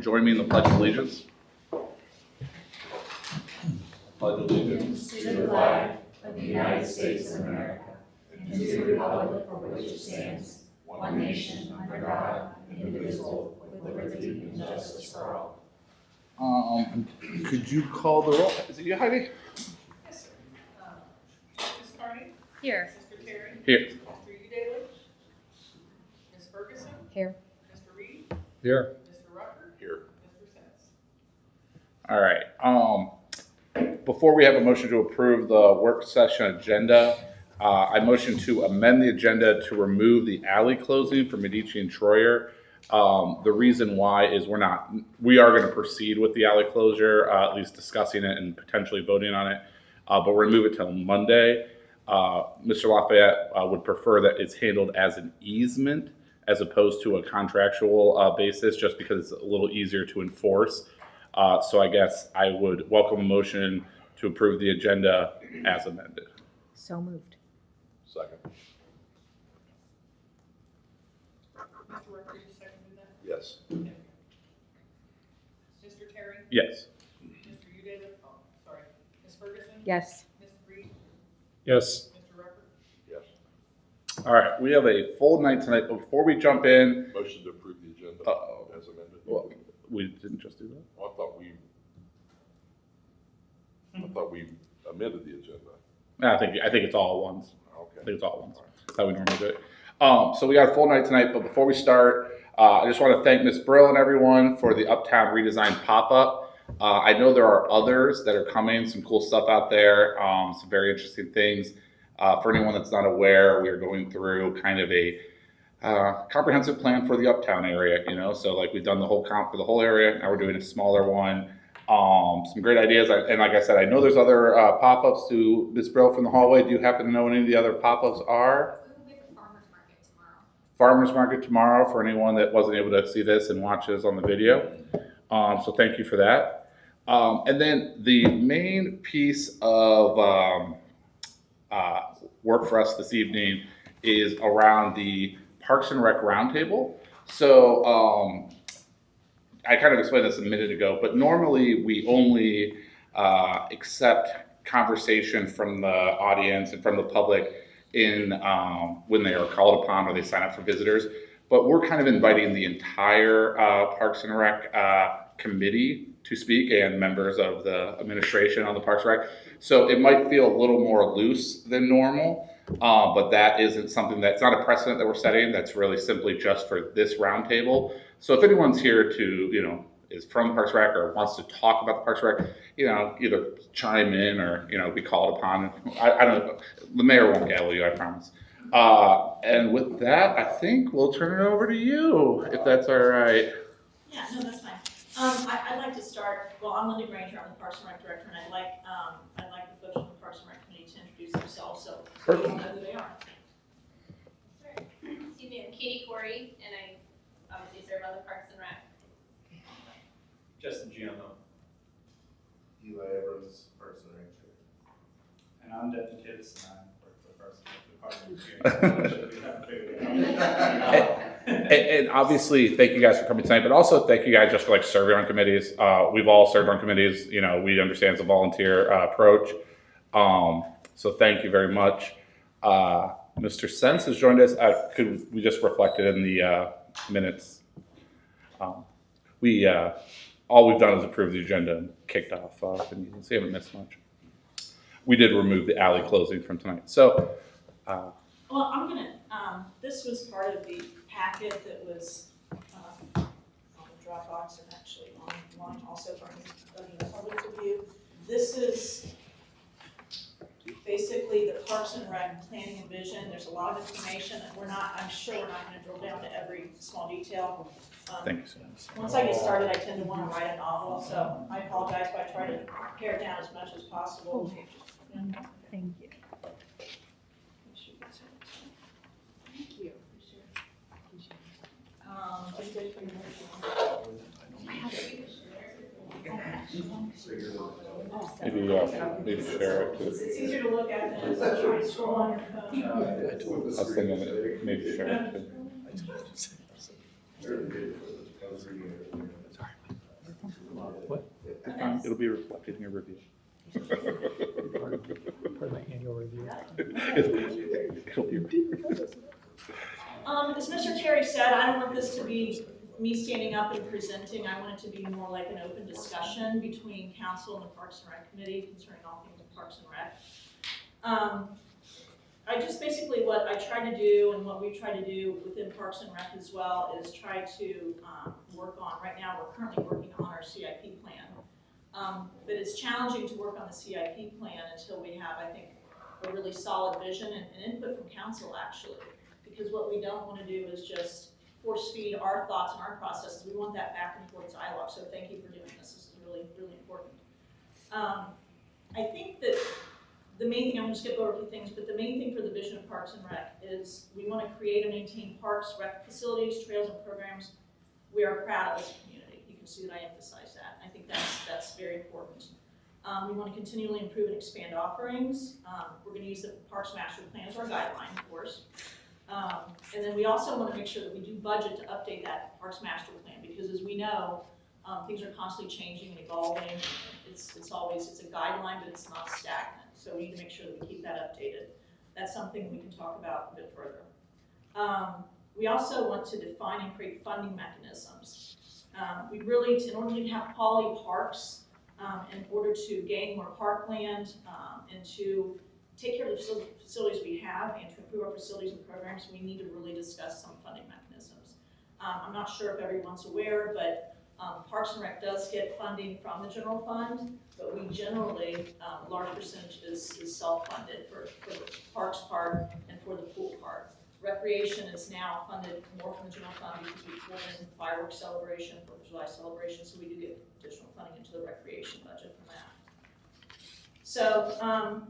Join me in the Pledge of Allegiance. Pledge allegiance to the flag of the United States of America and to the republic for which it stands, one nation, under God, indivisible, with liberty and justice for all. Could you call the roll? Is it you, Heidi? Yes, sir. Ms. Carney? Here. Mr. Terry? Here. Mr. Udalich? Ms. Ferguson? Here. Mr. Reed? Here. Mr. Rucker? Here. Mr. Sens? All right. Before we have a motion to approve the work session agenda, I motion to amend the agenda to remove the alley closing for Medici and Troyer. The reason why is we are going to proceed with the alley closure, at least discussing it and potentially voting on it, but we're going to move it till Monday. Mr. Lafayette would prefer that it's handled as an easement as opposed to a contractual basis, just because it's a little easier to enforce. So I guess I would welcome a motion to approve the agenda as amended. So moved. Second. Mr. Rucker, you seconded that? Yes. Okay. Mr. Terry? Yes. Mr. Udalich? Oh, sorry. Ms. Ferguson? Yes. Mr. Reed? Yes. Mr. Rucker? Yes. All right, we have a full night tonight, but before we jump in. Motion to approve the agenda as amended. Well, we didn't just do that? Well, I thought we amended the agenda. I think it's all at once. I Okay. think it's all at once. That's how we normally do it. So we got a full night tonight, but before we start, I just want to thank Ms. Brill and everyone for the Uptown Redesign pop-up. I know there are others that are coming, some cool stuff out there, some very interesting things. For anyone that's not aware, we are going through kind of a comprehensive plan for the Uptown area, so like we've done the whole comp for the whole area. Now we're doing a smaller one. Some great ideas. And like I said, I know there's other pop-ups to Ms. Brill from the hallway. Do you happen to know what any of the other pop-ups are? We will be at the farmer's market tomorrow. Farmer's Market tomorrow for anyone that wasn't able to see this and watches on the video. So thank you for that. And then the main piece of work for us this evening is around the Parks and Rec Roundtable. So I kind of explained this a minute ago, but normally we only accept conversation from the audience and from the public in when they are called upon or they sign up for visitors. But we're kind of inviting the entire Parks and Rec committee to speak and members of the administration on the Parks and Rec. So it might feel a little more loose than normal, but that isn't something that's not a precedent that we're setting. That's really simply just for this roundtable. So if anyone's here to, is from Parks and Rec or wants to talk about the Parks and Rec, either chime in or, be called upon. I don't know. The mayor won't gavel you, I promise. And with that, I think we'll turn it over to you, if that's all right. Yeah, no, that's fine. I'd like to start, I'm Linda Granger, I'm the Parks and Rec Director, and I'd like the folks from the Parks and Rec Committee to introduce themselves so people know who they are. Excuse me, I'm Katie Corey, and I obviously serve on the Parks and Rec. Justin Giammo. Eli Abrams, Parks and Rec. And I'm Devin Tibbs, and I work for the Parks and Rec Department. And obviously, thank you guys for coming tonight, but also thank you guys just for serving on committees. We've all served on committees. We understand it's a volunteer approach. So thank you very much. Mr. Sens has joined us. Could we just reflect it in the minutes? All we've done is approve the agenda and kicked off the meeting, so you haven't missed much. We did remove the alley closing from tonight. So, This was part of the packet that was on the Dropbox and actually online also for the public review. This is basically the Parks and Rec planning and vision. There's a lot of information and I'm sure we're not going to drill down to every small detail. thank you, Sens. Once I get started, I tend to want to write a novel, so I apologize if I try to pare it down as much as possible. Thank you. Maybe share it too. It's easier to look at than trying to scroll on your phone. I was thinking maybe share it too. Sorry. It'll be reflected in your review. Part of my annual review. It'll be As Mr. Terry said, I don't want this to be me standing up and presenting. I want it to be more like an open discussion between council and the Parks and Rec Committee concerning all things of Parks and Rec. I just basically what I try to do and what we try to do within Parks and Rec as well is try to work on, right now we're currently working on our CIP plan. But it's challenging to work on the CIP plan until we have, I think, a really solid vision and input from council actually. Because what we don't want to do is just force feed our thoughts and our processes. We want that back and forth dialogue. So thank you for doing this. This is really, really important. I think that the main thing, I'm going to skip over a few things, but the main thing for the vision of Parks and Rec is we want to create and maintain parks, rec facilities, trails, and programs we are proud of as a community. You can see that I emphasize that. I think that's very important. We want to continually improve and expand offerings. We're going to use the Parks Master Plan as our guideline, of course. And then we also want to make sure that we do budget to update that Parks Master Plan because as we know, things are constantly changing and evolving. It's a guideline, but it's not stagnant. So we need to make sure that we keep that updated. That's something we can talk about a bit further. We also want to define and create funding mechanisms. We really, in order to have quality parks, in order to gain more parkland, and to take care of the facilities we have and to improve our facilities and programs, we need to really discuss some funding mechanisms. I'm not sure if everyone's aware, but Parks and Rec does get funding from the general fund, but we generally, a large percentage is self-funded for the parks part and for the pool part. Recreation is now funded more from the general fund because we pulled in fireworks celebration, 4th of July celebration, so we do get additional funding into the recreation budget from that. So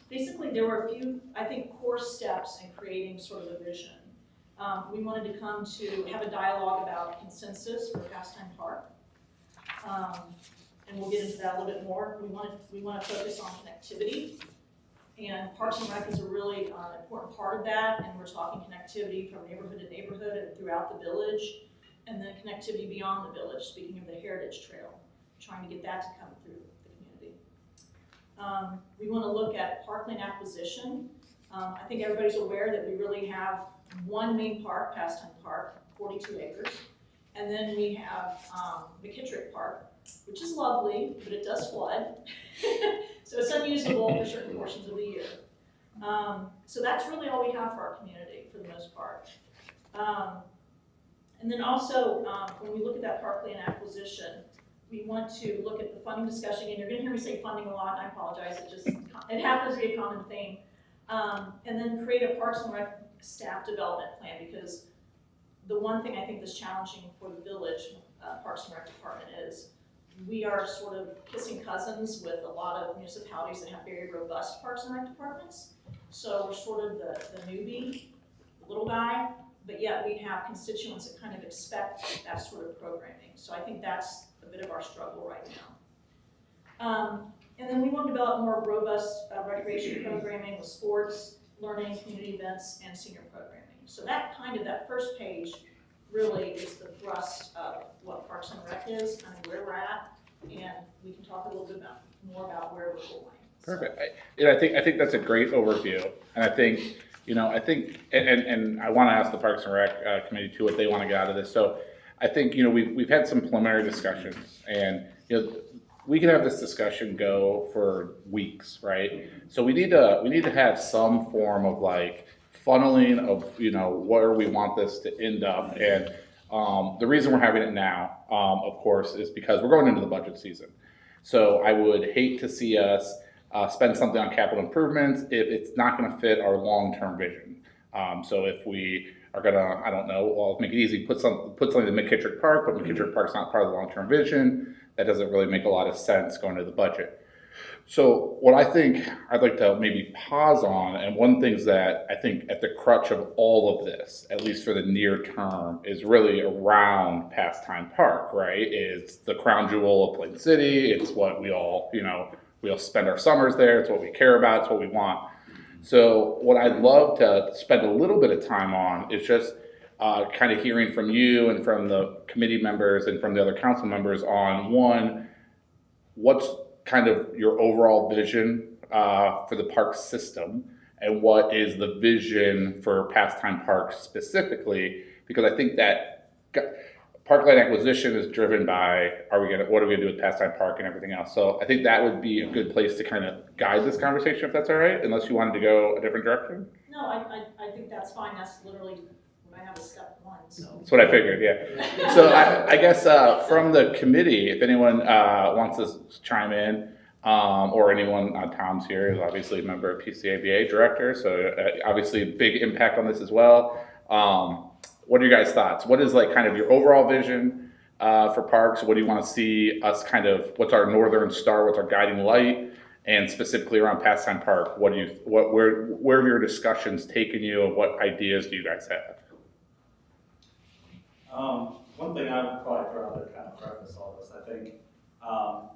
basically there were a few, I think, core steps in creating sort of a vision. We wanted to come to have a dialogue about consensus for Pastime Park. And we'll get into that a little bit more. We want to focus on connectivity. And Parks and Rec is a really important part of that. And we're talking connectivity from neighborhood to neighborhood and throughout the village. And then connectivity beyond the village, speaking of the Heritage Trail, trying to get that to come through the community. We want to look at Parkland Acquisition. I think everybody's aware that we really have one main park, Pastime Park, 42 acres. And then we have McKittrick Park, which is lovely, but it does flood. So it's unusable for certain portions of the year. So that's really all we have for our community for the most part. And then also, when we look at that Parkland Acquisition, we want to look at the funding discussion, and you're gonna hear me say funding a lot, and I apologize, it happens to be a common theme. And then create a Parks and Rec staff development plan, because the one thing I think that's challenging for the village Parks and Rec department is we are sort of kissing cousins with a lot of municipalities that have very robust Parks and Rec departments. So we're sort of the newbie, the little guy, but yet we have constituents that kind of expect that sort of programming. So I think that's a bit of our struggle right now. And then we want to develop more robust recreation programming with sports, learning, community events, and senior programming. So that first page really is the thrust of what Parks and Rec is, kind of where we're at, and we can talk a little bit more about where we're going. Perfect. I think that's a great overview, and I think and I want to ask the Parks and Rec committee too what they want to get out of this. So I think we've had some preliminary discussions, and we can have this discussion go for weeks, right? So we need to have some form of like funneling of where we want this to end up, and the reason we're having it now, of course, is because we're going into the budget season. So I would hate to see us spend something on capital improvements if it's not going to fit our long-term vision. So if we are gonna, I don't know, well, make it easy, put something in McKittrick Park, but McKittrick Park's not part of the long-term vision. That doesn't really make a lot of sense going to the budget. So what I think I'd like to maybe pause on, and one of the things that I think at the crutch of all of this, at least for the near term, is really around Pastime Park, right? It's the crown jewel of Plain City. It's what we all spend our summers there. It's what we care about. It's what we want. So what I'd love to spend a little bit of time on is just kind of hearing from you and from the committee members and from the other council members on one, what's kind of your overall vision for the park system, and what is the vision for Pastime Park specifically? Because I think that Parkland Acquisition is driven by what are we gonna do with Pastime Park and everything else. So I think that would be a good place to kind of guide this conversation, if that's all right, unless you wanted to go a different direction. No, I think that's fine, that's literally what I have as step one, so. That's what I figured, yeah. So I guess from the committee, if anyone wants to chime in, or anyone, Tom's here, is obviously a member of PCABA director, so obviously big impact on this as well. What are your guys' thoughts? What is like kind of your overall vision for parks? What do you want to see us what's our northern star, what's our guiding light? And specifically around Pastime Park, where have your discussions taken you, and what ideas do you guys have? One thing I would probably throw out there, kind of preface all this, I think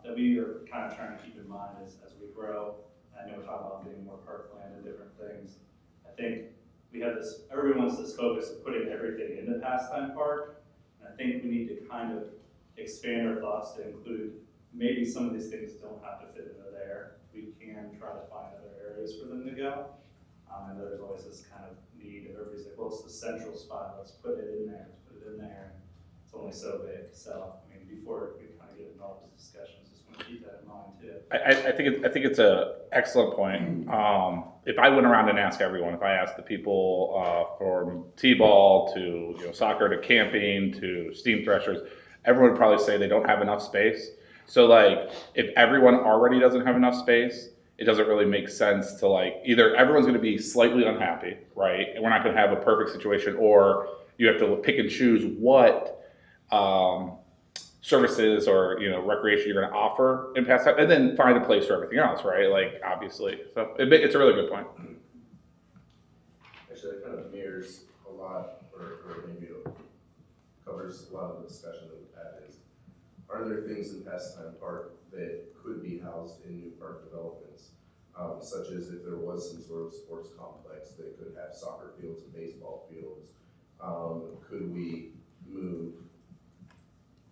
that we are kind of trying to keep in mind as we grow. I know we're talking about getting more parkland and different things. I think we have this, everyone wants this focus of putting everything into Pastime Park. And I think we need to kind of expand our thoughts to include maybe some of these things don't have to fit into there. We can try to find other areas for them to go. I know there's always this kind of need of everybody's like, well, it's the central spot, let's put it in there, It's only so big. So, I mean, before we kind of get into all these discussions, just want to keep that in mind too. I think it's an excellent point. If I went around and asked everyone, if I asked the people from t-ball to soccer to camping to steam threshers, everyone would probably say they don't have enough space. So like, if everyone already doesn't have enough space, it doesn't really make sense to either everyone's going to be slightly unhappy, right? And we're not going to have a perfect situation, or you have to pick and choose what services or recreation you're going to offer in Pastime, and then find a place for everything else, right? Obviously, so it's a really good point. Actually, it kind of mirrors a lot, or maybe it covers a lot of the discussion that we've had is, are there things in Pastime Park that could be housed in new park developments, such as if there was some sort of sports complex that could have soccer fields and baseball fields, could we move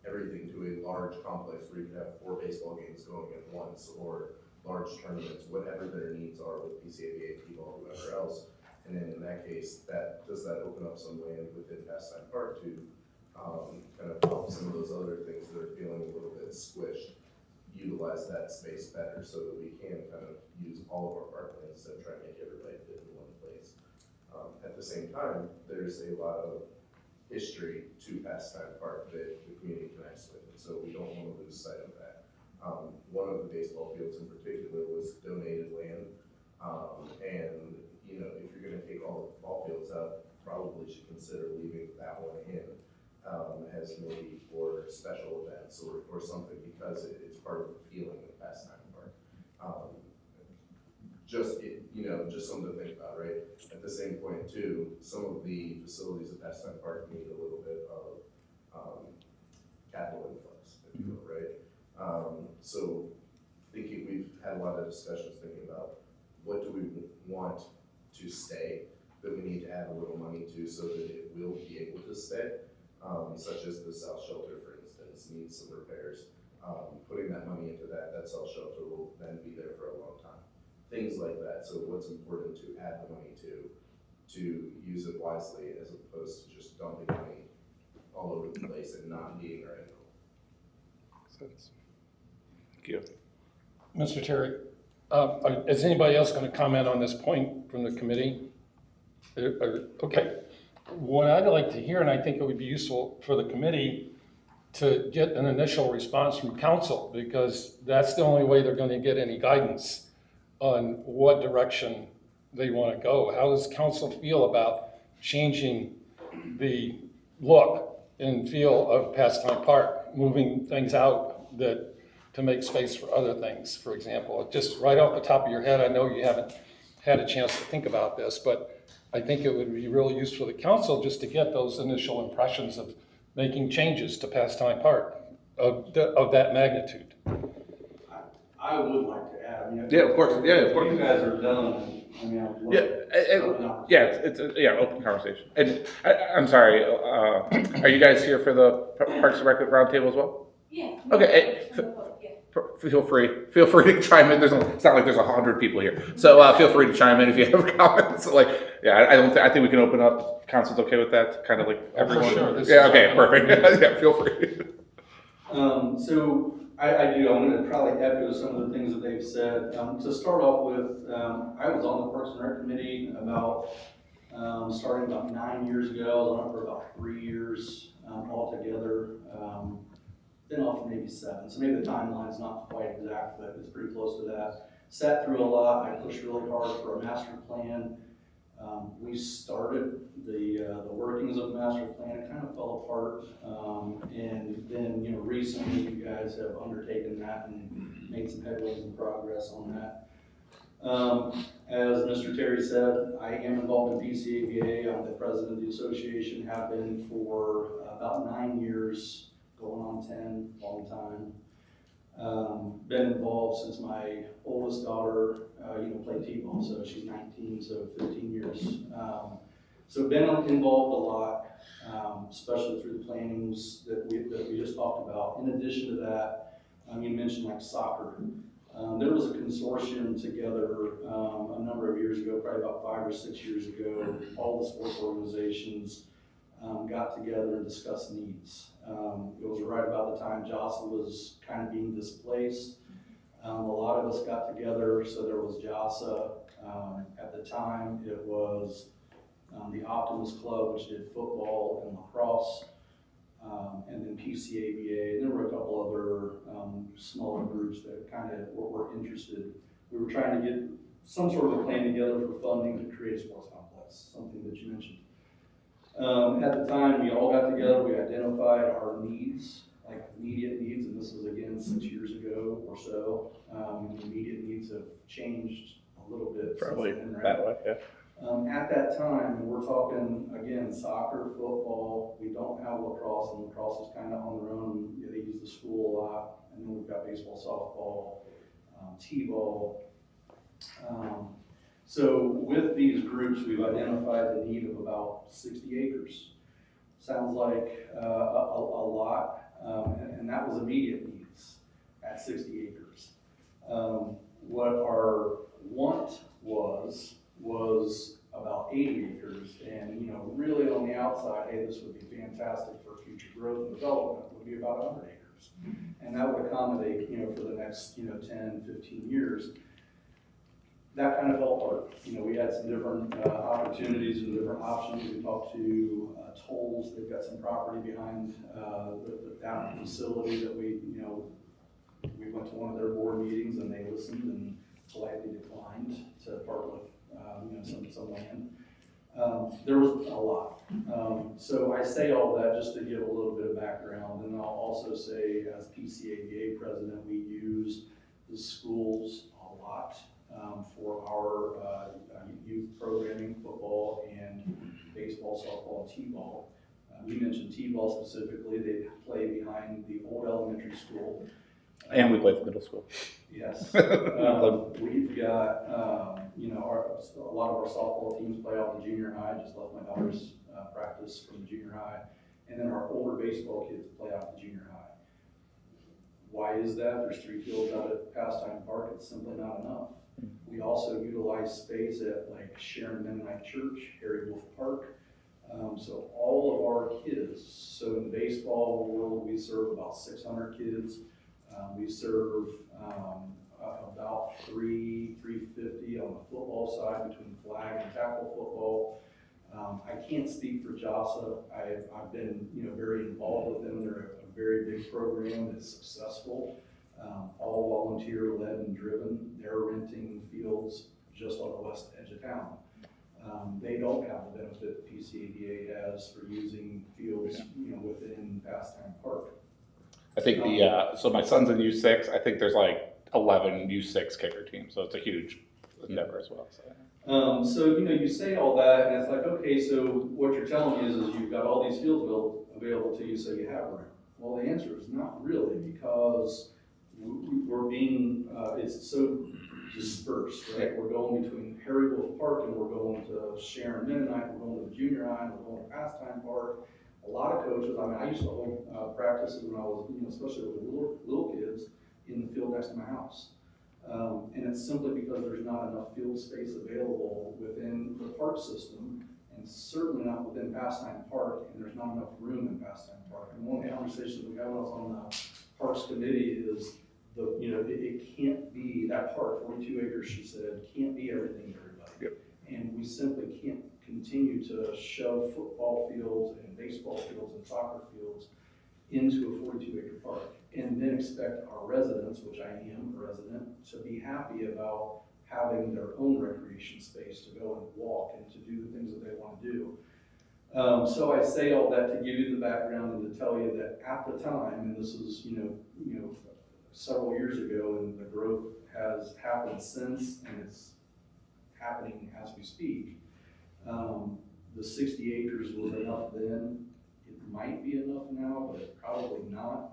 everything to a large complex where you could have 4 baseball games going at once, or large tournaments, whatever their needs are with PCABA, T-ball, whoever else. And then in that case, does that open up some land within Pastime Park to kind of help some of those other things that are feeling a little bit squished, utilize that space better so that we can kind of use all of our parklands instead of trying to make everybody fit in one place. At the same time, there's a lot of history to Pastime Park that the community connects with, and so we don't want to lose sight of that. One of the baseball fields in particular was donated land, and if you're going to take all the ball fields out, probably should consider leaving that one in as maybe for special events or something, because it's part of the feeling of Pastime Park. Just something to think about, right? At the same point too, some of the facilities at Pastime Park need a little bit of capital influx, if you will, right? So we've had a lot of discussions thinking about what do we want to stay that we need to add a little money to so that it will be able to stay, such as the South Shelter, for instance, needs some repairs. Putting that money into that South Shelter will then be there for a long time. Things like that. So what's important to add the money to use it wisely, as opposed to just dumping money all over the place and not meeting our end goal. Thank you. Mr. Terry, is anybody else going to comment on this point from the committee? Okay. What I'd like to hear, and I think it would be useful for the committee to get an initial response from council, because that's the only way they're going to get any guidance on what direction they want to go. How does council feel about changing the look and feel of Pastime Park, moving things out to make space for other things, for example? Just right off the top of your head, I know you haven't had a chance to think about this, but I think it would be really useful to the council just to get those initial impressions of making changes to Pastime Park of that magnitude. I would like to add. I mean, Yeah, of course. Yeah, of course. You guys are done. I mean, I'd love it's open conversation. And I'm sorry, are you guys here for the Parks and Rec roundtable as well? Yeah. Okay. Feel free to chime in. It's not like there's 100 people here, so feel free to chime in if you have comments. Like, yeah, I think we can open up. Council's okay with that? Kind of like everyone. Sure, this Yeah. is Okay. all- Perfect. Yeah. Feel free. So I do, I'm gonna probably echo some of the things that they've said. To start off with, I was on the Parks and Rec Committee about, starting about 9 years ago. I was on it for about 3 years, altogether. Been off for maybe 7, so maybe the timeline's not quite exact, but it's pretty close to that. Sat through a lot, I pushed really hard for a master plan. We started the workings of the master plan, it kind of fell apart. And then, recently you guys have undertaken that and made some headways and progress on that. As Mr. Terry said, I am involved in PCABA. I'm the president of the association, have been for about 9 years, going on 10, long time. Been involved since my oldest daughter, played t-ball, so she's 19, so 15 years. So been involved a lot, especially through the plannings that we just talked about. In addition to that, you mentioned like soccer. There was a consortium together a number of years ago, probably about 5 or 6 years ago. All the sports organizations got together and discussed needs. It was right about the time JASA was kind of being displaced. A lot of us got together, so there was JASA. At the time, it was the Optimus Club, which did football and lacrosse, and then PCABA. And there were a couple other smaller groups that kind of were interested. We were trying to get some sort of a plan together for funding to create a sports complex, something that you mentioned. At the time, we all got together, we identified our needs, like immediate needs, and this was again 6 years ago or so. Immediate needs have changed a little bit. Probably since then, right? that way. Yeah. At that time, we're talking again soccer, football. We don't have lacrosse, and lacrosse is kind of on their own. They use the school a lot, and then we've got baseball, softball, t-ball. So with these groups, we've identified the need of about 60 acres. Sounds like a lot, and that was immediate needs at 60 acres. What our want was about 80 acres, and really on the outside, hey, this would be fantastic for future growth and development, would be about 100 acres. And that would accommodate, for the next, 10, 15 years. That kind of fell apart. We had some different opportunities and different options. We talked to Tolls. They've got some property behind the down facility that we went to one of their board meetings and they listened and politely declined to part with some land. There was a lot. So I say all that just to give a little bit of background, and I'll also say as PCABA president, we use the schools a lot for our youth programming, football and baseball, softball, and t-ball. You mentioned t-ball specifically. They play behind the old elementary school. And we play at the middle school. Yes. We've got, a lot of our softball teams play out the junior high. Just left my daughter's practice from the junior high. And then our older baseball kids play out the junior high. Why is that? There's 3 fields out at Pastime Park. It's simply not enough. We also utilize space at like Sharon Mennonite Church, Harry Wolf Park. So all of our kids, so in the baseball world, we serve about 600 kids. We serve about 350 on the football side between flag and tackle football. I can't speak for JASA. I've been very involved with them. They're a very big program that's successful, all volunteer led and driven. They're renting fields just on the west edge of town. They don't have the benefit that PCABA has for using fields within Pastime Park. I think so my son's in U6. I think there's like 11 U6 kicker teams, so it's a huge endeavor as well. So you say all that, and it's like, okay, so what you're telling me is you've got all these fields available to you, so you have room. Well, the answer is not really, because we're being, it's so dispersed, right? We're going between Harry Wolf Park and we're going to Sharon Mennonite, we're going to the junior high, and we're going to Pastime Park. A lot of coaches, I used to hold practices when I was, especially with little kids in the field next to my house. And it's simply because there's not enough field space available within the park system, and certainly not within Pastime Park, and there's not enough room in Pastime Park. And one of the conversations we had when I was on the Parks Committee is it can't be, that park, 42 acres, she said, can't be everything to everybody. Yep. And we simply can't continue to shove football fields and baseball fields and soccer fields into a 42-acre park and then expect our residents, which I am a resident, to be happy about having their own recreation space to go and walk and to do the things that they want to do. So I say all that to give you the background and to tell you that at the time, and this is several years ago, and the growth has happened since, and it's happening as we speak. The 60 acres was enough then. It might be enough now, but probably not.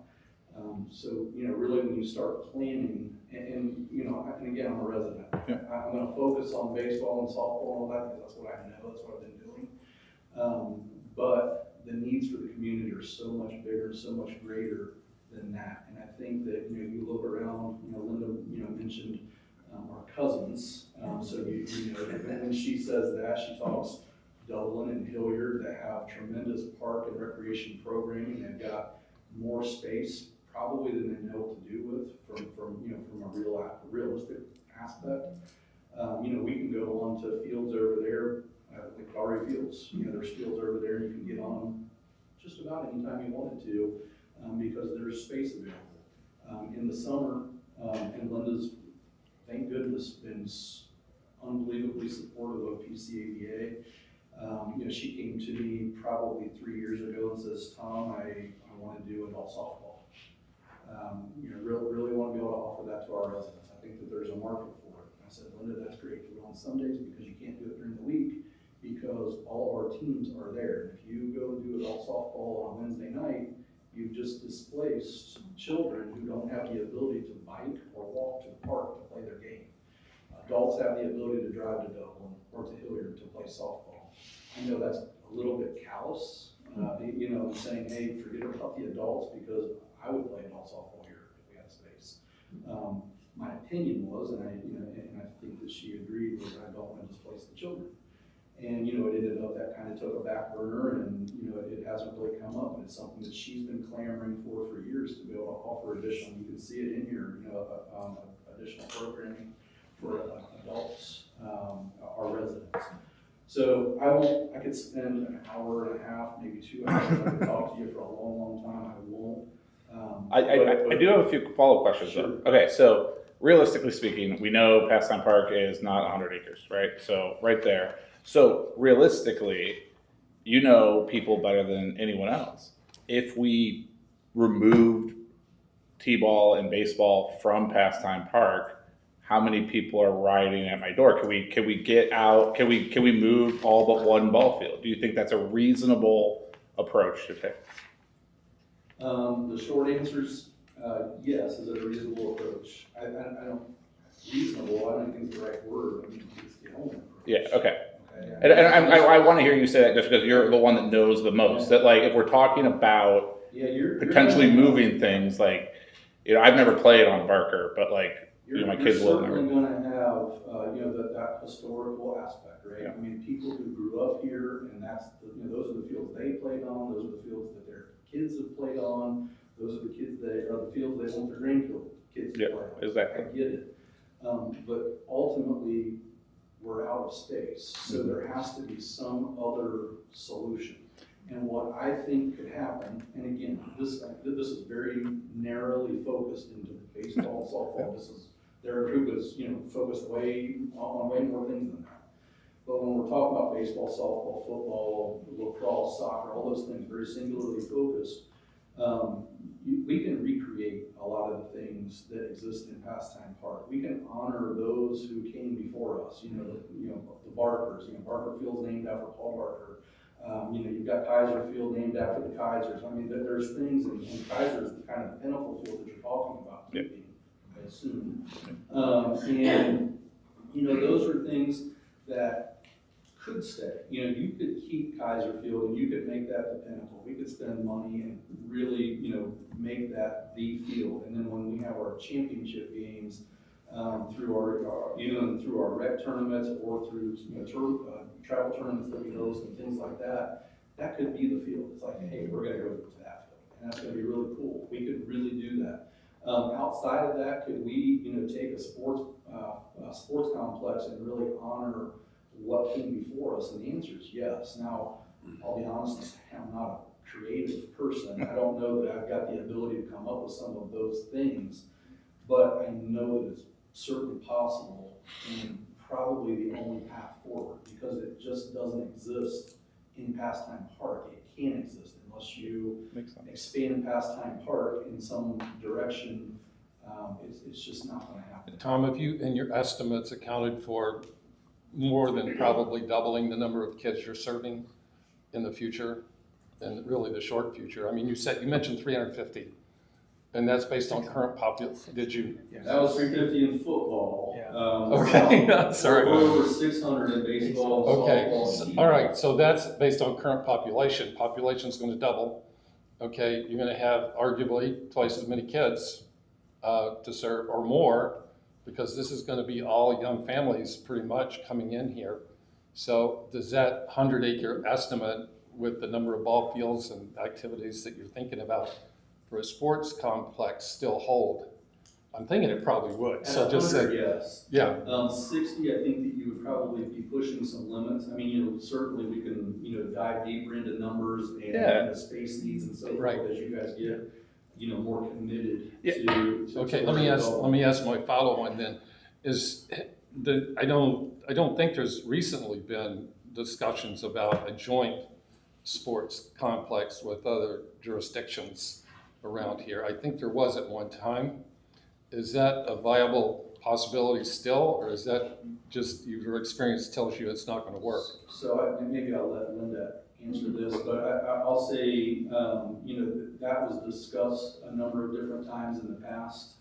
So really, when you start planning, and again, I'm a resident. Yeah. I'm going to focus on baseball and softball and all that because that's what I know. That's what I've been doing. But the needs for the community are so much bigger, so much greater than that. And I think that you look around. Linda mentioned our cousins. So when she says that, she talks Dublin and Hilliard that have tremendous park and recreation programming. They've got more space probably than they know what to do with from a realistic aspect. We can go on to fields over there, like Gallery Fields. There's fields over there, and you can get on them just about anytime you wanted to because there's space available. In the summer, and Linda's, thank goodness, been unbelievably supportive of PCABA. She came to me probably 3 years ago and says, Tom, I want to do adult softball. Really want to be able to offer that to our residents. I think that there's a market for it. I said, Linda, that's great to do on Sundays because you can't do it during the week because all of our teams are there. If you go and do adult softball on Wednesday night, you've just displaced children who don't have the ability to bike or walk to the park to play their game. Adults have the ability to drive to Dublin or to Hilliard to play softball. I know that's a little bit callous, saying, hey, forget about the adults because I would play adult softball here if we had space. My opinion was, and I think that she agreed, was I don't want to displace the children. And, it ended up that kind of took a back burner and, it hasn't really come up, and it's something that she's been clamoring for years to be able to offer additional. You can see it in here, additional programming for adults, our residents. So I could spend an hour and a half, maybe 2 hours. I could talk to you for a long, long time. I won't. I do have a few follow-up questions. Sure. Though. Okay, so realistically speaking, we know Pastime Park is not 100 acres, right? So right there. So realistically, people better than anyone else. If we removed T-ball and baseball from Pastime Park, how many people are riding at my door? Can we get out? Can we move all but one ball field? Do you think that's a reasonable approach to take? The short answer is yes. Is it a reasonable approach? I don't reasonable. I don't think it's the right word. I mean, it's the only approach. Yeah. Okay. And I want to hear you say that just because you're the one that knows the most. That like if we're talking about potentially moving things, like I've never played on Barker, but like my kids will. You're certainly going to have that historical aspect, right? Yeah. I mean, people who grew up here, and that's those are the fields they played on. Those are the fields that their kids have played on. Those are the kids that are the fields they want their grandkids to play on. Exactly. I get it, but ultimately we're out of space, so there has to be some other solution. And what I think could happen, and again, this is very narrowly focused into baseball and softball. Their group is focused on way more things than that. But when we're talking about baseball, softball, football, lacrosse, soccer, all those things very singularly focused, we can recreate a lot of the things that exist in Pastime Park. We can honor those who came before us. The Barkers. Barker Field's named after Paul Barker. You've got Kaiser Field named after the Kaisers. I mean, there's things, and Kaiser is the kind of pinnacle field that you're talking about, I assume. And those are things that could stay. You could keep Kaiser Field and you could make that the pinnacle. We could spend money and really, make that the field. And then when we have our our championship games, through our rec tournaments or through, travel tournaments that we host and things like that. That could be the field. It's like, hey, we're gonna go to that field, and that's gonna be really cool. We could really do that. Outside of that, could we, take a sports complex and really honor what came before us? And the answer is yes. Now, I'll be honest and say I'm not a creative person. I don't know that I've got the ability to come up with some of those things, but I know that it's certainly possible and probably the only path forward, because it just doesn't exist in Pastime Park. It can't exist unless you expand Pastime Park in some direction. It's just not gonna happen. Tom, have you, in your estimates, accounted for more than probably doubling the number of kids you're serving in the future, and really the short future? I mean, you mentioned 350, and that's based on current population. Did you? That was 350 in football. Okay, sorry. We're over 600 in baseball, Okay, softball, and all right, so that's based on current population. Population's gonna double. Okay, you're gonna have arguably twice as many kids to serve, or more, because this is gonna be all young families pretty much coming in here. So does that 100-acre estimate with the number of ball fields and activities that you're thinking about for a sports complex still hold? I'm thinking it probably would, so just say. yes. Yeah. 60, I think that you would probably be pushing some limits. I mean, certainly we can, dive deeper into numbers and the space needs and so forth as you guys get, more committed to Okay, let me ask my follow-on then. I don't think there's recently been discussions about a joint sports complex with other jurisdictions around here. I think there was at one time. Is that a viable possibility still, or is that just your experience tells you it's not going to work? So maybe I'll let Linda answer this, but I'll say, that was discussed a number of different times in the past,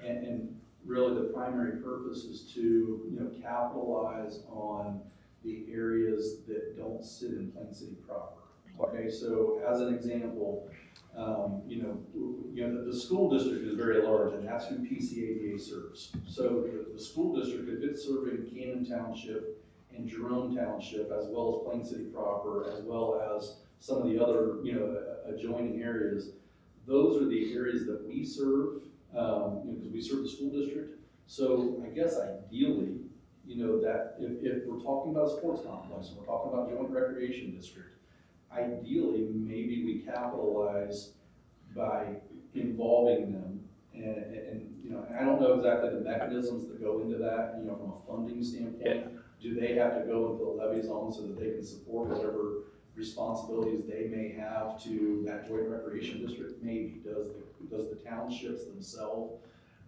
and really the primary purpose is to capitalize on the areas that don't sit in Plain City proper. Okay, so as an example, the school district is very large, and that's who PCADA serves. So the school district, if it's serving Cannon Township and Jerome Township, as well as Plain City proper, as well as some of the other, adjoining areas, those are the areas that we serve, because we serve the school district. So I guess ideally, that if we're talking about a sports complex and we're talking about joint recreation district, ideally, maybe we capitalize by involving them, and I don't know exactly the mechanisms that go into that, from a funding standpoint. Yeah. Do they have to go and put levies on so that they can support whatever responsibilities they may have to that joint recreation district? Maybe. Does the townships themselves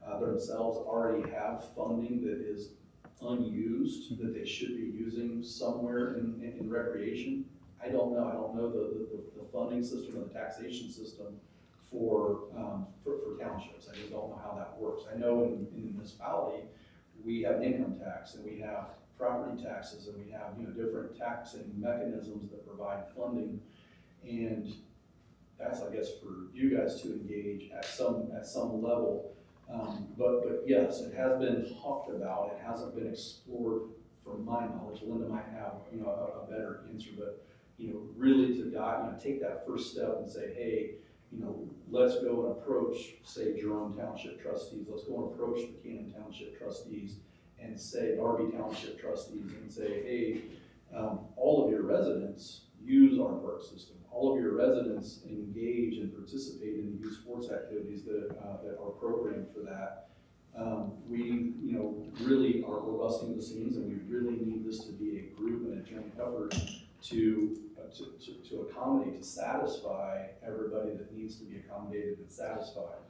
already have funding that is unused that they should be using somewhere in recreation? I don't know. I don't know the funding system or the taxation system for townships. I just don't know how that works. I know in the municipality, we have income tax and we have property taxes and we have, different taxing mechanisms that provide funding. And that's, I guess, for you guys to engage at some level. But yes, it has been talked about. It hasn't been explored from my knowledge. Linda might have, a better answer, but really to take that first step and say, hey, let's go and approach, say, Jerome Township trustees. Let's go and approach the Cannon Township trustees and say, Darby Township trustees, and say, hey, all of your residents use our park system. All of your residents engage and participate in the youth sports activities that are programmed for that. We, really are busting the seams, and we really need this to be a group and a joint effort to accommodate, to satisfy everybody that needs to be accommodated and satisfied.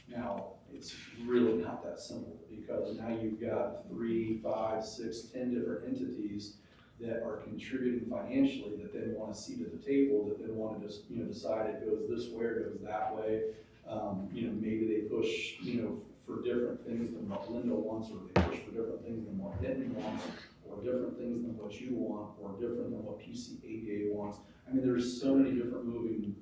Now, it's really not that simple, because now you've got 3, 5, 6, 10 different entities that are contributing financially, that then want a seat at the table, that then want to just, decide it goes this way or goes that way. Maybe they push, for different things than what Linda wants, or they push for different things than what Denton wants, or different things than what you want, or different than what PCADA wants. I mean, there's so many different moving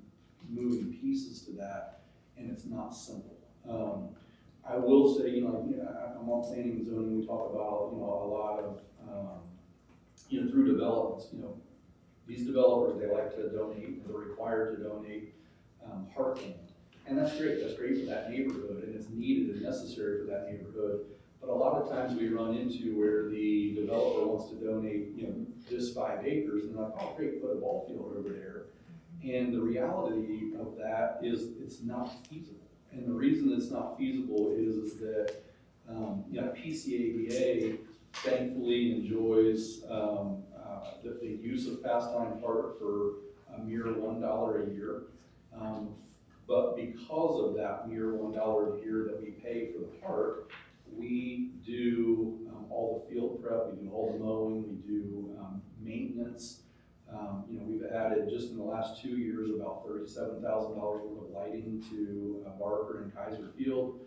pieces to that, and it's not simple. I will say, I'm on planning and zoning, we talk about, a lot of, through developments, these developers, they like to donate, they're required to donate, parkland. And that's great for that neighborhood, and it's needed and necessary for that neighborhood. But a lot of times we run into where the developer wants to donate, this 5 acres, and they're like, oh, great, put a ball field over there. And the reality of that is it's not feasible. And the reason it's not feasible is that, PCABA thankfully enjoys the use of Pastime Park for a mere $1 a year. But because of that mere $1 a year that we pay for the park, we do all the field prep, we do all the mowing, we do maintenance. We've added just in the last 2 years about $37,000 worth of lighting to Barker and Kaiser Field.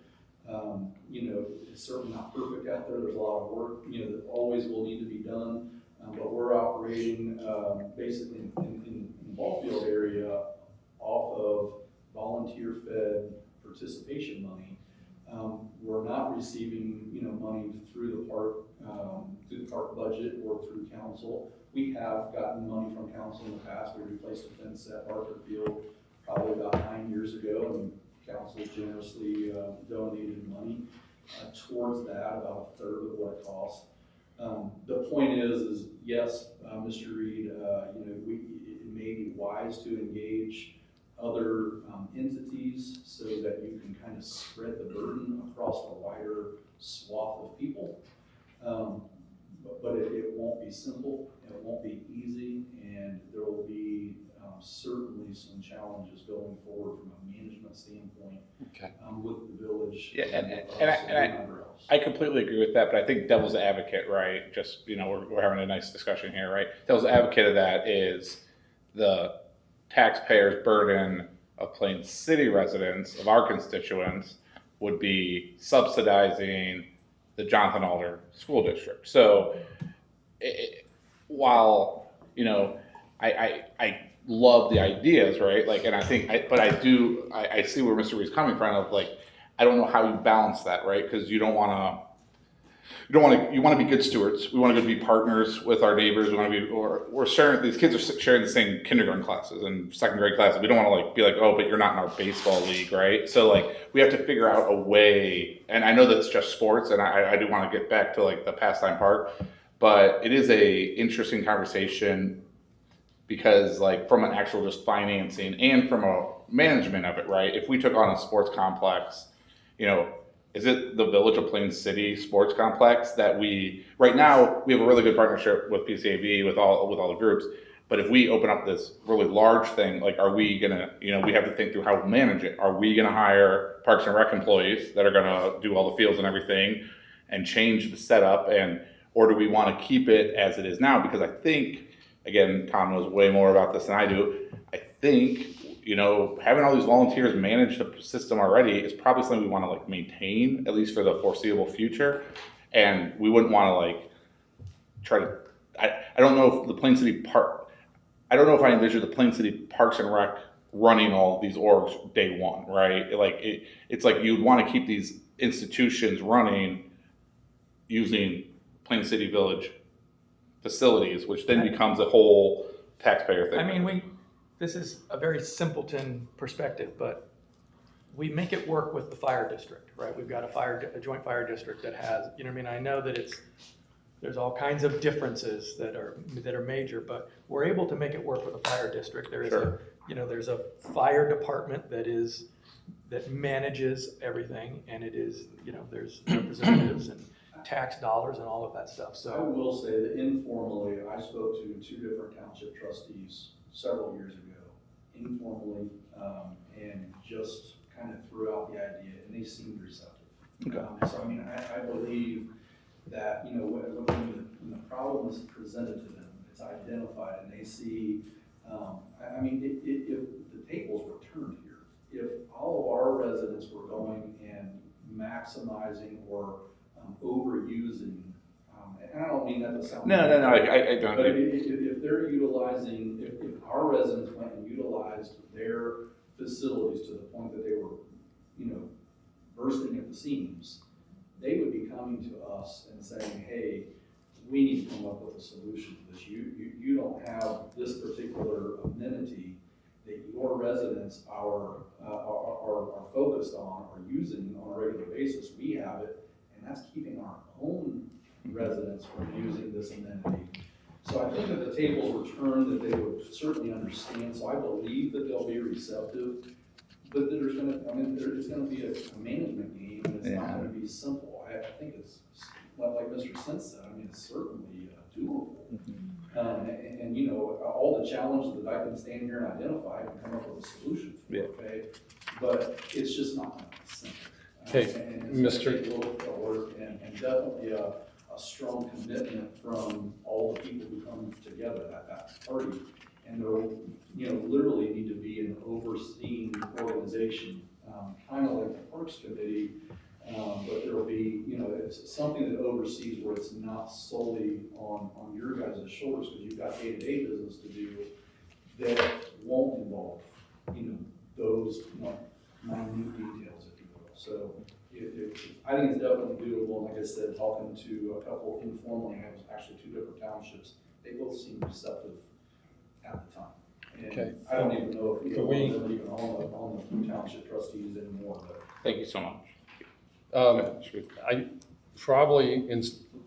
It's certainly not perfect out there. There's a lot of work, that always will need to be done. But we're operating basically in the ball field area off of volunteer-fed participation money. We're not receiving, money through the park budget or through council. We have gotten money from council in the past. We replaced a fence at Barker Field probably about 9 years ago, and council generously donated money towards that, about 1/3 of what it costs. The point is yes, Mr. Reed, it may be wise to engage other entities so that you can kind of spread the burden across a wider swath of people. But it won't be simple, it won't be easy, and there will be certainly some challenges going forward from a management standpoint with the village. Yeah, and I completely agree with that, but I think devil's advocate, right? Just, we're having a nice discussion here, right? Devil's advocate of that is the taxpayers' burden of Plain City residents, of our constituents, would be subsidizing the Jonathan Alder School District. So while, I love the ideas, right? And I think, I see where Mr. Reed's coming from of I don't know how you balance that, right? Because you want to be good stewards. We want to be partners with our neighbors. We're sharing, these kids are sharing the same kindergarten classes and second grade classes. We don't want to be like, oh, but you're not in our baseball league, right? So we have to figure out a way, and I know that's just sports, and I do want to get back to the Pastime Park, but it is a interesting conversation because from an actual just financing and from a management of it, right? If we took on a sports complex, is it the Village of Plain City Sports Complex that right now we have a really good partnership with PCAB, with all the groups, but if we open up this really large thing, are we gonna, we have to think through how we'll manage it. Are we gonna hire Parks and Rec employees that are gonna do all the fields and everything and change the setup, or do we wanna keep it as it is now? Because I think, again, Tom knows way more about this than I do, I think, having all these volunteers manage the system already is probably something we want to maintain, at least for the foreseeable future. And we wouldn't want to try to, I don't know if the Plain City Park, I don't know if I envision the Plain City Parks and Rec running all of these orgs day one, right? It's you'd want to keep these institutions running using Plain City Village facilities, which then becomes a whole taxpayer thing. This is a very simpleton perspective, but we make it work with the fire district, right? We've got a joint fire district that has, I know that there's all kinds of differences that are major, but we're able to make it work with the fire district. There is there's a fire department that manages everything, and it is, there's representatives and tax dollars and all of that stuff. So I will say that informally, I spoke to 2 different township trustees several years ago, informally, and just kind of threw out the idea, and they seemed receptive. Okay. So I believe that when the problem is presented to them, it's identified, and they see. If the tables were turned here, if all of our residents were going and maximizing or overusing, and I don't mean that to sound. No, I don't. But if they're utilizing, if our residents went and utilized their facilities to the point that they were, the seams, they would be coming to us and saying, hey, we need to come up with a solution to this. You don't have this particular amenity that your residents are focused on or using on a regular basis. We have it, and that's keeping our own residents from using this amenity. So I think that the tables were turned, that they would certainly understand, so I believe that they'll be receptive. But there's gonna be a management game, and it's not gonna be simple. I think it's, like Mr. Sins said, I mean, it's certainly doable. And you know, all the challenges that I can stand here and identify and come up with a solution for, okay? But it's just not gonna be simple. Okay, And it's gonna take a little bit of work and definitely a strong commitment from all the people who come together at that party. And there'll, you know, literally need to be an overseeing organization, kind of like the Parks Committee, but there'll be, you know, it's something that oversees where it's not solely on your guys' shoulders, because you've got day-to-day business to do that won't involve, you know, those, you know, minute details, if you will. So I think it's definitely doable. Like I said, talking to a couple informally, I was actually 2 different townships, they both seem receptive at the time. And Okay. I don't even know if Can either one of them even on the township trustees anymore, but. Thank you so much. I probably,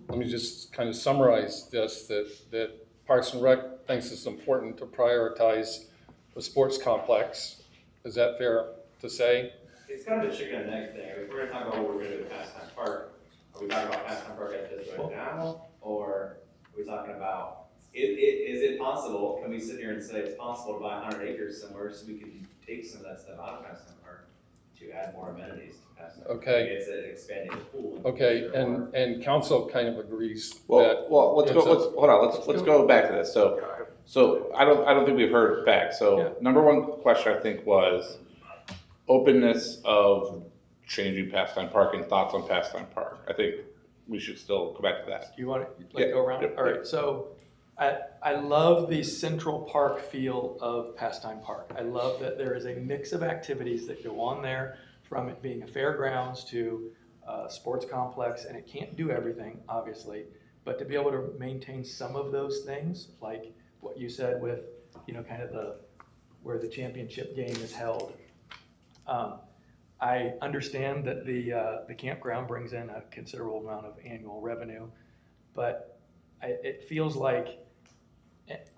let me just kind of summarize this, that Parks and Rec thinks it's important to prioritize the sports complex. Is that fair to say? It's kind of a chicken and egg thing. If we're gonna talk about what we're gonna do at Pastime Park, are we talking about Pastime Park at this right now? Or are we talking about, is it possible, can we sit here and say it's possible to buy 100 acres somewhere so we can take some of that stuff out of Pastime Park to add more amenities to Pastime? Okay. Maybe it's an expanding pool. Okay, and council kind of agrees that. Well, let's go back to this. So I don't think we've heard back. So Yeah. number one question I think was openness of changing Pastime Park and thoughts on Pastime Park. I think we should still go back to that. Do you want to go around? Yep. All right, so I love the Central Park feel of Pastime Park. I love that there is a mix of activities that go on there, from it being a fairgrounds to a sports complex, and it can't do everything, obviously, but to be able to maintain some of those things, like what you said with, you know, kind of where the championship game is held. I understand that the campground brings in a considerable amount of annual revenue, but it feels like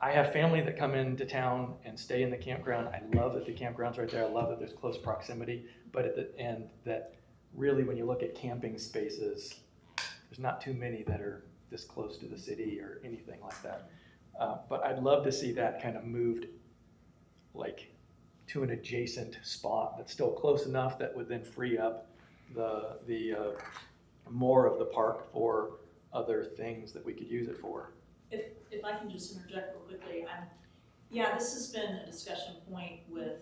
I have family that come into town and stay in the campground. I love that the campground's right there. I love that there's close proximity, but at the end, that really when you look at camping spaces, there's not too many that are this close to the city or anything like that. But I'd love to see that kind of moved like to an adjacent spot that's still close enough that would then free up the more of the park for other things that we could use it for. If I can just interject real quickly, this has been a discussion point with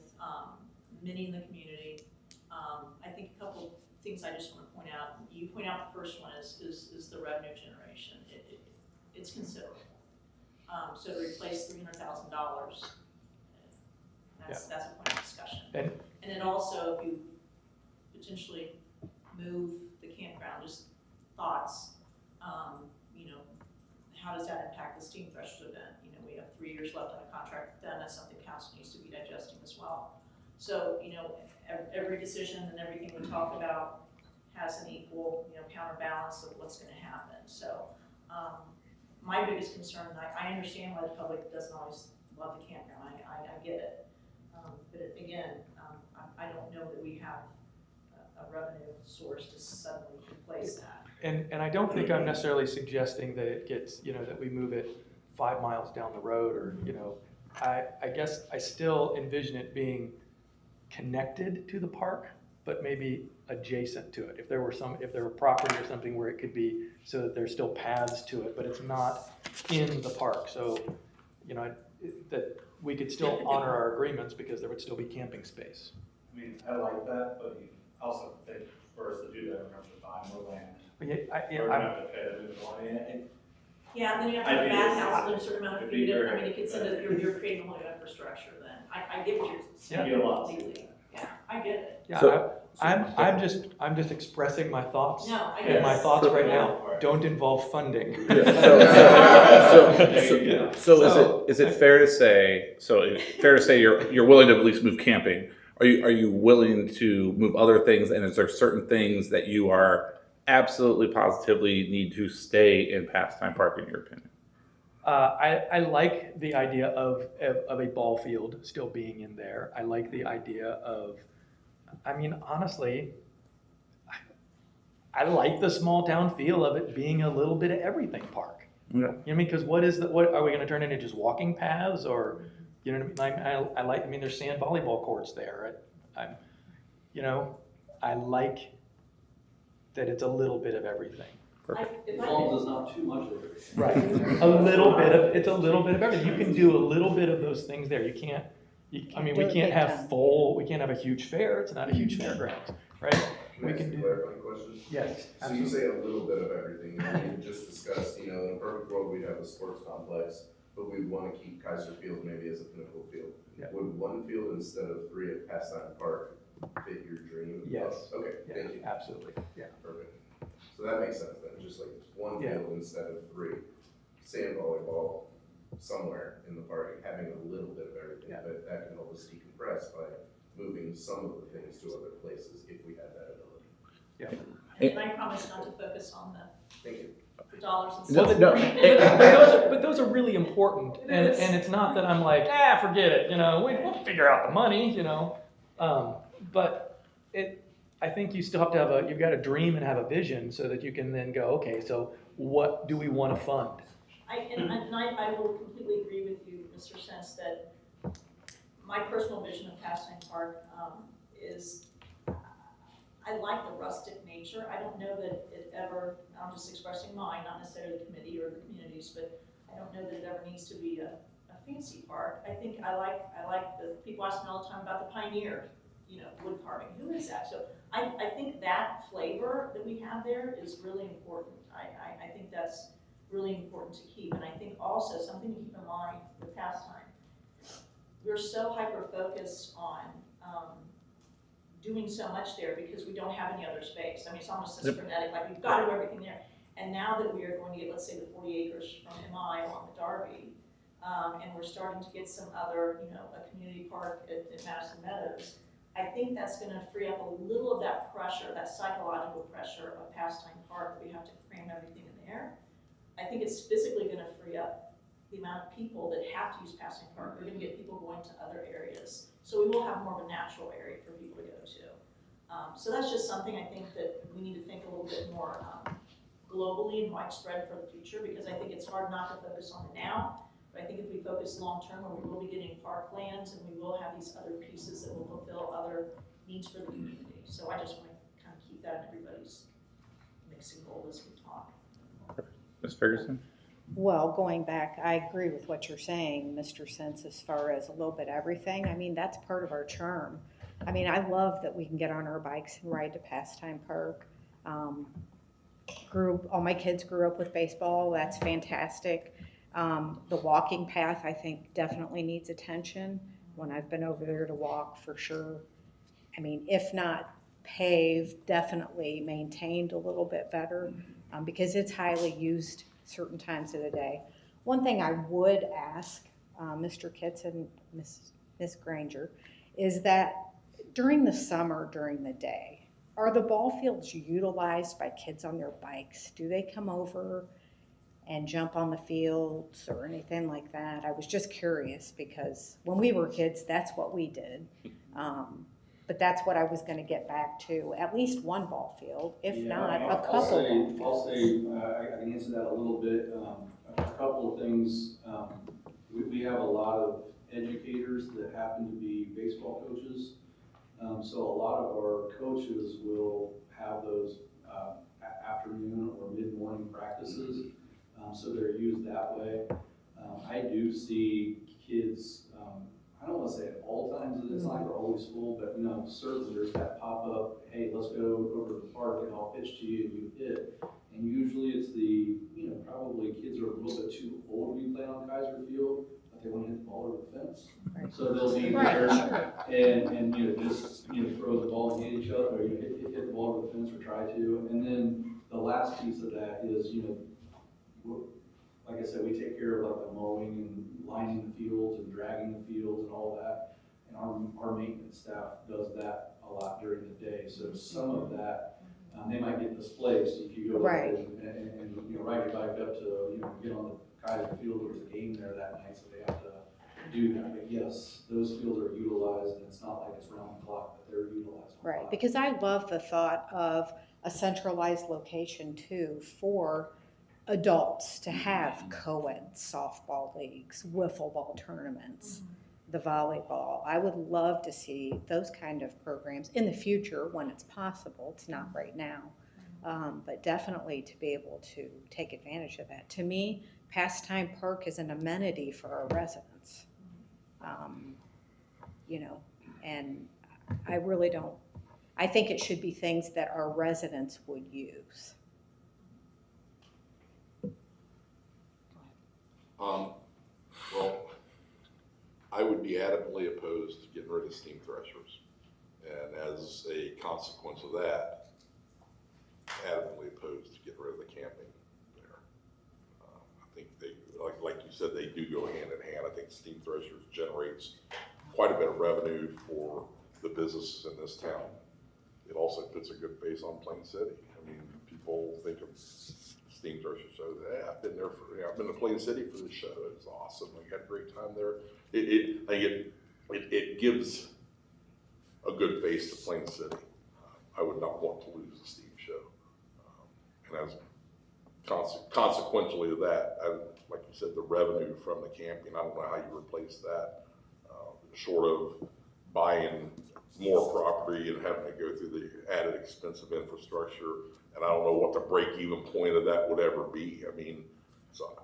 many in the community. I think a couple of things I just want to point out. You point out the first one is the revenue generation. It's considerable. So to replace $300,000, that's a point of discussion. And then also, if you potentially move the campground, just thoughts, you know, how does that impact the Steam Threshers event? You know, we have 3 years left on the contract with them. That's something council needs to be digesting as well. So, you know, every decision and everything we talk about has an equal, you know, counterbalance of what's going to happen. So, my biggest concern, I understand why the public doesn't always love the campground. I get it. But again, I don't know that we have a revenue source to suddenly replace that. And I don't think I'm necessarily suggesting that it gets, you know, that we move it 5 miles down the road, or, you know, I guess I still envision it being connected to the park, but maybe adjacent to it. If there were property or something where it could be, so that there's still paths to it, but it's not in the park. So, you know, that we could still honor our agreements because there would still be camping space. I mean, I like that, but you also think for us to do that, we're going to have to buy more land. But We're going to have to pay to do the one. Yeah, and then you have to have a bathhouse within a certain amount of feet. I mean, it gets into, you're creating a whole new infrastructure then. I get what you're saying. Yeah. completely. Yeah, I get it. Yeah, So- I'm just expressing my thoughts. No, I And my guess. thoughts right Yeah. now don't involve funding. So is it fair to say, you're willing to at least move camping? Are you willing to move other things, and is there certain things that you are absolutely positively need to stay in Pastime Park in your opinion? I like the idea of a ball field still being in there. I like the idea of, I mean, honestly, I like the small town feel of it being a little bit of everything park. Yeah. You know what I mean? Because what are we going to turn into, just walking paths, or, you know what I mean? I mean, there's sand volleyball courts there. I like that it's a little bit of everything. As long as it's not too much of it. Right. It's a little bit of everything. You can do a little bit of those things there. We can't have a huge fair. It's not a huge fairground, right? Can I ask a clarifying question? Yes, So you say a little bit of everything, and we just discussed, in a perfect world, we'd have a sports complex, but we'd want to keep Kaiser Field maybe as a pinnacle field. Yeah. Would one field instead of 3 at Pastime Park fit your dream? Yes. Okay, Yeah, thank you. absolutely. Yeah. Perfect. So that makes sense then, just like one Yeah. field instead of 3. Sand volleyball somewhere in the park and having a little bit of everything, Yeah. but that can help us decompress by moving some of the things to other places if we had that ability. Yeah. And I promise not to focus on Thank you. the dollars and Well, stuff. but those are really important, and it's not that I'm like, forget it, we'll figure out the money, but I think you still have to you've got to dream and have a vision so that you can then go, okay, so what do we want to fund? I will completely agree with you, Mr. Sense, that my personal vision of Pastime Park is, I like the rustic nature. I don't know that it ever, I'm just expressing mine, not necessarily the committee or the communities, but I don't know that it ever needs to be a fancy park. I think I like the, people ask me all the time about the pioneer, wood carving. Who is that? So I think that flavor that we have there is really important. I think that's really important to keep. And I think also something to keep in mind with Pastime, we're so hyper-focused on doing so much there because we don't have any other space. I mean, it's almost frenetic, like we've got to do everything there. And now that we are going to get, let's say, the 40 acres from MI along the Darby, and we're starting to get some other, a community park at Madison Meadows, I think that's going to free up a little of that pressure, that psychological pressure of Pastime Park, that we have to cram everything in there. I think it's physically going to free up the amount of people that have to use Pastime Park. We're going to get people going to other areas. So we will have more of a natural area for people to go to. So that's just something I think that we need to think a little bit more globally and widespread for the future, because I think it's hard not to focus on it now. But I think if we focus long-term, we will be getting parklands and we will have these other pieces that will fulfill other needs for the community. So I just want to kind of keep that in everybody's mixing bowl as we talk. Ms. Ferguson? Well, going back, I agree with what you're saying, Mr. Sense, as far as a little bit of everything. I mean, that's part of our charm. I mean, I love that we can get on our bikes and ride to Pastime Park. All my kids grew up with baseball. That's fantastic. The walking path, I think, definitely needs attention. When I've been over there to walk, for sure. I mean, if not paved, definitely maintained a little bit better, because it's highly used certain times of the day. One thing I would ask Mr. Kitts and Miss Granger is that during the summer, during the day, are the ball fields utilized by kids on their bikes? Do they come over and jump on the fields or anything like that? I was just curious, because when we were kids, that's what we did. But that's what I was going to get back to, at least one ball field, if not a couple ball fields. I can answer that a little bit. A couple of things. We have a lot of educators that happen to be baseball coaches. So a lot of our coaches will have those afternoon or mid-morning practices. So they're used that way. I do see kids, I don't want to say at all times of the time, they're always full, but certainly there's that pop up, hey, let's go over to the park and I'll pitch to you and you hit. And usually it's the, probably kids are a little bit too old to be playing on Kaiser Field, but they want to hit the ball over the fence. Right. So they'll be Right, there and, just, throw the ball and hit each other, or hit the ball over the fence or try to. And then the last piece of that is, like I said, we take care of like the mowing and lining the fields and dragging the fields and all that. And our maintenance staff does that a lot during the day. So some of that, they might get displaced if you go up Right. and ride your bike up to, get on the Kaiser field. There was a game there that night, so they have to do that. But yes, those fields are utilized, and it's not like it's round the clock, but they're utilized. a Right, lot. because I love the thought of a centralized location too for adults to have co-ed softball leagues, wiffle ball tournaments, the volleyball. I would love to see those kind of programs in the future when it's possible. It's not right now. But definitely to be able to take advantage of that. To me, Pastime Park is an amenity for our residents. And I really don't, I think it should be things that our residents would use. Well, I would be adamantly opposed to getting rid of steam threshers. And as a consequence of that, adamantly opposed to getting rid of the camping there. I think they, like you said, they do go hand in hand. I think steam threshers generates quite a bit of revenue for the businesses in this town. It also puts a good face on Plain City. I mean, people think of steam thresher shows. Yeah, I've been there I've been to Plain City for this show. It's awesome. We had a great time there. It gives a good face to Plain City. I would not want to lose the steam show. And as consequentially of that, like you said, the revenue from the camping, I don't know how you replace that, short of buying more property and having to go through the added expense of infrastructure. And I don't know what the break-even point of that would ever be. I mean, so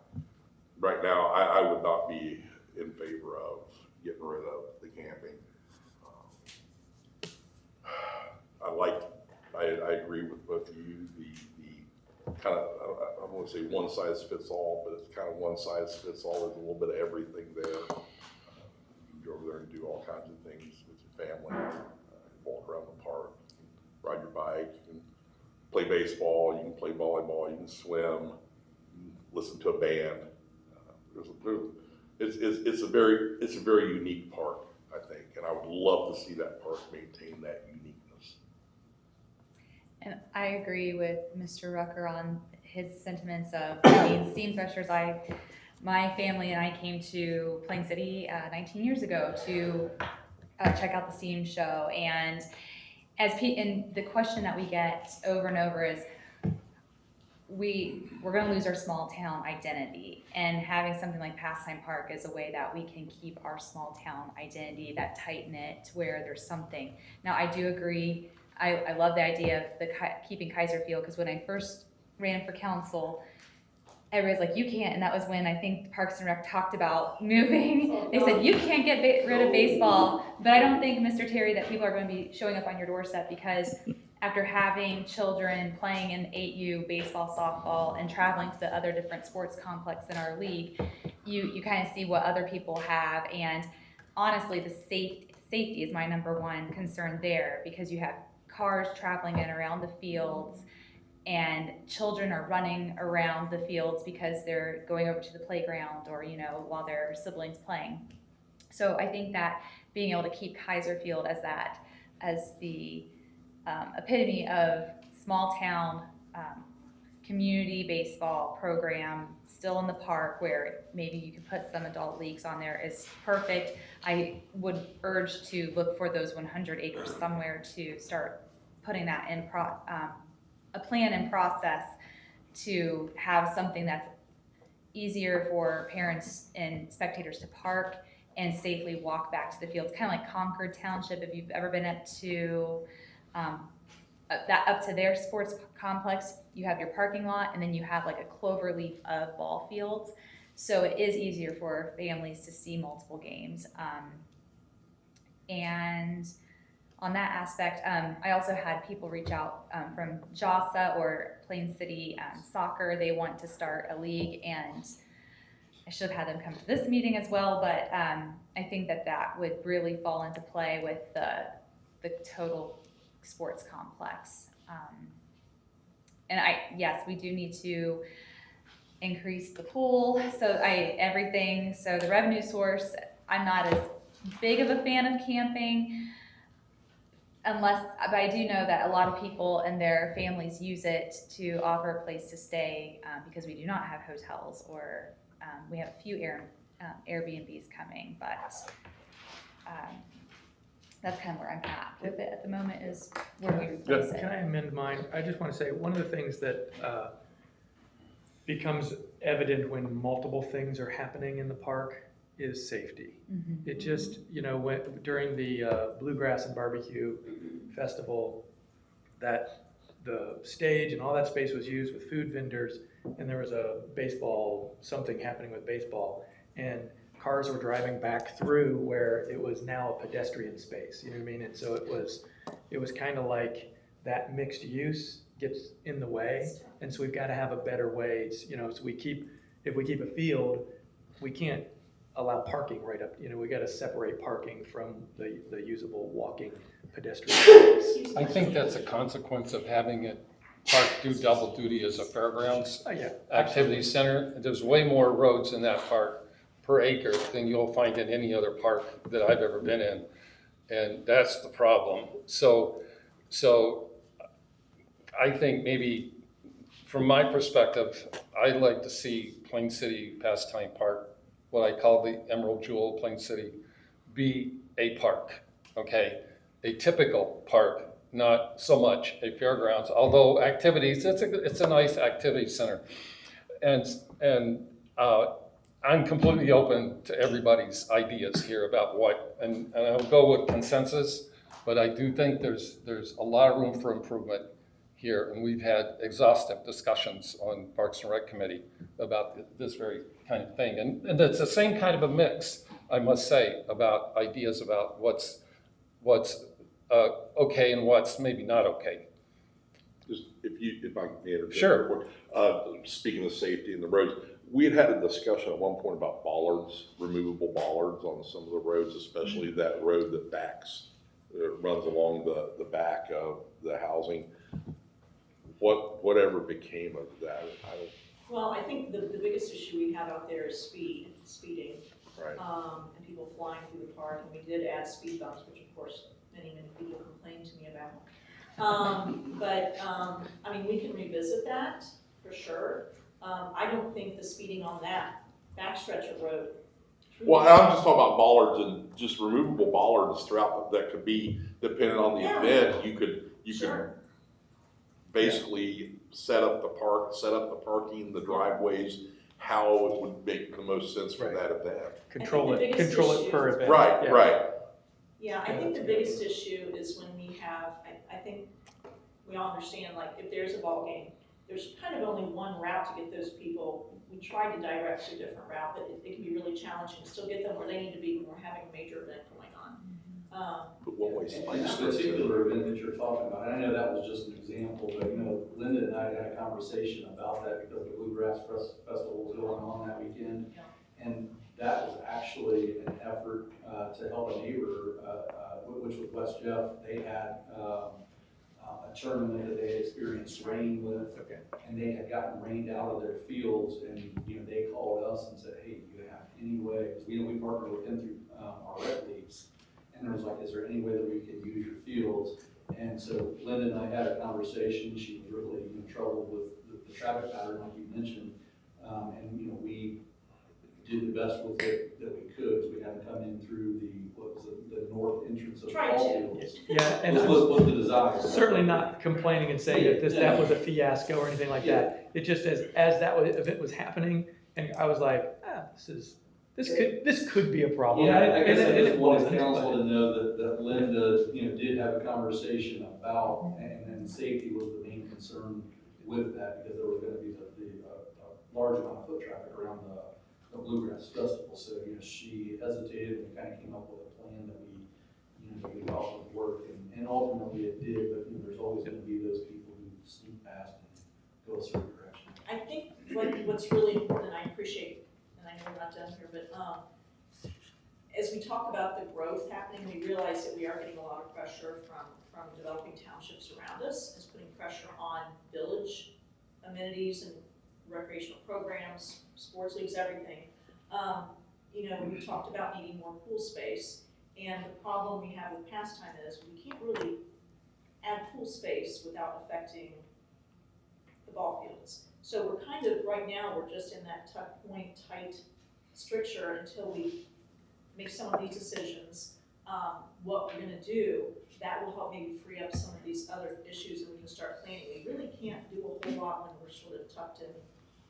right now, I would not be in favor of getting rid of the camping. I agree with both of you. The kind of, I don't want to say one size fits all, but it's kind of one size fits all. There's a little bit of everything there. You can go over there and do all kinds of things with your family. Walk around the park, ride your bike, you can play baseball, you can play volleyball, you can swim, you can listen to a band. It's a very unique park, I think, and I would love to see that park maintain that uniqueness. And I agree with Mr. Rucker on his sentiments of steam threshers. My family and I came to Plain City 19 years ago to check out the steam show, and and the question that we get over and over is, we're going to lose our small town identity, and having something like Pastime Park is a way that we can keep our small town identity, that tight knit, where there's something. Now, I do agree. I love the idea of keeping Kaiser Field, because when I first ran for council, everybody's like, you can't, and that was when I think Parks and Rec talked about moving. They said, you can't get rid of baseball, but I don't think, Mr. Terry, that people are going to be showing up on your doorstep, because after having children playing in 8U baseball, softball, and traveling to the other different sports complex in our league, you kind of see what other people have, and honestly, the safety is my #1 concern there, because you have cars traveling in around the fields, and children are running around the fields because they're going over to the playground or, while their siblings playing. So I think that being able to keep Kaiser Field as the epitome of small town community baseball program, still in the park, where maybe you could put some adult leagues on there, is perfect. I would urge to look for those 100 acres somewhere to start putting that in a plan and process to have something that's easier for parents and spectators to park and safely walk back to the fields. Kind of like Concord Township, if you've ever been up to their sports complex, you have your parking lot, and then you have like a clover leaf of ball fields. So it is easier for families to see multiple games. And on that aspect, I also had people reach out from JASA or Plain City Soccer. They want to start a league, and I should have had them come to this meeting as well, but I think that would really fall into play with the total sports complex. And yes, we do need to increase the pool. So the revenue source, I'm not as big of a fan of camping but I do know that a lot of people and their families use it to offer a place to stay because we do not have hotels or we have a few Airbnbs coming, but that's kind of where I'm at with it at the moment is where we replace it. Can I amend mine? I just want to say, one of the things that becomes evident when multiple things are happening in the park is safety. Mm-hmm. It just, during the Bluegrass and Barbecue Festival, that the stage and all that space was used with food vendors, and there was something happening with baseball, and cars were driving back through where it was now a pedestrian space, you know what I mean? And so it was kind of like that mixed use gets in the way, and so we've got to have a better way, so if we keep a field, we can't allow parking right up, we got to separate parking from the usable walking pedestrian space. I think that's a consequence of having it park do double duty as a fairgrounds activity center. There's way more roads in that park per acre than you'll find in any other park that I've ever been in. And that's the problem. So I think maybe from my perspective, I'd like to see Plain City Pastime Park, what I call the Emerald Jewel Plain City, be a park, okay? A typical park, not so much a fairgrounds, although activities, it's a nice activity center. And I'm completely open to everybody's ideas here about and I'll go with consensus, but I do think there's a lot of room for improvement here, and we've had exhaustive discussions on Parks and Rec Committee about this very kind of thing. And it's the same kind of a mix, I must say, about ideas about what's okay and what's maybe not okay. Just if I can interject. Sure. Speaking of safety and the roads, we had a discussion at one point about bollards, removable bollards on some of the roads, especially that road that runs along the back of the housing. Whatever became of that? Well, I think the biggest issue we have out there is speeding. Right. And people flying through the park, and we did add speed bumps, which of course many people complained to me about. I mean, we can revisit that for sure. I don't think the speeding on that backstretch of road. Well, I'm just talking about bollards and just removable bollards throughout that could be, depending on the event, you could basically set up the parking, the driveways, how it would make the most sense for that event. Control it per event. Right. Yeah, I think the biggest issue is when we have, I think we all understand, like, if there's a ball game, there's kind of only one route to get those people. We tried to direct to a different route, but it can be really challenging to still get them where they need to be when we're having a major event going on. But one way And that particular event that you're talking about, and I know that was just an example, but Linda and I had a conversation about that because the Bluegrass Festival was going on that weekend. Yeah. And that was actually an effort to help a neighbor, which was West Jeff. They had a tournament that they had experienced rain with, and they had gotten rained out of their fields, and they called us and said, hey, do you have any way, because we partnered with them through our rec leagues, and there was like, is there any way that we can use your fields? And so Linda and I had a conversation. She was really troubled with the traffic pattern, like you mentioned, and we did the best with it that we could, because we had to come in through the north entrance of the ball fields. Yeah, and was the desire. Certainly not complaining and saying that was a fiasco or anything like that. It just as event was happening, and I was like, this could be a problem. Yeah, I guess I just wanted wasn't, council to know that Linda, did have a conversation about, and then safety was the main concern with that, because there was going to be a large amount of foot traffic around the Bluegrass Festival. So, she hesitated, and we kind of came up with a plan that we thought would work, and ultimately it did. But there's always going to be those people who sneak past and go a certain direction. I think what's really important, and I appreciate, and I we're not done here, but, as we talk about the growth happening, we realize that we are getting a lot of pressure from developing townships around us. It's putting pressure on village amenities and recreational programs, sports leagues, everything. You know, we talked about needing more pool space, and the problem we have with Pastime is we can't really add pool space without affecting the ball fields. So we're kind of, right now, we're just in that tuck point, tight stricture until we make some of these decisions, what we're gonna do. That will help maybe free up some of these other issues, and we can start planning. We really can't do a whole lot when we're sort of tucked in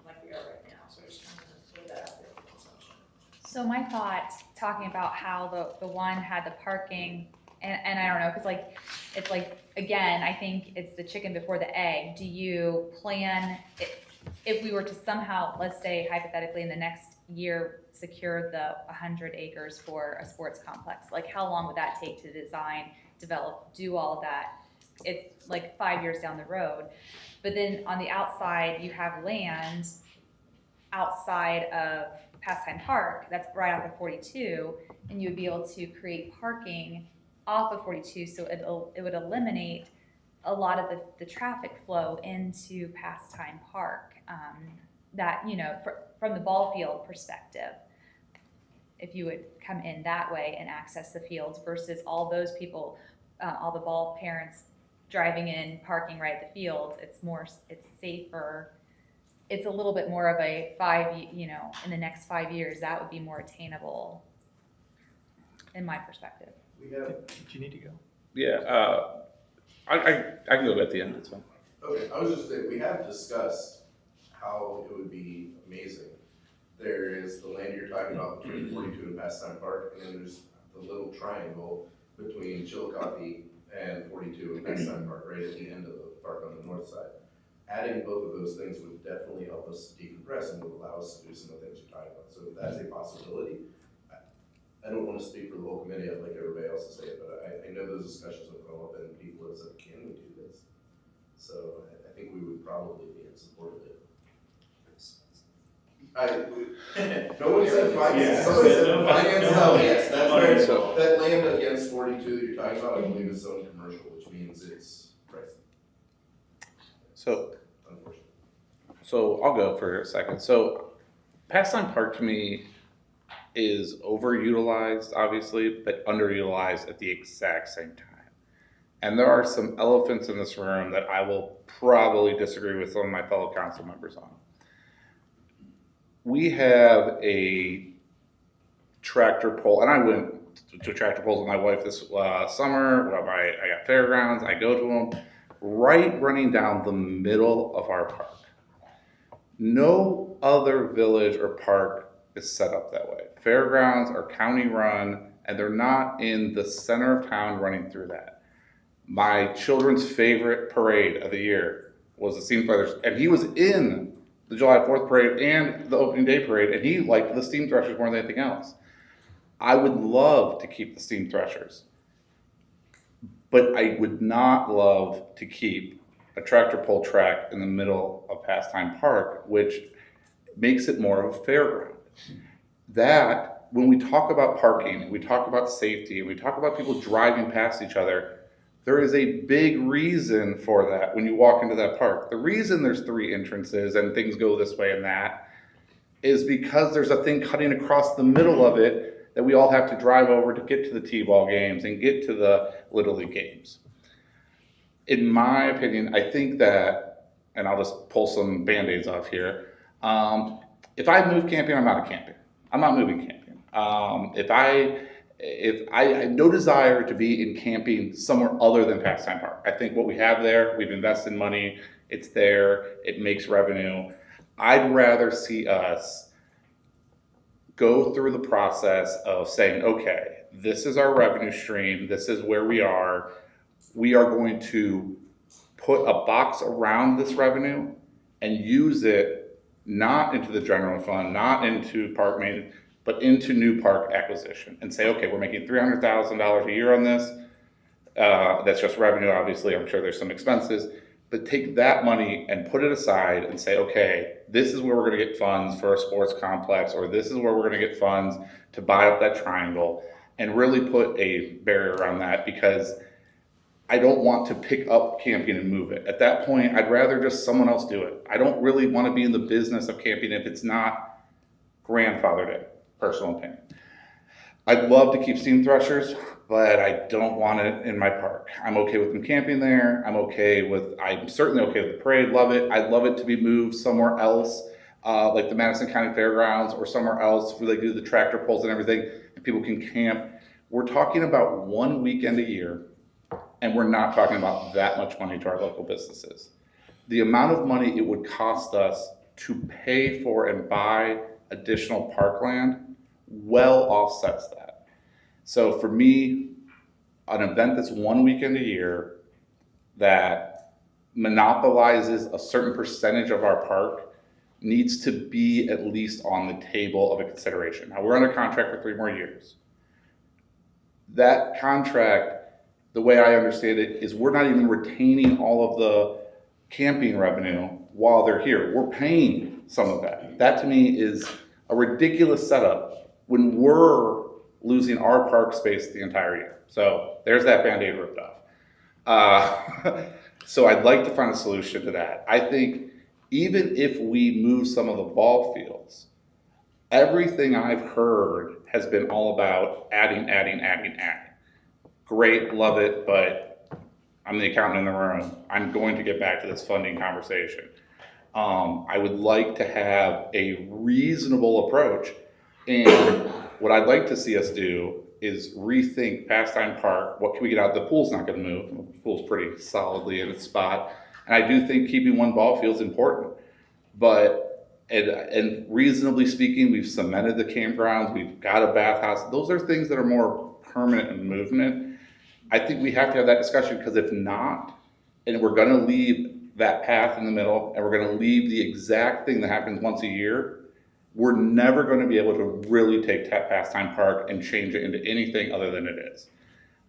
like we are right now, so I just kind of throw that out there for consumption. So my thought, talking about how the one had the parking, and I don't know, cause like, it's like, again, I think it's the chicken before the egg. Do you plan, if we were to somehow, let's say hypothetically in the next year, secure the 100 acres for a sports complex, like how long would that take to design, develop, do all of that? It's like 5 years down the road. But then on the outside, you have land outside of Pastime Park that's right off of 42, and you would be able to create parking off of 42, so it would eliminate a lot of the traffic flow into Pastime Park. That, you know, from the ball field perspective, if you would come in that way and access the fields versus all those people, all the ball parents driving in, parking right at the fields, it's safer. It's a little bit more of a in the next 5 years, that would be more attainable in my perspective. We have, Did you need to go? Yeah, I can go at the end, it's fine. okay, I was just saying, we have discussed how it would be amazing. There is the land you're talking about between 42 and Pastime Park, and then there's the little triangle between Chillicothe and 42 and Pastime Park, right at the end of the park on the north side. Adding both of those things would definitely help us decompress and would allow us to do some of the things you're talking about. So if that's a possibility, I don't want to speak for the whole committee, I'd like everybody else to say it, but I know those discussions have come up and people have said, can we do this? So I think we would probably be in support of it. No one said finance, somebody said finance, yes, that's very, So- that land against 42 that you're talking about, I believe is zoned commercial, which means it's pricey, So, unfortunately. so I'll go for a second. So Pastime Park to me is overutilized, obviously, but underutilized at the exact same time. And there are some elephants in this room that I will probably disagree with some of my fellow council members on. We have a tractor pull, and I went to tractor pulls with my wife this summer. I got fairgrounds, I go to them, right running down the middle of our park. No other village or park is set up that way. Fairgrounds are county run, and they're not in the center of town running through that. My children's favorite parade of the year was the Steam Brothers, and he was in the July 4th parade and the opening day parade, and he liked the steam threshers more than anything else. I would love to keep the steam threshers, but I would not love to keep a tractor pull track in the middle of Pastime Park, which makes it more of a fairground. That, when we talk about parking, we talk about safety, we talk about people driving past each other, there is a big reason for that when you walk into that park. The reason there's 3 entrances and things go this way and that is because there's a thing cutting across the middle of it that we all have to drive over to get to the T-ball games and get to the Little League games. In my opinion, I think that, and I'll just pull some Band-Aids off here, if I move camping, I'm not camping. I'm not moving camping. If I had no desire to be in camping somewhere other than Pastime Park. I think what we have there, we've invested money, it's there, it makes revenue. I'd rather see us go through the process of saying, okay, this is our revenue stream, this is where we are going to put a box around this revenue and use it not into the general fund, not into park maintenance, but into new park acquisition and say, okay, we're making $300,000 a year on this. That's just revenue, obviously. I'm sure there's some expenses. but take that money and put it aside and say, okay, this is where we're gonna get funds for a sports complex, or this is where we're gonna get funds to buy up that triangle, and really put a barrier around that, because I don't want to pick up camping and move it. At that point, I'd rather just someone else do it. I don't really wanna be in the business of camping if it's not grandfathered in, personal opinion. I'd love to keep steam threshers, but I don't want it in my park. I'm okay with them camping there. I'm certainly okay with the parade, love it. I'd love it to be moved somewhere else, like the Madison County Fairgrounds or somewhere else where they do the tractor pulls and everything, and people can camp. We're talking about one weekend a year, and we're not talking about that much money to our local businesses. The amount of money it would cost us to pay for and buy additional parkland well offsets that. So for me, an event that's one weekend a year that monopolizes a certain percentage of our park needs to be at least on the table of a consideration. Now, we're under contract for 3 more years. That contract, the way I understand it, is we're not even retaining all of the camping revenue while they're here. We're paying some of that. That to me is a ridiculous setup when we're losing our park space the entire year. So there's that Band-Aid ripped off. So I'd like to find a solution to that. I think even if we move some of the ball fields, everything I've heard has been all about adding. Great, love it, but I'm the accountant in the room. I'm going to get back to this funding conversation. I would like to have a reasonable approach, and what I'd like to see us do is rethink Pastime Park. What can we get out? The pool's not going to move. The pool's pretty solidly in its spot, and I do think keeping one ball field is important. But and reasonably speaking, we've cemented the campgrounds. We've got a bathhouse. Those are things that are more permanent in movement. I think we have to have that discussion, because if not, and we're going to leave that path in the middle, and we're going to leave the exact thing that happens once a year, we're never going to be able to really take Pastime Park and change it into anything other than it is.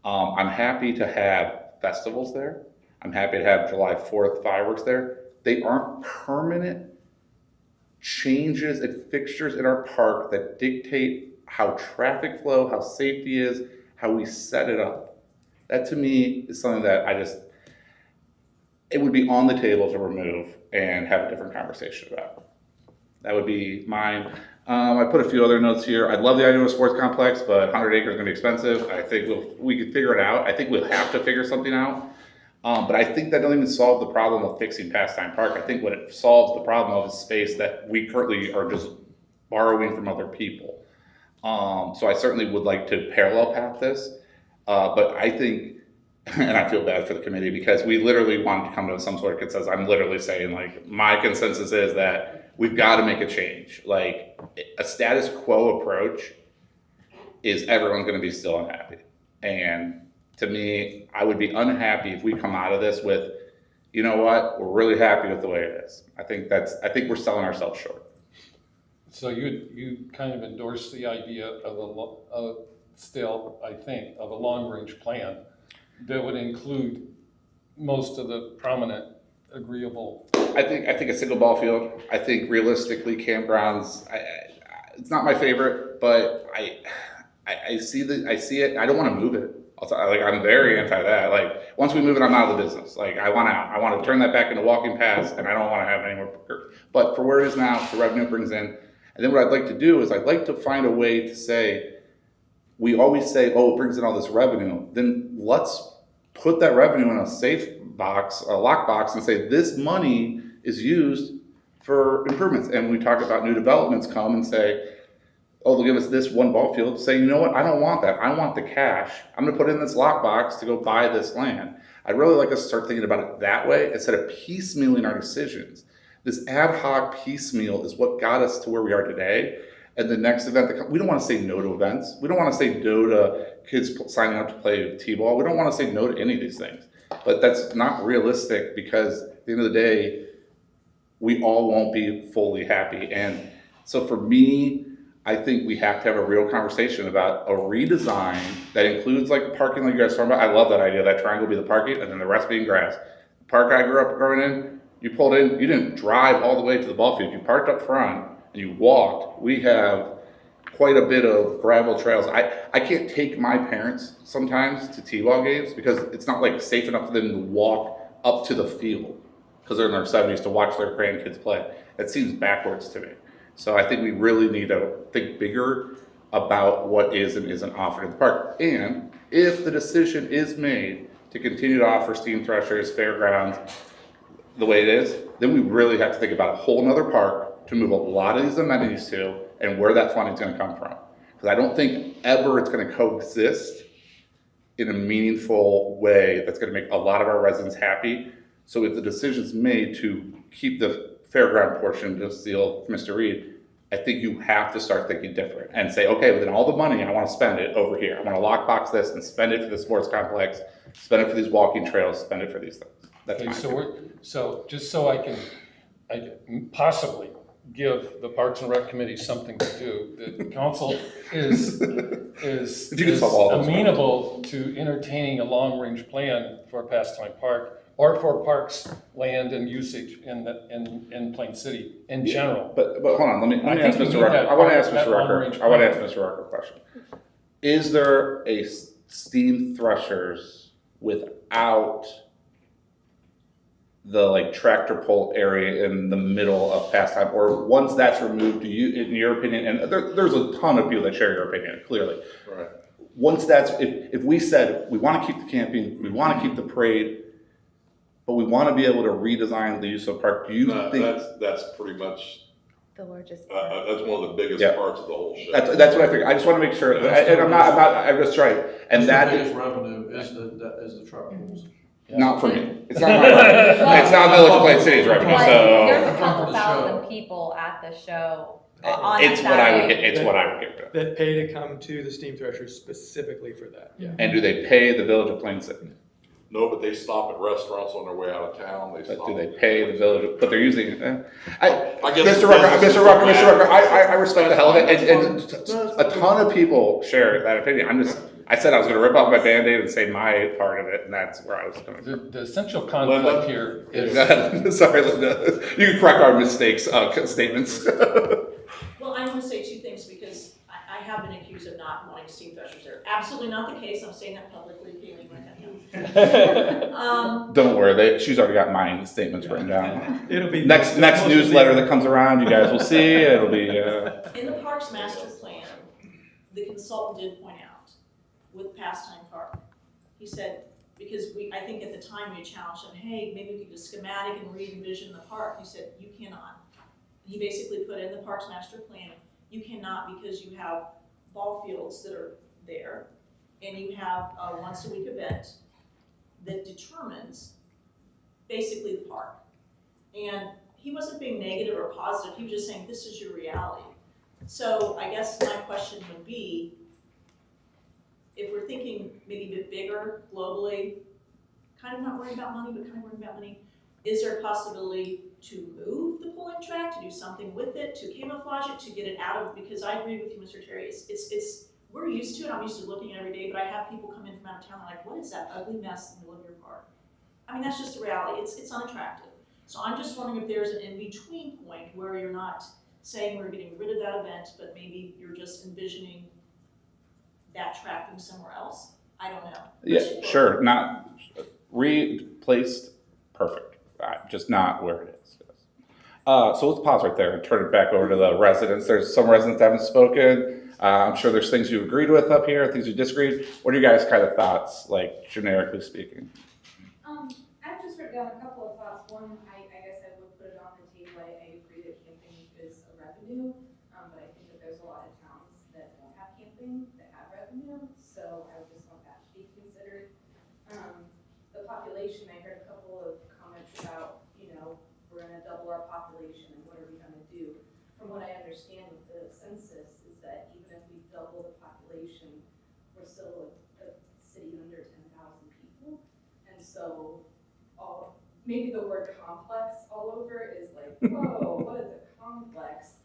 I'm happy to have festivals there. I'm happy to have July 4th fireworks there. They aren't permanent changes and fixtures in our park that dictate how traffic flow, how safety is, how we set it up. That to me is something that it would be on the table to remove and have a different conversation about. That would be mine. I put a few other notes here. I'd love the idea of a sports complex, but 100 acres is gonna be expensive. I think we could figure it out. I think we'll have to figure something out. But I think that doesn't even solve the problem of fixing Pastime Park. I think what it solves the problem of is space that we currently are just borrowing from other people. So I certainly would like to parallel path this. But I think, and I feel bad for the committee, because we literally wanted to come to some sort of consensus. I'm literally saying, like, my consensus is that we've got to make a change. Like, a status quo approach is everyone's going to be still unhappy. And to me, I would be unhappy if we come out of this with, you know what, we're really happy with the way it is. I think we're selling ourselves short. So you kind of endorse the idea of a long-range plan that would include most of the prominent agreeable. I think a single ball field. I think realistically campgrounds, it's not my favorite, but I see it. I don't want to move it. I'm very anti that. Like, once we move it, I'm out of the business. Like, I want out. I want to turn that back into walking paths, and I don't want to have any more. But for where it is now, the revenue it brings in. And then what I'd like to do is I'd like to find a way to say, we always say, oh, it brings in all this revenue. Then let's put that revenue in a safe box, a lockbox, and say this money is used for improvements. And we talk about new developments come and say, oh, they'll give us this one ball field. Say, you know what? I don't want that. I want the cash. I'm going to put it in this lockbox to go buy this land. I'd really like us to start thinking about it that way instead of piecemealing our decisions. This ad hoc piecemeal is what got us to where we are today. And the next event that comes, we don't want to say no to events. We don't want to say no to kids signing up to play t-ball. We don't want to say no to any of these things. But that's not realistic, because at the end of the day, we all won't be fully happy. And so for me, I think we have to have a real conversation about a redesign that includes like parking like you guys talking about. I love that idea, that triangle be the parking and then the rest being grass. park I grew up growing in, you pulled in, you didn't drive all the way to the ball field. You parked up front and you walked. We have quite a bit of gravel trails. I can't take my parents sometimes to T-ball games because it's not like safe enough for them to walk up to the field because they're in their 70s to watch their grandkids play. It seems backwards to me. So I think we really need to think bigger about what is and isn't offered in the park. And if the decision is made to continue to offer steam threshers, fairgrounds, the way it is, then we really have to think about a whole nother park to move a lot of these amenities to and where that funding is going to come from. Because I don't think ever it's going to coexist in a meaningful way that's going to make a lot of our residents happy. So if the decision's made to keep the fairground portion, to steal Mr. Reed, I think you have to start thinking different and say, okay, well then all the money, I want to spend it over here. I want to lockbox this and spend it for the sports complex, spend it for these walking trails, spend it for these things. That's Okay, my opinion. so just so I can possibly give the Parks and Rec Committee something to do, the council is If you could solve all those amenable to entertaining a long-range plan for Pastime Park or for parks, land and usage in Plain City in general. But hold on, let me I ask think we Mr. need Rucker. that I want to part- ask that Mr. Rucker. long-range I want to plan. ask Mr. Rucker a question. Is there a steam threshers without the like tractor pull area in the middle of Pastime, or once that's removed, do you, in your opinion, and there's a ton of people that share your opinion, clearly. Right. Once that's, if we said we want to keep the camping, we want to keep the parade, but we want to be able to redesign the use of the park, do you think? That's pretty much, The largest. that's one of the biggest Yeah. parts of the whole show. That's what I think. I just want to make sure, and I'm just trying, and That's that the biggest revenue is the truck pulls. not for me. It's not my revenue. It's not Village of Plain City's revenue, Like, so. there's a I'm couple for the thousand show. people at the show on It's a what I would Saturday. get, it's what I would get to. That pay to come to the steam threshers specifically for that, yeah. And do they pay the Village of Plain City? No, but they stop at restaurants on their way out of town. They But stop. do they pay the Village, but they're using, I guess Mr. the Rucker, business Mr. is Rucker, what Mr. Rucker, matters. I respect the hell of it, and a ton of people share that opinion. I said I was gonna rip off my Band-Aid and say my part of it, and that's where I was coming from. The essential conflict here is. Go ahead. Sorry, Linda. You can correct our mistakes, statements. Well, I want to say two things because I have been accused of not wanting steam threshers there. Absolutely not the case. I'm saying that publicly. Kaylee might have. Don't worry, she's already got my statements written down. It'll be. Next newsletter that comes around, you guys will see, it'll be, In the Parks Master Plan, the consultant did point out with Pastime Park, he said, because I think at the time we challenged him, hey, maybe we could do schematic and re-envision the park. He said, you cannot. He basically put in the Parks Master Plan, you cannot because you have ball fields that are there and you have a once a week event that determines basically the park. And he wasn't being negative or positive, he was just saying, this is your reality. So I guess my question would be, if we're thinking maybe a bit bigger globally, kind of not worrying about money, but kind of worrying about money, is there a possibility to move the pulling track, to do something with it, to camouflage it, to get it out of, because I agree with you, Mr. Terry, it's we're used to it, I'm used to looking at it every day, but I have people come in from out of town, like, what is that ugly mess in the middle of your park? I mean, that's just the reality, it's unattractive. So I'm just wondering if there's an in-between point where you're not saying we're getting rid of that event, but maybe you're just envisioning that track from somewhere else. I don't know. yeah, sure, not replaced, perfect, just not where it is. So let's pause right there and turn it back over to the residents. There's some residents that haven't spoken. I'm sure there's things you agreed with up here, things you disagreed. What are you guys' kind of thoughts, like generically speaking? I've just written down a couple of thoughts. One, I guess I would put it on the table. I agree that camping is a revenue, but I think that there's a lot of towns that don't have camping that have revenue, so I would just want that to be considered. The population, I heard a couple of comments about, we're gonna double our population and what are we gonna do? From what I understand with the census is that even if we double the population, we're still a city under 10,000 people. And so maybe the word complex all over is like, whoa, what is a complex?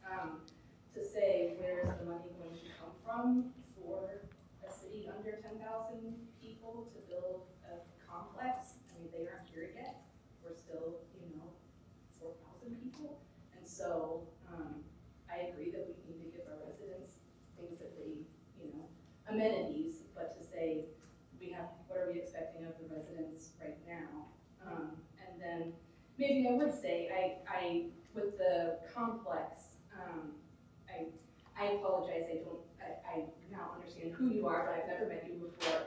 To say where is the money going to come from for a city under 10,000 people to build a complex? I mean, they aren't here yet. so, I agree that we need to give our residents things that they, amenities, but to say, what are we expecting of the residents right now? And then, maybe I would say, I with the complex, I apologize, I now understand who you are, but I've never met you before.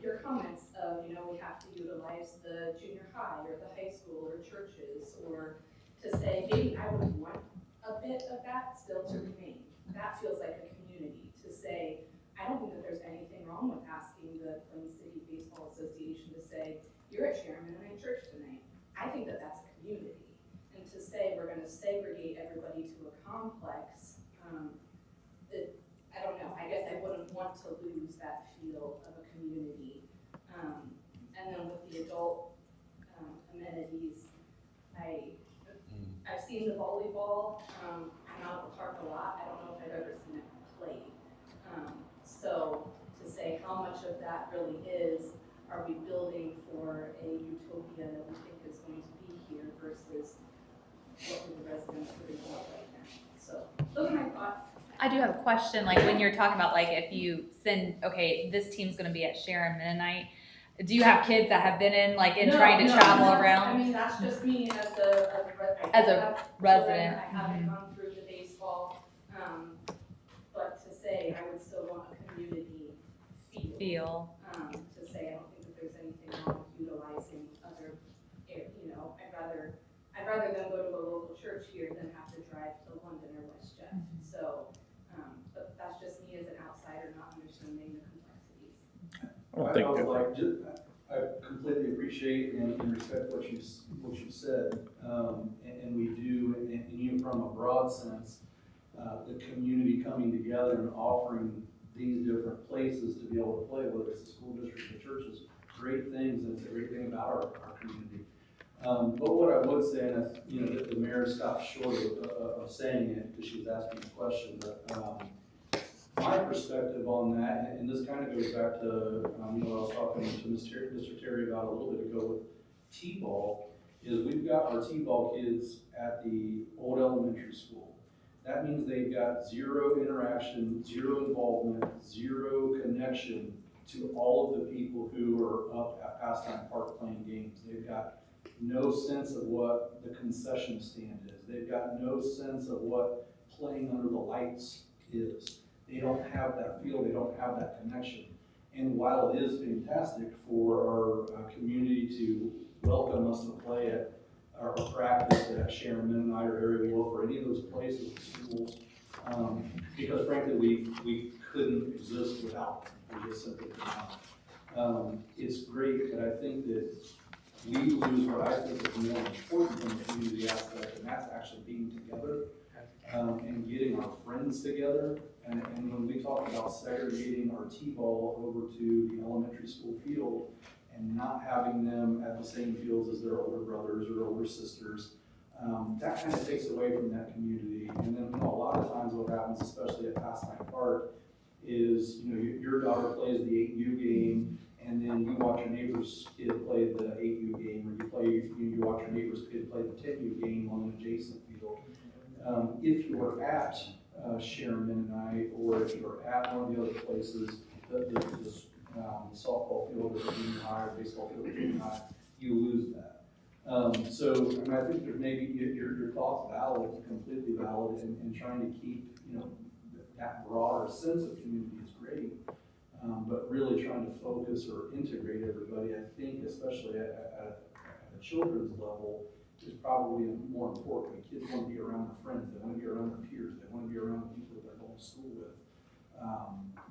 Your comments of, we have to utilize the junior high or the high school or churches, or to say, maybe I would want a bit of that still to remain. That feels like a community, to say, I don't think that there's anything wrong with asking the Plain City Baseball Association to say, you're at Sharon Mennonite Church tonight. I think that that's a community. And to say we're gonna segregate everybody to a complex, I don't know, I guess I wouldn't want to lose that feel of a community. And then with the adult amenities, I've seen the volleyball, I'm out at the park a lot, I don't know if I've ever seen it played. So to say how much of that really is, are we building for a utopia that we think is going to be here versus what do the residents really want right now? So those are my thoughts. I do have a question, like when you're talking about like if you send, okay, this team's gonna be at Sharon Mennonite, do you have kids that have been in, like in trying to travel around? I mean, that's just me as a resident. I haven't gone through the baseball, but to say I would still want a community feel. To say I don't think that there's anything wrong with utilizing other, I'd rather them go to a local church here than have to drive to London or WestJet. So, but that's just me as an outsider not understanding the complexities. I completely appreciate and respect what you said, and we do, and even from a broad sense, the community coming together and offering these different places to be able to play, whether it's the school district or churches, great things, and it's a great thing about our community. But what I would say, and the mayor stopped short of saying it because she was asking a question, but my perspective on that, and this kind of goes back to, I was talking to Mr. Terry about a little bit ago with T-ball, is we've got our T-ball kids at the old elementary school. That means they've got zero interaction, zero involvement, zero connection to all of the people who are up at Pastime Park playing games. They've got no sense of what the concession stand is. They've got no sense of what playing under the lights is. They don't have that feel, they don't have that connection. And while it is fantastic for our community to welcome us to play at or practice at Sharon Mennonite or Area Wolf or any of those places, schools, because frankly we couldn't exist without them. We just simply could not. It's great, but I think that we lose what I think is more important than the community aspect, and that's actually being together and getting our friends together. And when we talk about segregating our T-ball over to the elementary school field and not having them at the same fields as their older brothers or older sisters, that kind of takes away from that community. And then a lot of times what happens, especially at Pastime Park, is your daughter plays the 8U game, and then you watch your neighbor's kid play the 8U game, or you watch your neighbor's kid play the 10U game on an adjacent field. If you are at Sharon Mennonite, or if you're at one of the other places, the softball field or the junior high or baseball field or junior high, you lose that. So I think there's maybe your thought's valid, completely valid, and trying to keep that broader sense of community is great. But really trying to focus or integrate everybody, I think, especially at a children's level, is probably more important. The kids want to be around their friends, they want to be around their peers, they want to be around the people that they're going to school with,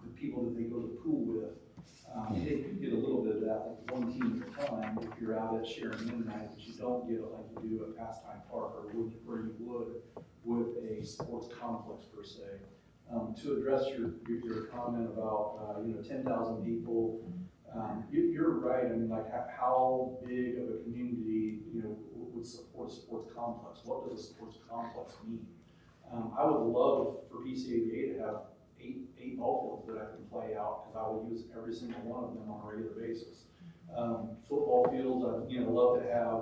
the people that they go to the pool with. You get a little bit of that, like one team at a time, if you're out at Sharon Mennonite, but you don't get it like you do at Pastime Park, or where you would with a sports complex per se. To address your comment about 10,000 people, you're right. I mean, like how big of a community would support a sports complex? What does a sports complex mean? I would love for PCABA to have eight ball fields that I can play out, because I would use every single one of them on a regular basis. Football fields, I'd love to have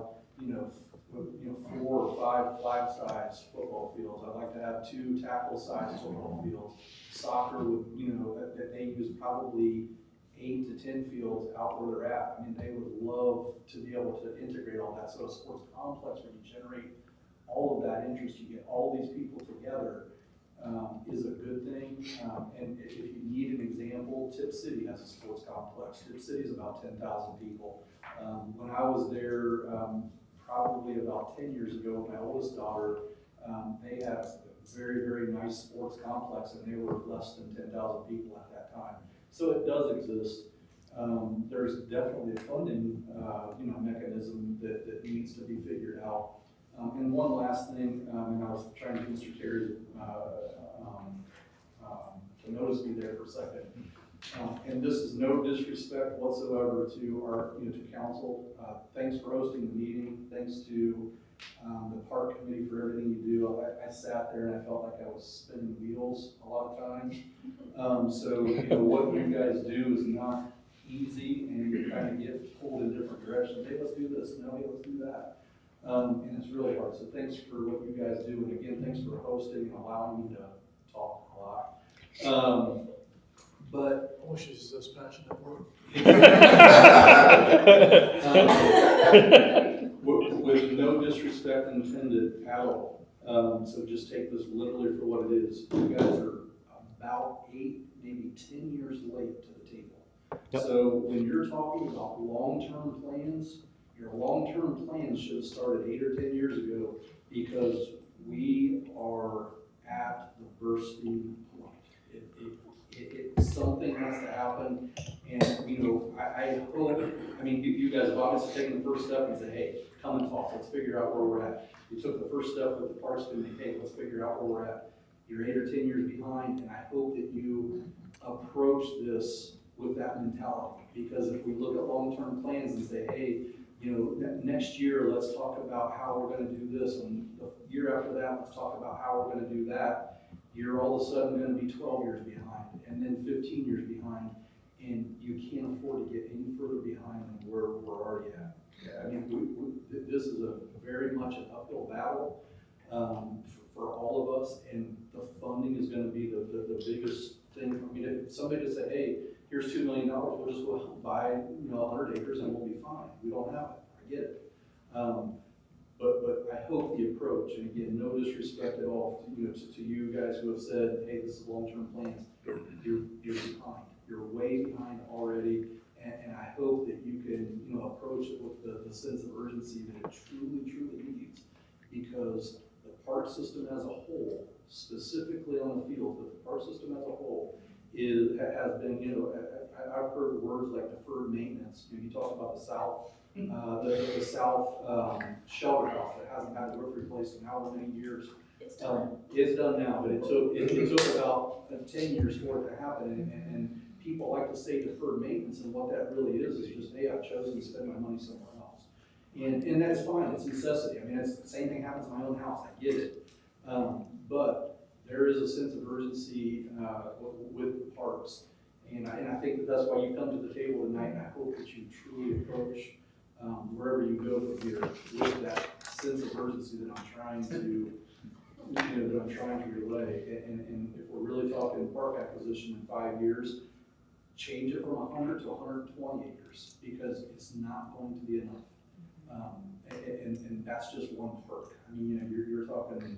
4 or 5 flag-size football fields. I'd like to have 2 tackle-size football fields. Soccer would, that they use probably 8 to 10 fields out where they're at. I mean, they would love to be able to integrate all that. So a sports complex where you generate all of that interest, you get all these people together, is a good thing. And if you need an example, Tip City has a sports complex. Tip City is about 10,000 people. When I was there, probably about 10 years ago, with my oldest daughter, they had a very, very nice sports complex, and they were less than 10,000 people at that time. So it does exist. There's definitely a funding, mechanism that needs to be figured out. And one last thing, and I was trying to get Mr. Terry to notice me there for a second. And this is no disrespect whatsoever to our, to council. Thanks for hosting the meeting. Thanks to the park committee for everything you do. I sat there and I felt like I was spinning wheels a lot of times. So what you guys do is not easy, and you kind of get pulled in different directions. Hey, let's do this. No, hey, let's do that. And it's really hard. So thanks for what you guys do. And again, thanks for hosting and allowing me to talk a lot. But I wish he was this passionate at work. with no disrespect intended at all. So just take this literally for what it is. You guys are about 8, maybe 10 years late to the table. Yep. So when you're talking about long-term plans, your long-term plans should have started 8 or 10 years ago, because we are at the bursting point. Something has to happen, and I hope. I mean, you guys have obviously taken the first step and said, "Hey, come and talk. Let's figure out where we're at." You took the first step with the Parks Committee. Hey, let's figure out where we're at. You're 8 or 10 years behind, and I hope that you approach this with that mentality. Because if we look at long-term plans and say, "Hey, next year let's talk about how we're going to do this, and the year after that let's talk about how we're going to do that," you're all of a sudden going to be 12 years behind, and then 15 years behind, and you can't afford to get any further behind than where we're already at. I mean, this is a very much an uphill battle for all of us, and the funding is going to be the biggest thing. I mean, if somebody just say, "Hey, here's $2 million, we'll just go out and buy 100 acres and we'll be fine." We don't have it. I get it. But I hope the approach, and again, no disrespect at all, to you guys who have said, "Hey, this is long-term plans." You're behind. You're way behind already, and I hope that you can, approach it with the sense of urgency that it truly, truly needs, because the park system as a whole, specifically on the field, but the park system as a whole has been, I've heard words like deferred maintenance. You talk about the south. The south shelter house that hasn't had the roof replaced in however many years. It's done. It's done now, but it took about 10 years for it to happen. And people like to say deferred maintenance, and what that really is just, "Hey, I've chosen to spend my money somewhere else," and that's fine. It's necessity. I mean, it's the same thing happens in my own house. I get it, but there is a sense of urgency with the parks, and I think that's why you come to the table tonight. And I hope that you truly approach wherever you go from here with that sense of urgency that I'm trying to relay. And if we're really talking park acquisition in 5 years, change it from 100 to 120 acres, because it's not going to be enough. And that's just one perk. I mean, you're talking.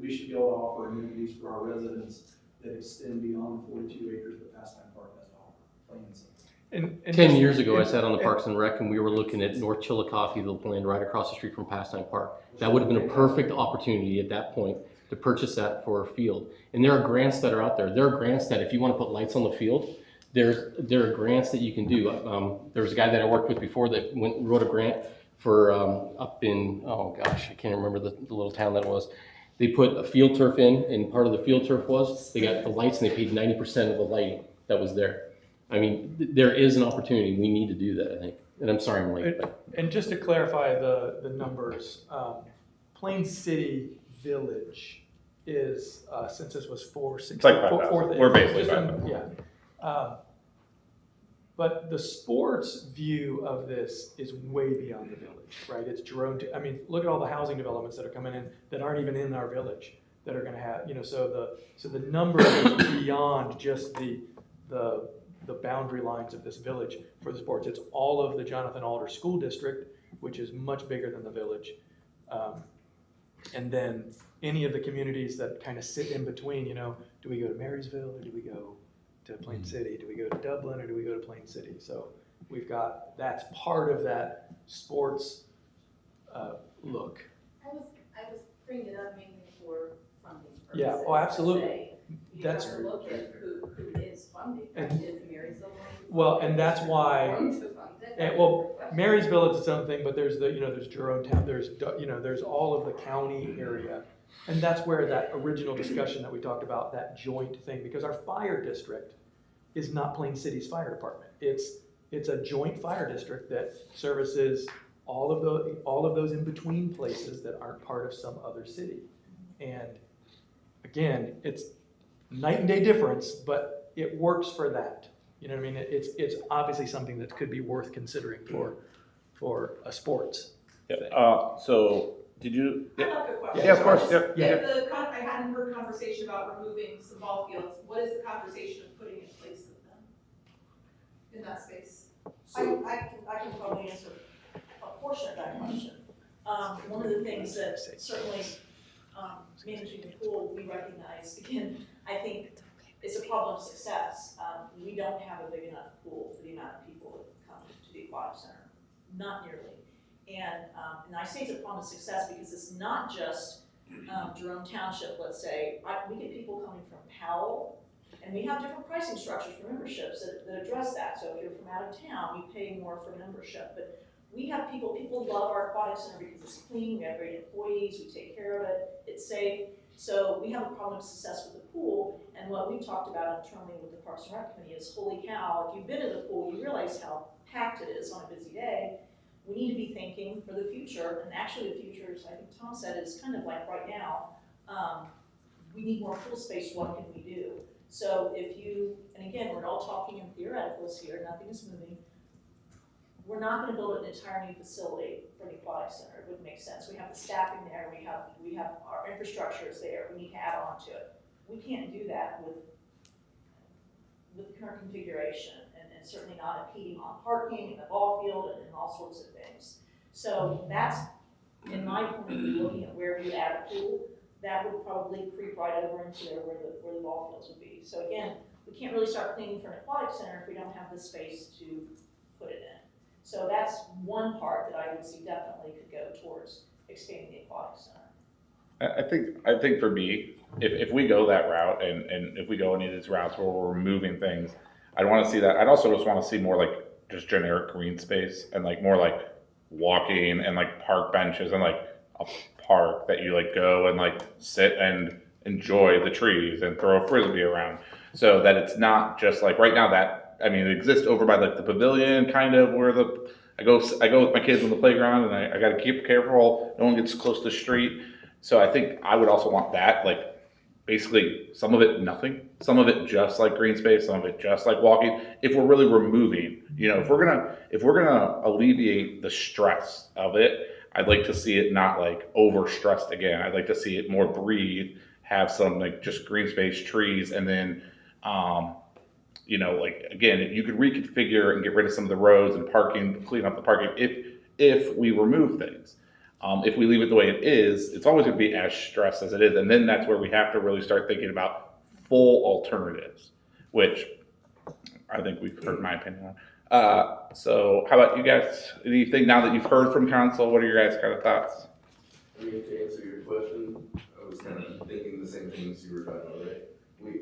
We should be able to offer amenities for our residents that extend beyond the 42 acres that Pastime Park has to offer. Plain and simple. And 10 years ago, I sat on the Parks and Rec, and we were looking at North Chillicothe, the land right across the street from Pastime Park. That would have been a perfect opportunity at that point to purchase that for a field. And there are grants that are out there. There are grants that if you want to put lights on the field, there are grants that you can do. There was a guy that I worked with before that wrote a grant for up in, oh gosh, I can't remember the little town that it was. They put a field turf in, and part of the field turf was they got the lights, and they paid 90% of the lighting that was there. I mean, there is an opportunity. We need to do that, I think. And I'm sorry I'm late. And just to clarify the numbers, Plain City Village is, census was 460. It's like 5,000. We're basically 5,000. Yeah. But the sports view of this is way beyond the village, right? It's drone, I mean, look at all the housing developments that are coming in that aren't even in our village that are gonna have, so the number is beyond just the boundary lines of this village for the sports. It's all of the Jonathan Alder School District, which is much bigger than the village. And then any of the communities that kind of sit in between, do we go to Marysville or do we go to Plain City? Do we go to Dublin or do we go to Plain City? So that's part of that sports look. I was bringing it up mainly for funding purposes. Yeah, oh, absolutely. Say, you That's have to look at who is funding. And- Is Marysville going to Well, and that's why, going to fund it? and, well, Marysville is its own thing, but there's there's Jerometown, there's all of the county area. And that's where that original discussion that we talked about, that joint thing, because our fire district is not Plain City's fire department. It's a joint fire district that services all of those in between places that aren't part of some other city. And again, it's night and day difference, but it works for that. You know what I mean? It's obviously something that could be worth considering for a sports thing. So did you? I have a good question. Yeah, of course. Yep. If I hadn't heard conversation about removing some ball fields, what is the conversation of putting in place of them in that space? I can probably answer a portion of that question. One of the things that certainly managing the pool, we recognize, again, I think it's a problem of success. We don't have a big enough pool for the amount of people that come to the aquatic center, not nearly. And I say it's a problem of success because it's not just Jerome Township, let's say. We get people coming from Powell, and we have different pricing structures for memberships that address that. So if you're from out of town, we pay more for membership. But we have people love our aquatic center because it's clean, we have great employees, we take care of it, it's safe. So we have a problem of success with the pool, and what we've talked about internally with the Parks and Rec Committee is, holy cow, if you've been to the pool, you realize how packed it is on a busy day. We need to be thinking for the future, and actually the future, as I think Tom said, is kind of like right now, we need more pool space, what can we do? So and again, we're all talking in theoreticals here, nothing is moving. We're not gonna build an entire new facility for the aquatic center, it wouldn't make sense. We have the staffing there, we have our infrastructure is there, we need to add on to it. We can't do that with the current configuration, and certainly not impeding on parking and the ball field and all sorts of things. So that's, in my point of view, looking at where we add a pool, that would probably creep right over into there where the ball fields would be. So again, we can't really start cleaning for an aquatic center if we don't have the space to put it in. So that's one part that I would see definitely could go towards expanding the aquatic center. I think for me, if we go that route and if we go any of these routes where we're removing things, I'd want to see that. I'd also just want to see more like just generic green space and like more like walking and like park benches and like a park that you like go and like sit and enjoy the trees and throw a frisbee around, so that it's not just like right now that, I mean, it exists over by like the pavilion kind of where I go with my kids on the playground and I got to keep careful no one gets close to the street. So I think I would also want that, like basically some of it nothing, some of it just like green space, some of it just like walking. If we're really removing, if we're gonna alleviate the stress of it, I'd like to see it not like over stressed again. I'd like to see it more breathe, have some like just green space, trees, and then like again, you could reconfigure and get rid of some of the roads and parking, clean up the parking if we remove things. If we leave it the way it is, it's always going to be as stressed as it is. And then that's where we have to really start thinking about full alternatives, which I think we've heard my opinion on. So how about you guys? Anything now that you've heard from council, what are your guys' kind of thoughts? I mean, to answer your question, I was kind of thinking the same things you were talking about, right?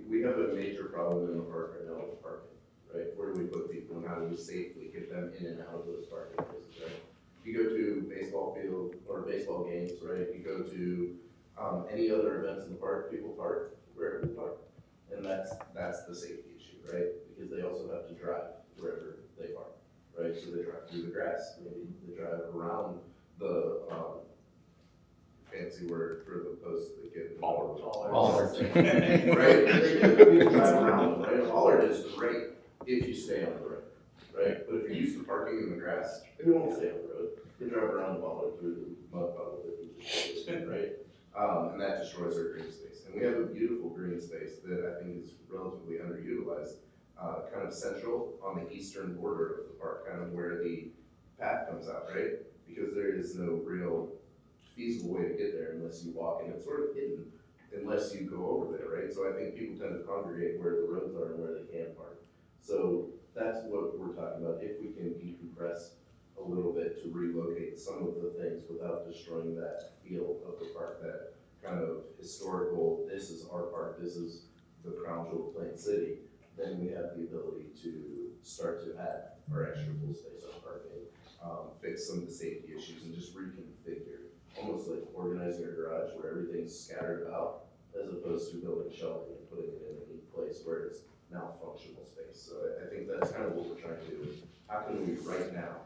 We have a major problem in the park right now with parking, right? Where do we put people and how do we safely get them in and out of those parking places, right? You go to baseball field or baseball games, right? You go to any other events in the park, people park wherever they park. And that's the safety issue, right? Because they also have to drive wherever they park, right? So they drive through the grass, maybe they drive around the fancy word for the posts that get Bollard. Right? They drive around, right? A bollard is great if you stay on the road, right? But if you're used to parking in the grass, they won't stay on the road. They drive around the ball or through the mud puddle that you just right? And that destroys our green space. And we have a beautiful green space that I think is relatively underutilized, kind of central on the eastern border of the park, kind of where the path comes out, right? Because there is no real feasible way to get there unless you walk, and it's sort of hidden unless you go over there, right? So I think people tend to congregate where the roads are and where they can park. So that's what we're talking about. If we can decompress a little bit to relocate some of the things without destroying that feel of the park, that kind of historical, this is our park, this is the crown jewel of Plain City, then we have the ability to start to add our extra pool space on parking, fix some of the safety issues, and just reconfigure, almost like organizing your garage where everything's scattered about, as opposed to building shelving and putting it in a neat place where it's now functional space. So I think that's kind of what we're trying to do. How can we right now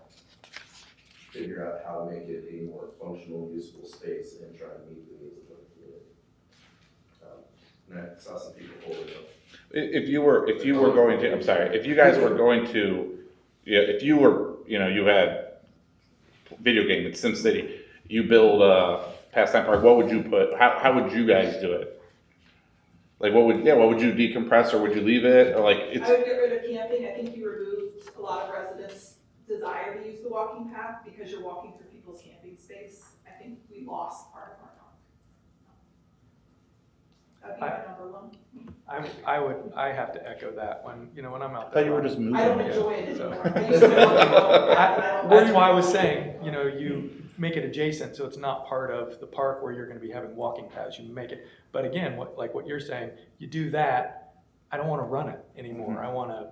figure out how to make it a more functional, useful space and try to meet the needs of the community? And I saw some people holding up. If you were going to, I'm sorry, if you guys were going to, yeah, if you were, you had video game at SimCity, you build a Pastime Park, what would you put, how would you guys do it? Like what would you decompress, or would you leave it, or like it's? I would get rid of camping. I think you removed a lot of residents' desire to use the walking path because you're walking through people's camping space. I think we lost part of our That'd be my number one. I have to echo that when I'm out I there. thought you were just moving. I don't it. enjoy it So- anymore. I used to love it, but I don't. That's why I was saying, you make it adjacent, so it's not part of the park where you're gonna be having walking paths, you make it. But again, what you're saying, you do that, I don't wanna run it anymore, I wanna,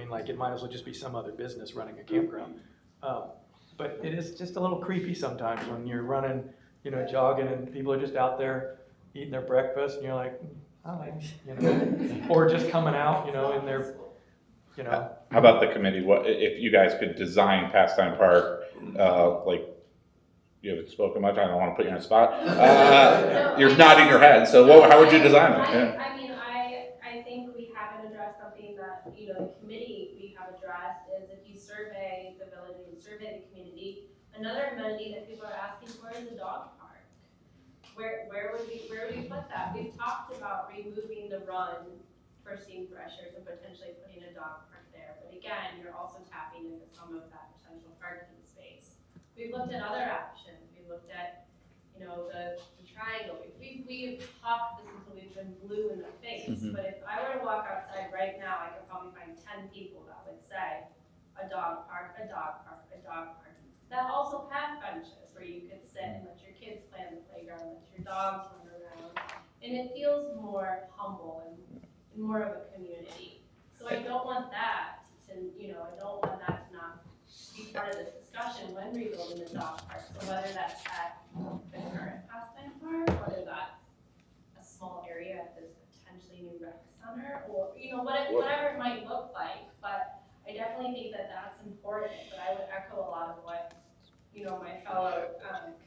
like, it might as well just be some other business running a campground. But it is just a little creepy sometimes when you're running, jogging, and people are just out there eating their breakfast, and you're like, hi, or just coming out, in their, How about the committee? What if you guys could design Pastime Park? Like you haven't spoken much. I don't want to put you on the spot. You're nodding your head. So how would you design it? Yeah. I think we haven't addressed something that, the committee we have addressed is if you survey the village and survey the community, another amenity that people are asking for is a dog park. Where would we put that? We've talked about removing the run for steam threshers and potentially putting a dog park there. But again, you're also tapping into some of that potential parking space. We've looked at other options. We've looked at, the triangle. We've talked this until we've been blue in the face. Mm-hmm. But if I were to walk outside right now, I could probably find 10 people that would say a dog park, a dog park, a dog park. That also path benches where you could sit and let your kids play on the playground, let your dogs run around. And it feels more humble and more of a community. So I don't want that to, I don't want that to not be part of this discussion when we're building the dog park. So whether that's at the current Pastime Park, whether that's a small area at this potentially new rec center, or, whatever it might look like. But I definitely think that that's important, but I would echo a lot of what, my fellow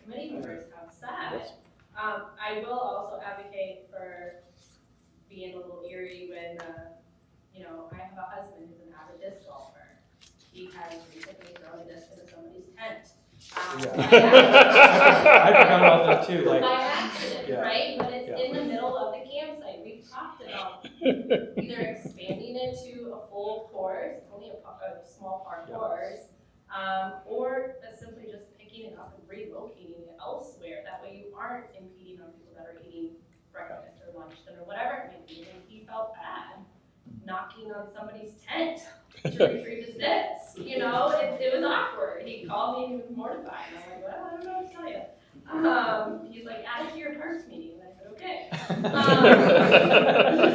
committee members have said. I will also advocate for being a little eerie when, I have a husband who's an avid disc golfer. He has recently thrown a disc into somebody's tent. I forgot about that too, like. By accident, Yeah. right? But it's Yeah. in the middle of the campsite. We've talked about either expanding it to a full course, it's only a small par Yeah. course, or simply just picking it up and relocating it elsewhere. That way you aren't impeding on people that are eating breakfast or lunch, dinner, whatever it may be. And he felt bad knocking on somebody's tent to retrieve his disc. It was awkward. He called me and he was mortified. And I'm like, well, I don't know what to tell you. He's like, add it to your parks meeting. And I said, okay.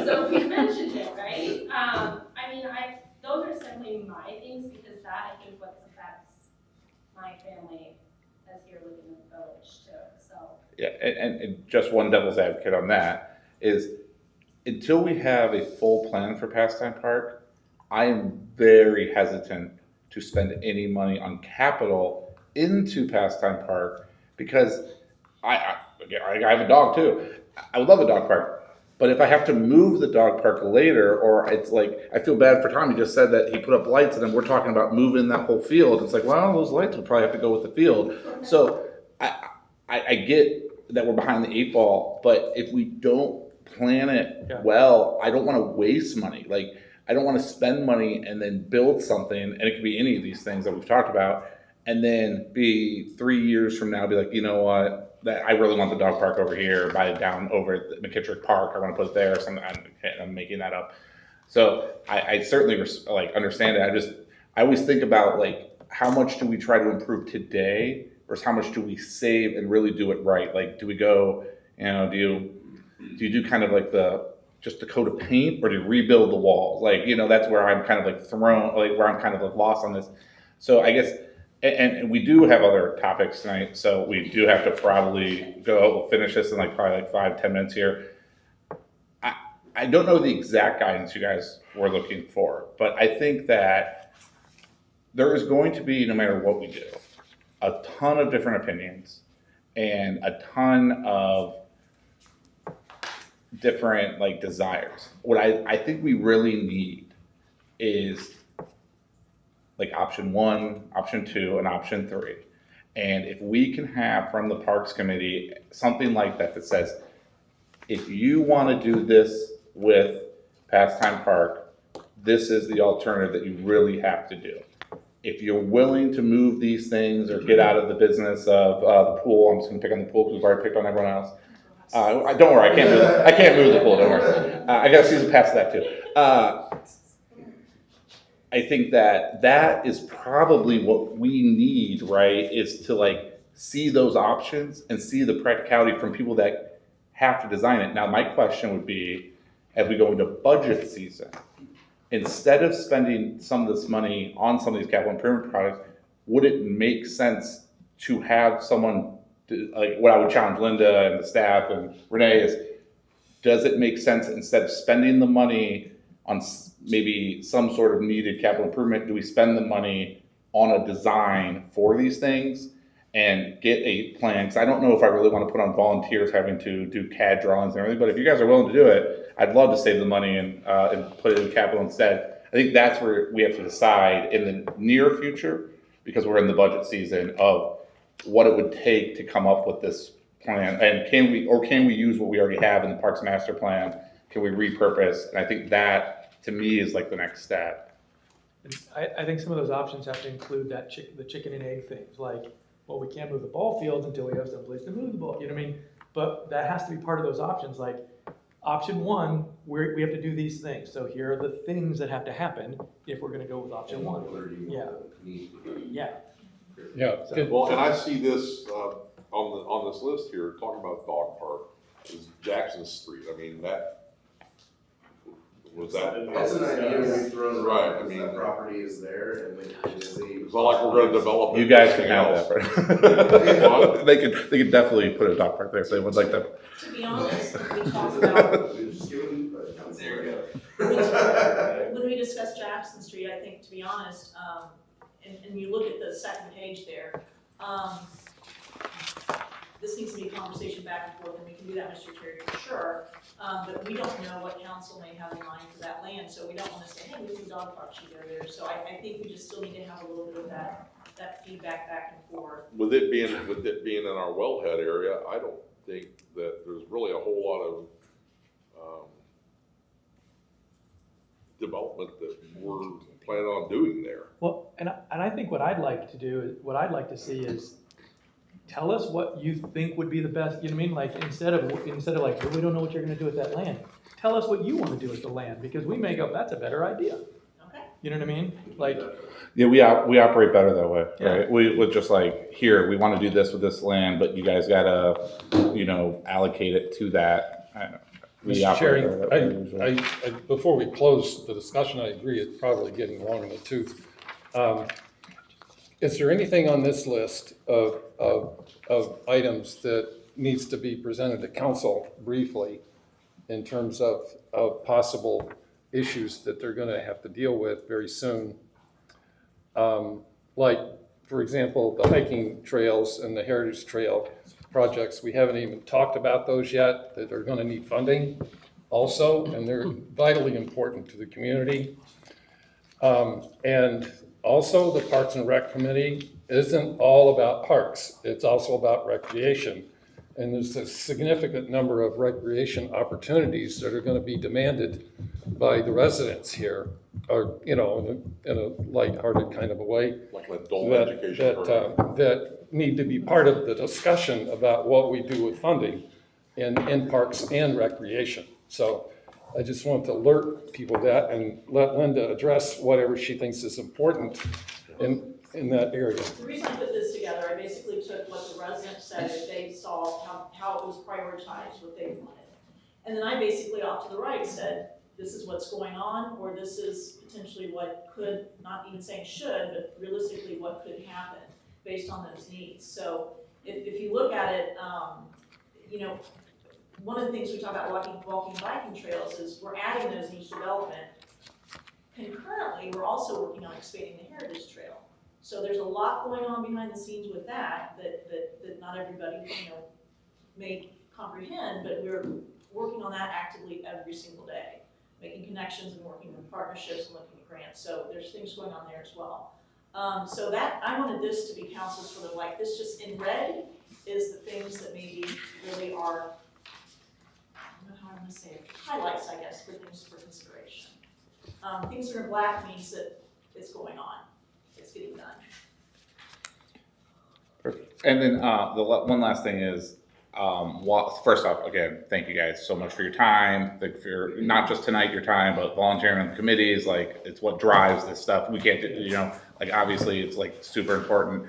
So we mentioned it, right? Those are simply my things because that, I think, what affects my family as here living in the village too. So. Yeah, and just one devil's advocate on that is until we have a full plan for Pastime Park, I am very hesitant to spend any money on capital into Pastime Park because I have a dog too. I would love a dog park. But if I have to move the dog park later, or it's like, I feel bad for Tom, he just said that he put up lights and then we're talking about moving that whole field. It's like, well, those lights would probably have to go with the field. So I get that we're behind the 8 ball, but if we don't plan it well, I don't want to waste money. Like, I don't want to spend money and then build something, and it could be any of these things that we've talked about, and then be 3 years from now, be like, you know what? That I really want the dog park over here, buy it down over at McKittrick Park. I want to put it there. I'm making that up. So I certainly understand it. I always think about like, how much do we try to improve today versus how much do we save and really do it right? Like, do we go, do you do kind of like just the coat of paint, or do you rebuild the walls? Like, that's where I'm kind of like thrown, like where I'm kind of like lost on this. So I guess. And we do have other topics tonight, so we do have to probably go. We'll finish this in probably 5-10 minutes here. I don't know the exact guidance you guys were looking for, but I think that there is going to be, no matter what we do, a ton of different opinions and a ton of different desires. What I think we really need is option 1, option 2, and option 3. And if we can have from the Parks Committee something like that says, if you want to do this with Pastime Park, this is the alternative that you really have to do. If you're willing to move these things or get out of the business of the pool, I'm just going to pick on the pool because we've already picked on everyone else. Don't worry, I can't move the pool, don't worry. I got a season pass to that too. I think that is probably what we need, right? Is to see those options and see the practicality from people that have to design it. Now, my question would be, as we go into budget season, instead of spending some of this money on some of these capital improvement projects, would it make sense to have someone, what I would challenge Linda and the staff and Renee is, does it make sense instead of spending the money on maybe some sort of needed capital improvement, do we spend the money on a design for these things and get a plan? Because I don't know if I really want to put on volunteers having to do CAD drawings and everything, but if you guys are willing to do it, I'd love to save the money and put it in capital instead. I think that's where we have to decide in the near future, because we're in the budget season, of what it would take to come up with this plan. And can we use what we already have in the Parks Master Plan? Can we repurpose? And I think that, to me, is the next step. I think some of those options have to include the chicken and egg things, well, we can't move the ball fields until we have some place to move the ball, you know what I mean? But that has to be part of those options, option 1, we have to do these things. So here are the things that have to happen if we're gonna go with option 1. Yeah. Well, and I see this on this list here, talking about dog park, is Jackson Street. I mean, that was that. That's an idea we've thrown right. around, that property is there, and it is it's not like we're going to develop it. You guys can have that. They could definitely put a dog park there if they would like that. To be honest, when we talk about, when we discuss Jackson Street, I think, to be honest, and you look at the second page there, this needs to be a conversation back and forth, and we can do that, Mr. Terry, for sure. But we don't know what council may have in mind for that land, so we don't want to say, hey, there's a dog park should go there. So I think we just still need to have a little bit of that feedback back and forth. With it being in our wellhead area, I don't think that there's really a whole lot of development that we're planning on doing there. Well, and I think what I'd like to see is, tell us what you think would be the best, you know what I mean? Instead of well, we don't know what you're gonna do with that land. Tell us what you wanna do with the land, because we may go, that's a better idea. Okay. You know what I mean? Yeah, we operate better that way, Yeah. right? We're just here, we wanna do this with this land, but you guys gotta, allocate it to that. Mr. Chair, before we close the discussion, I agree it's probably getting long in the tooth. Is there anything on this list of items that needs to be presented to council briefly in terms of possible issues that they're going to have to deal with very soon? For example, the hiking trails and the heritage trail projects, we haven't even talked about those yet, that are going to need funding. also, and they're vitally important to the community. And also, the Parks and Rec Committee isn't all about parks. It's also about recreation. And there's a significant number of recreation opportunities that are going to be demanded by the residents here, or, you know, in a lighthearted kind of a way. Like an adult education program. That need to be part of the discussion about what we do with funding in parks and recreation. So I just want to alert people that and let Linda address whatever she thinks is important in that area. The reason I put this together, I basically took what the residents said that they saw, how it was prioritized, what they wanted. And then I basically off to the right said, this is what's going on, or this is potentially what could, not even saying should, but realistically what could happen based on those needs. So if you look at it, you know, one of the things we talk about walking and biking trails is we're adding those in each development. Concurrently, we're also working on expanding the Heritage Trail. So there's a lot going on behind the scenes with that not everybody, you know, may comprehend, but we're working on that actively every single day, making connections and working with partnerships and looking at grants. So there's things going on there as well. So that, I wanted this to be council sort of like, this just in red is the things that maybe really are, I don't know how I'm gonna say it, highlights, I guess, for things for consideration. Things that are black means that it's going on, it's getting done. Perfect. And then one last thing is, first off, again, thank you guys so much for your time. Like for not just tonight, your time, but volunteering on the committees. Like it's what drives this stuff. We can't do, you know, like obviously it's like super important.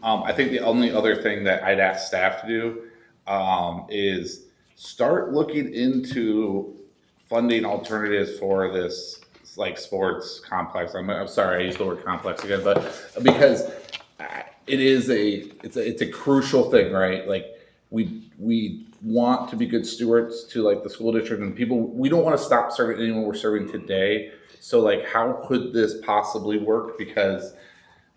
I think the only other thing that I'd ask staff to do is start looking into funding alternatives for this like sports complex. I'm sorry, I used the word complex again, but because it's a crucial thing, right? Like we want to be good stewards to like the school district and people. We don't want to stop serving anyone we're serving today. So like, how could this possibly work? Because,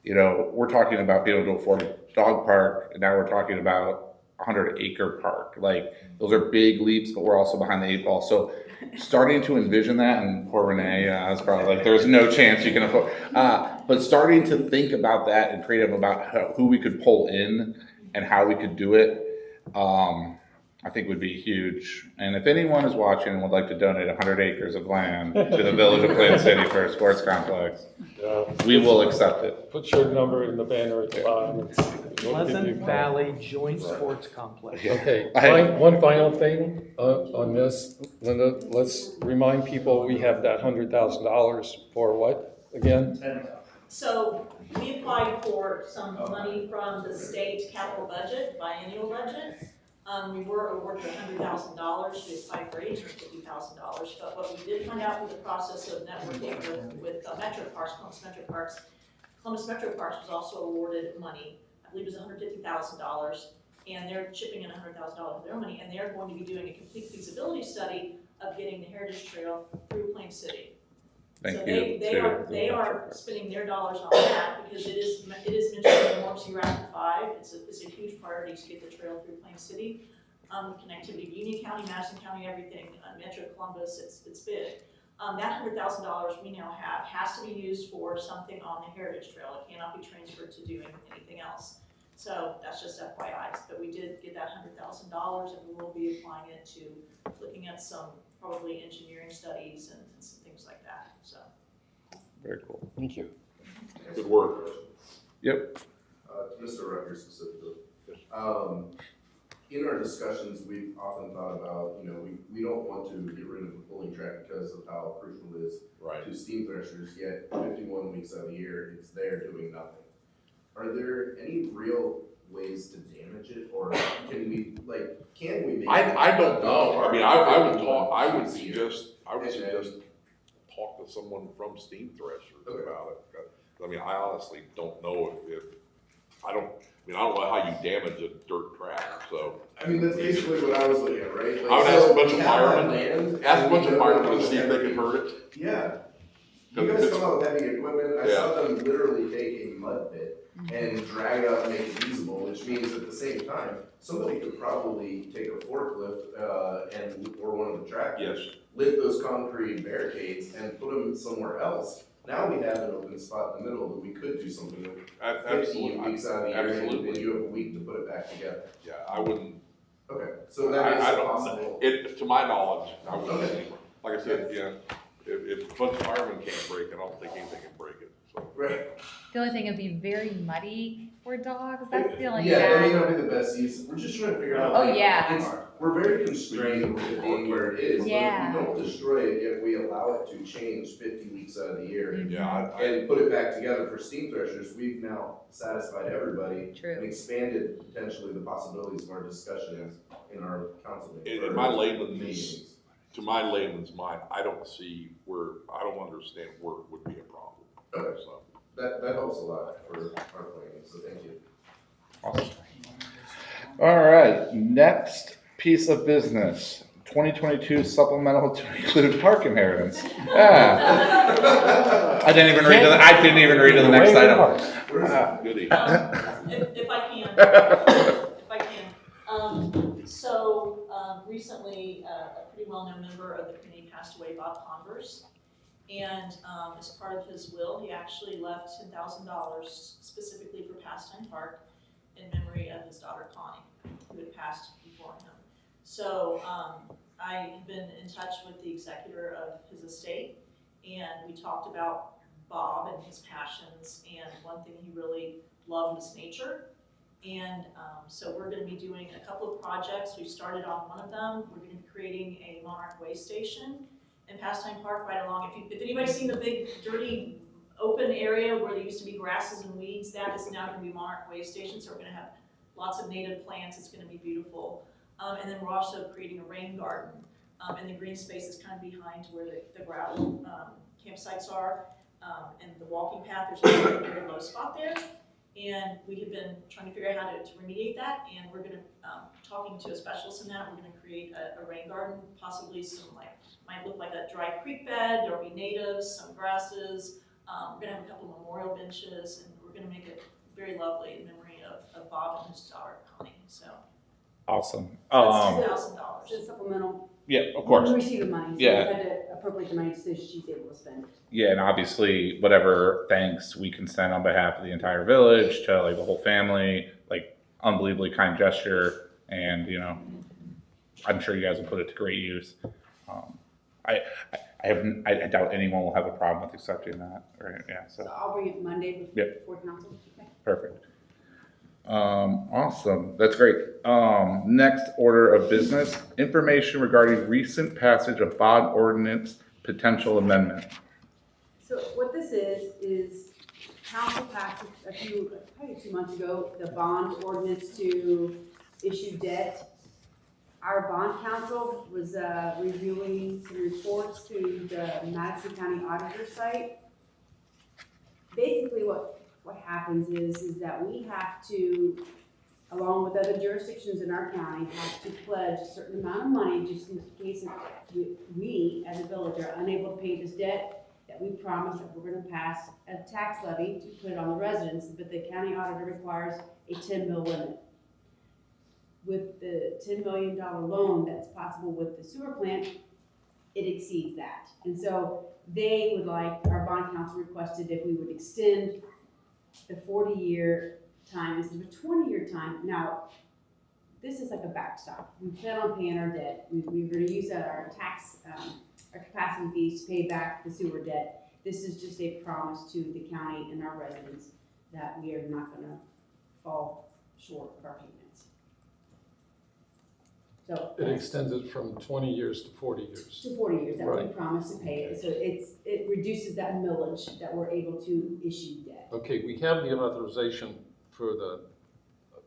you know, we're talking about being able to afford a dog park, and now we're talking about 100-acre park. Like those are big leaps, but we're also behind the 8 ball. So starting to envision that, and poor Renee, I was probably like, there's no chance you can afford. But starting to think about that and creative about who we could pull in and how we could do it, I think would be huge. And if anyone is watching and would like to donate 100 acres of land to the village of Plant City for a sports complex, we will accept it. Put your number in the banner at the bottom. Pleasant Valley Joint Sports Complex. Okay, one final thing on this, Linda, let's remind people we have that $100,000 for what again? So we applied for some money from the state capital budget, biennial budget. We were awarded $100,000. We applied for $850,000. But what we did find out through the process of networking with Metro Parks, Columbus Metro Parks was also awarded money. I believe it was $150,000, and they're chipping in $100,000 of their money, and they're going to be doing a complete feasibility study of getting the Heritage Trail through Plain City. They are spending their dollars on that because it is mentioned in Emergency Rapid 5. It's a huge priority to get the trail through Plain City. Connectivity to Union County, Madison County, everything, Metro Columbus, it's big. That $100,000 we now have has to be used for something on the Heritage Trail. It cannot be transferred to doing anything else. So that's just FYI. But we did get that $100,000, and we will be applying it to looking at some probably engineering studies and some things like that. So very cool. Thank you. Good work. Yep. To Mr. Rucker specifically. In our discussions, we've often thought about, you know, we don't want to get rid of the pulling track because of how crucial it is to steam threshers, yet 51 weeks out of the year, it's there doing nothing. Are there any real ways to damage it, or can we make I don't know. I mean, I would suggest talk to someone from Steam Threshers about it. I mean, I honestly don't know if I don't know how you damage a dirt track, so. I mean, that's basically what I was looking at, right? Like, I would ask a bunch of firemen to see if they can hurt it. Yeah. You guys come out with heavy equipment. I saw them literally take a mud pit and drag it up and make it usable which means at the same time, somebody could probably take a forklift, or one of the tractors, lift those concrete barricades and put them somewhere else. Now we have an open spot in the middle that we could do something with 15 weeks out of the year, and you have a week to put it back together. Yeah, I wouldn't. Okay, so that is I don't, possible. to my knowledge, I wouldn't Okay. say, like I said, yeah, if a bunch of firemen can't break it, I don't think anything can break it, so. Right. The only thing would be very muddy for dogs. That's the only Yeah, that may bad. not be the best use. We're just trying to figure out. Oh, like, yeah. We're very constrained with it being where it is. Yeah. But if we don't destroy it, yet we allow it to change 50 weeks out of the year. Yeah, And put it back together for steam threshers, we've now satisfied everybody. True. And expanded potentially the possibilities of our discussions in our council meeting. in my layman's, to my layman's mind, I don't understand where it would be a problem. Okay. So. That helps a lot for our planning, so thank you. Awesome. All right, next piece of business, 2022 supplemental to include park inheritance. Yeah. I didn't even read to the next item. Goody. If I can. Recently, a pretty well-known member of the community passed away, Bob Converse. And as part of his will, he actually left $10,000 specifically for Pastime Park in memory of his daughter Connie, who had passed before him. So I have been in touch with the executor of his estate, and we talked about Bob and his passions, and one thing he really loved was nature. And so we're going to be doing a couple of projects. We've started on one of them. We're going to be creating a monarch way station in Pastime Park right along. If anybody's seen the big dirty open area where there used to be grasses and weeds, that is now going to be monarch way station. So we're going to have lots of native plants. It's going to be beautiful. And then we're also creating a rain garden. And the green space is kind of behind where the gravel campsites are. And the walking path, there's a very low spot there. And we have been trying to figure out how to remediate that, and we're going to, talking to a specialist in that, we're going to create a rain garden, possibly some might look like a dry creek bed, there'll be natives, some grasses, we're going to have a couple memorial benches, and we're going to make it very lovely in memory of Bob and his daughter Connie, so. Awesome. That's $2,000. It's supplemental. Yeah, of course. We receive the money, so we Yeah. had to appropriate the money so she's able to spend it. Yeah, and obviously, whatever thanks we can send on behalf of the entire village to like the whole family, like unbelievably kind gesture, and I'm sure you guys will put it to great use. I doubt anyone will have a problem with accepting that. Right? Yeah. So I'll bring it Monday before council. Okay. Perfect. Awesome. That's great. Next order of business, information regarding recent passage of bond ordinance potential amendment. So what this is council passed probably 2 months ago, the bond ordinance to issue debt. Our bond council was reviewing some reports to the Madison County Auditor site. Basically what happens is that we have to, along with other jurisdictions in our county, have to pledge a certain amount of money just in case we as a village are unable to pay this debt, that we promise that we're gonna pass a tax levy to put it on the residents, but the county auditor requires a 10 mil limit. With the $10 million loan that's possible with the sewer plant, it exceeds that. And so they would like, our bond council requested if we would extend the 40-year time instead of a 20-year time. Now, this is like a backstop. We plan on paying our debt. We're going to use our tax, our capacity fees to pay back the sewer debt. This is just a promise to the county and our residents that we are not going to fall short of our payments. So It extends it from 20 years to 40 years. to 40 years that we Right. promise to pay it. So it reduces that millage that we're able to issue debt. Okay, we have the authorization for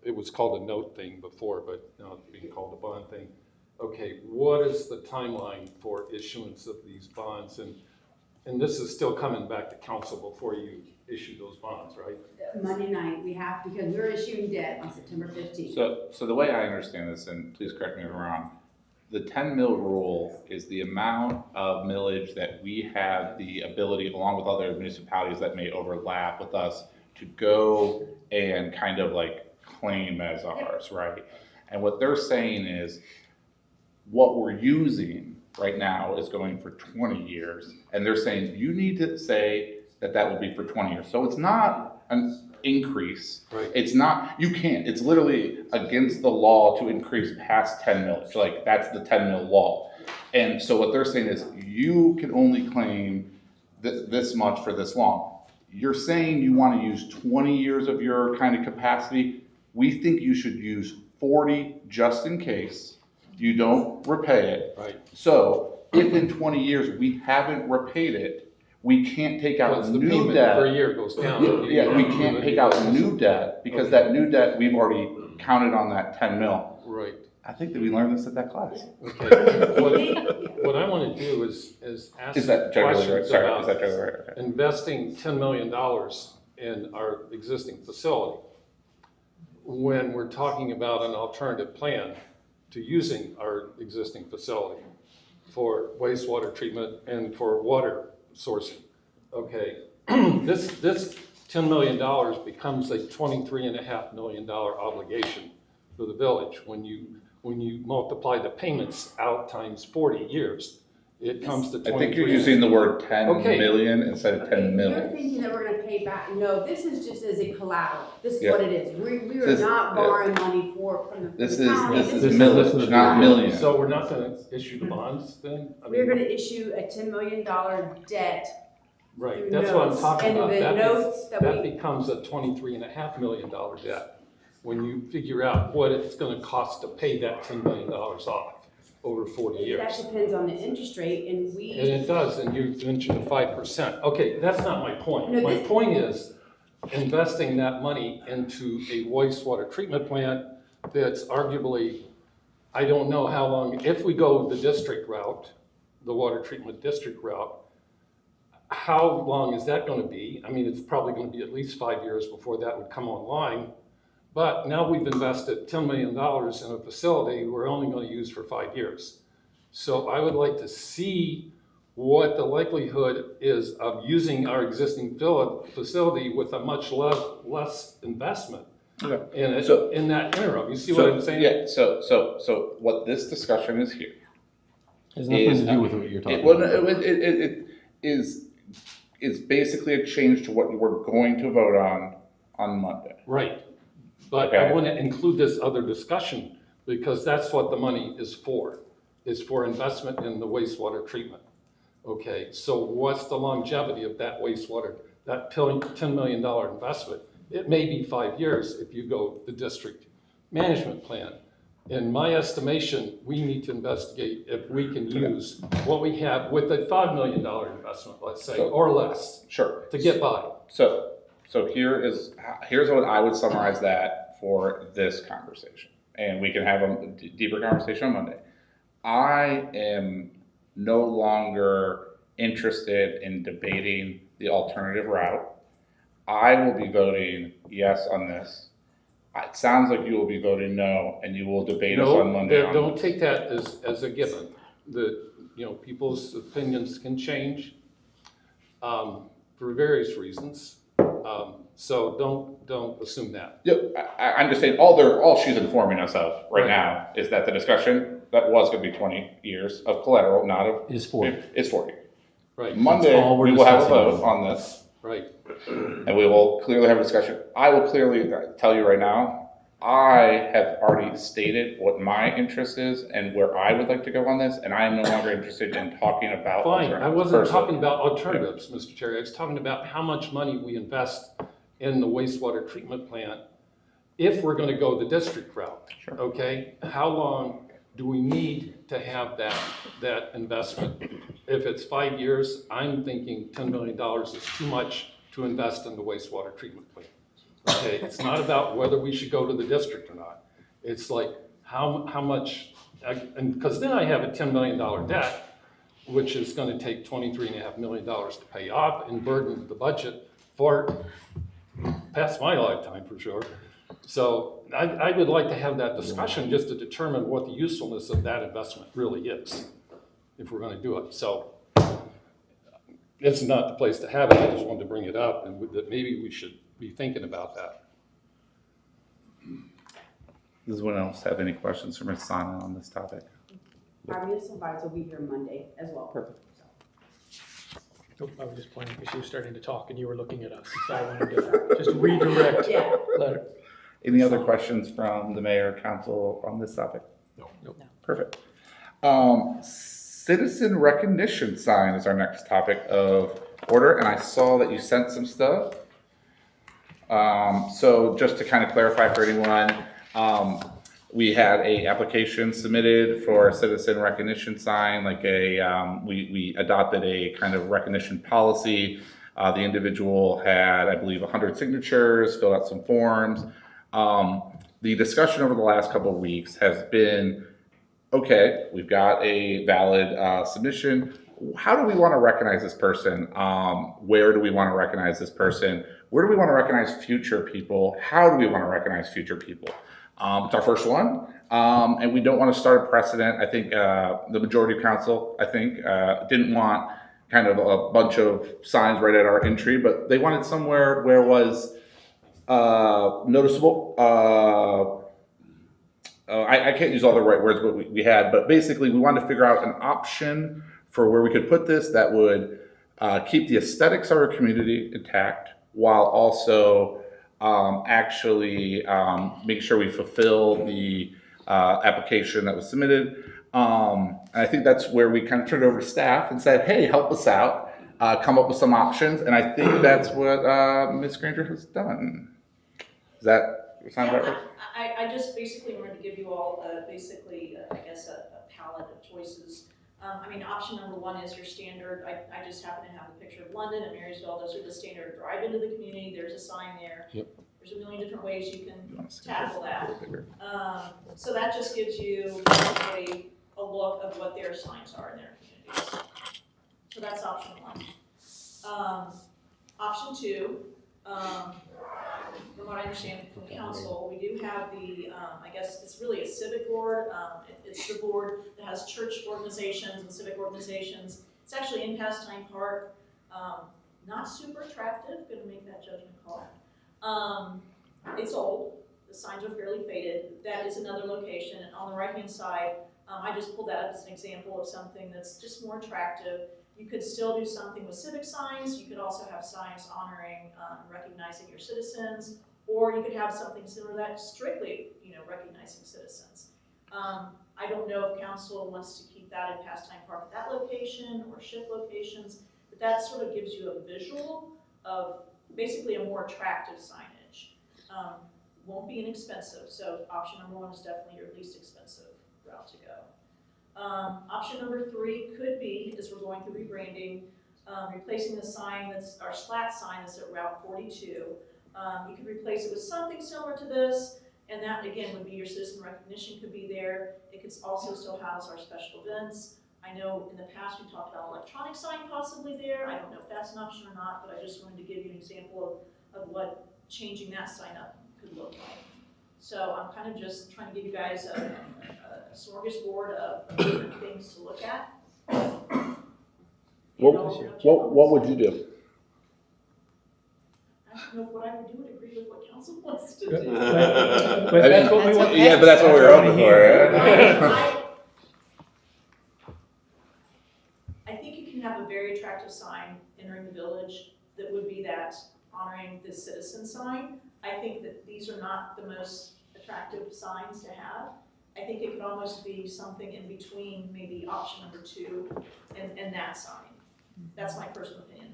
it was called a note thing before, but now it's being called a bond thing. Okay, what is the timeline for issuance of these bonds? And this is still coming back to council before you issue those bonds, right? Monday night, we have, because we're issuing debt on September 15th. So the way I understand this, and please correct me if I'm wrong, the 10 mil rule is the amount of millage that we have the ability, along with other municipalities that may overlap with us, to go and kind of like claim as ours, right? And what they're saying is, what we're using right now is going for 20 years, and they're saying you need to say that that will be for 20 years. So it's not an increase. Right. It's not, you can't, it's literally against the law to increase past 10 mil. Like, that's the 10 mil law. And so what they're saying is you can only claim this much for this long. You're saying you want to use 20 years of your kind of capacity. We think you should use 40 just in case you don't repay it. Right. So if in 20 years we haven't repaid it, we can't take out Once the new payment debt. per year goes down. Yeah, we can't take out new debt because that new debt, we've already counted on that 10 mil. Right. I think that we learned this at that class. Okay. What I want to do is ask Is that generally right? questions Sorry, about is that generally right? Okay. investing $10 million in our existing facility when we're talking about an alternative plan to using our existing facility for wastewater treatment and for water sourcing. Okay, this $10 million becomes a $23.5 million obligation for the village. When you multiply the payments out times 40 years, it comes to 23. I think you're using the word 10 Okay. million instead of 10 You're million. thinking that we're gonna pay back, no, this is just as a collateral, this is Yeah. what it is, we are This- not yeah. borrowing money from the This county. is this millage, is- not million. So we're not gonna issue the bonds then? I We're mean, gonna issue a $10 million debt right, through that's what I'm notes, talking and about. the That notes that we, becomes a $23.5 million debt when you figure out what it's gonna cost to pay that $10 million off over 40 that years. depends on the interest rate, and And we, it does, and you mentioned 5%. Okay, that's not my point. No, My this- point is investing that money into a wastewater treatment plant that's arguably, I don't know how long, if we go the district route, the water treatment district route, how long is that gonna be? I mean, it's probably gonna be at least 5 years before that would come online. But now we've invested $10 million in a facility we're only gonna use for 5 years. So I would like to see what the likelihood is of using our existing facility with a much less investment Okay. in it, So- in that interim. You see what I'm saying? Yeah, so what this discussion is here. Has nothing to do with what you're talking Well, about. no, it is basically a change to what we're going to vote on Monday. Right. But I Okay. want to include this other discussion because that's what the money is for investment in the wastewater treatment. Okay, so what's the longevity of that wastewater, that $10 million investment? It may be 5 years if you go the district management plan. In my estimation, we need to investigate if we can use what we have with a $5 million investment, let's say, or less, Sure. to get by. So here's what I would summarize that for this conversation, and we can have a deeper conversation on Monday. I am no longer interested in debating the alternative route. I will be voting yes on this. It sounds like you will be voting no, and you will debate us on Monday. on Don't this. take that as a given. People's opinions can change for various reasons. So don't assume that. Yep, I'm just saying, all she's informing us of right now is that the discussion that was gonna be 20 years of collateral, not of. Is 40. Is 40. Right, Monday, all we're we will have a discussing. vote on this, right. and we will clearly have a discussion. I will clearly tell you right now, I have already stated what my interest is and where I would like to go on this, and I am no longer interested in talking about Fine, I alternatives wasn't personally. talking about alternatives, Mr. Terry. I was talking about how much money we invest in the wastewater treatment plant if we're gonna go the district route. Sure. Okay, how long do we need to have that investment? If it's 5 years, I'm thinking $10 million is too much to invest in the wastewater treatment plant. Okay, it's not about whether we should go to the district or not. It's like how much, and because then I have a $10 million debt, which is gonna take $23.5 million to pay off and burden the budget for past my lifetime for sure. So I would like to have that discussion just to determine what the usefulness of that investment really is, if we're gonna do it. So it's not the place to have it, I just wanted to bring it up and that maybe we should be thinking about that. Does anyone else have any questions for Ms. Sana on this topic? Our municipal advisor will be here Monday as well. Perfect. Oh, I was just pointing, because she was starting to talk and you were looking at us, so I wanted to just redirect. Yeah. Let her. Any other questions from the mayor or council on this topic? No. Nope. Perfect. Citizen recognition sign is our next topic of order, and I saw that you sent some stuff. So just to kind of clarify for anyone, we had a application submitted for a citizen recognition sign, like we adopted a kind of recognition policy. The individual had, I believe, 100 signatures, filled out some forms. The discussion over the last couple of weeks has been, okay, we've got a valid submission. How do we want to recognize this person? Where do we want to recognize this person? Where do we want to recognize future people? How do we want to recognize future people? It's our first one, and we don't want to start a precedent. I think the majority of council, didn't want kind of a bunch of signs right at our entry, but they wanted somewhere where it was noticeable. I can't use all the right words, but we had, but basically we wanted to figure out an option for where we could put this that would keep the aesthetics of our community intact, while also actually make sure we fulfill the application that was submitted. And I think that's where we kind of turned it over to staff and said, hey, help us out, come up with some options. And I think that's what Ms. Granger has done. Does that sound about right? I just basically wanted to give you all I guess a palette of choices. Option number one is your standard. I just happen to have a picture of London and Marysville. Those are the standard drive into the community. There's a sign there. Yep. There's a million different ways you can tackle that. So that just gives you basically a look of what their signs are in their communities. So that's option one. Option two, from what I understand from council, we do have the, I guess it's really a civic board. It's the board that has church organizations and civic organizations. It's actually in Pastime Park. Not super attractive, gonna make that judgment call. It's old, the signs are fairly faded. That is another location. And on the right-hand side, I just pulled that up as an example of something that's just more attractive. You could still do something with civic signs. You could also have signs honoring, recognizing your citizens, or you could have something similar to that, strictly, recognizing citizens. I don't know if council wants to keep that in Pastime Park at that location or shift locations, but that sort of gives you a visual of basically a more attractive signage. Won't be inexpensive, so option number one is definitely your least expensive route to go. Option number three is we're going through rebranding, replacing the sign that's our slat sign that's at Route 42. You could replace it with something similar to this, and that again would be your citizen recognition could be there. It could also still house our special events. I know in the past we talked about electronic sign possibly there. I don't know if that's an option or not, but I just wanted to give you an example of what changing that sign up could look like. So I'm kind of just trying to give you guys a smorgasbord of different things to look at. What would you do? I don't know if what I would do would agree with what council wants to do. But that's what we want. Yeah, but that's what we're hoping for. I think you can have a very attractive sign entering the village that would be that honoring the citizen sign. I think that these are not the most attractive signs to have. I think it could almost be something in between maybe option number two and that sign. That's my personal opinion.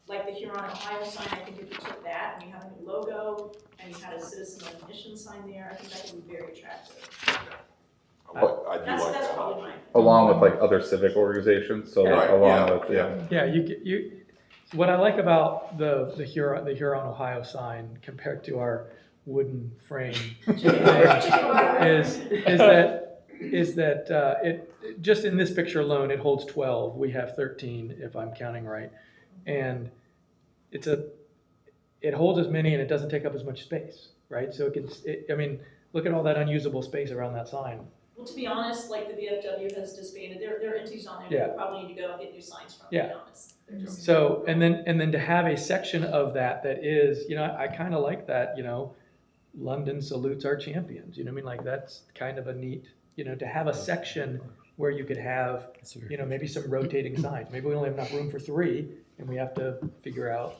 Like the Huron, Ohio sign, I think if you took that and you have a new logo and you had a citizen recognition sign there, I think that would be very attractive. I do like That's that. probably mine. Along with like other civic organizations, so like along with, Yeah, you. What I like about the Huron, Ohio sign compared to our wooden frame is that it just in this picture alone it holds 12. We have 13 if I'm counting right, and it holds as many and it doesn't take up as much space, right? So look at all that unusable space around that sign. Well, to be honest, like the VFW has disbanded, there are entities on there that we probably need to go and get new signs from, to be honest. So, and then to have a section of that is, I kind of like that, London salutes our champions, you know what I mean? Like, that's kind of a neat, you know, to have a section where you could have, you know, maybe some rotating signs. Maybe we only have enough room for 3, and we have to figure out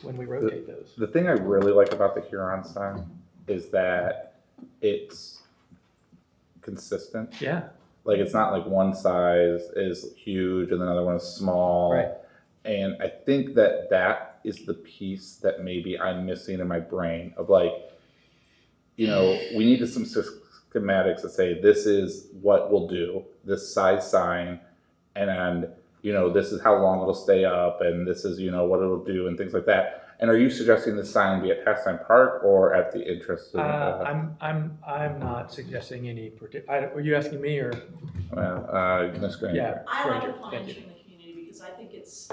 when we rotate those. The thing I really like about the Huron sign is that it's consistent. Yeah. Like, it's not like one size is huge and another one is small. Right. And I think that that is the piece that maybe I'm missing in my brain of like, you know, we need some schematics that say this is what we'll do, this size sign, and you know, this is how long it'll stay up, and this is, you know, what it'll do and things like that. And are you suggesting the sign be at Pastime Park or at the interest of? I'm not suggesting any particular. Are you asking me or? Well, Ms. Green. Yeah. I like Granger, applying thank to you. the community because I think it's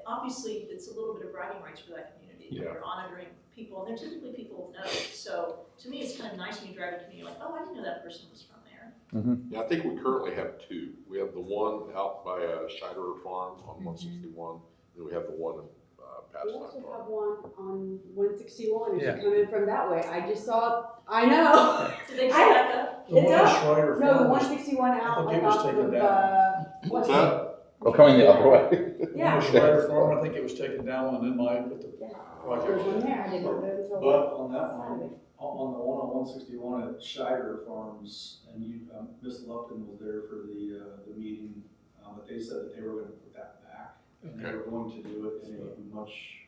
obviously it's a little bit of bragging rights for that community. Yeah. You're honoring people, and they're typically people of note. So to me, it's kind of nice when you drive a community like, oh, I didn't know that person was from there. Yeah, I think we currently have 2. We have the one out by Scheiderer Farm on 161, and we have the one in We Pastime also Park. have one on 161 as Yeah. you come in from that way. I just saw, I know. Did they come back up? The one It's at up. Schreider No, the Farm was- 161 I out think like it was off taken of, down. what's Huh? We're coming the other way. The one Yeah. at Schreider Farm, I think it was taken down, and then Mike put the There's one there, I didn't know that until. But on that one, on the one on 161 at Scheider Farms, and you, Ms. Lupton was there for the meeting, but they said that they were gonna put that back, and they were going to do it in a much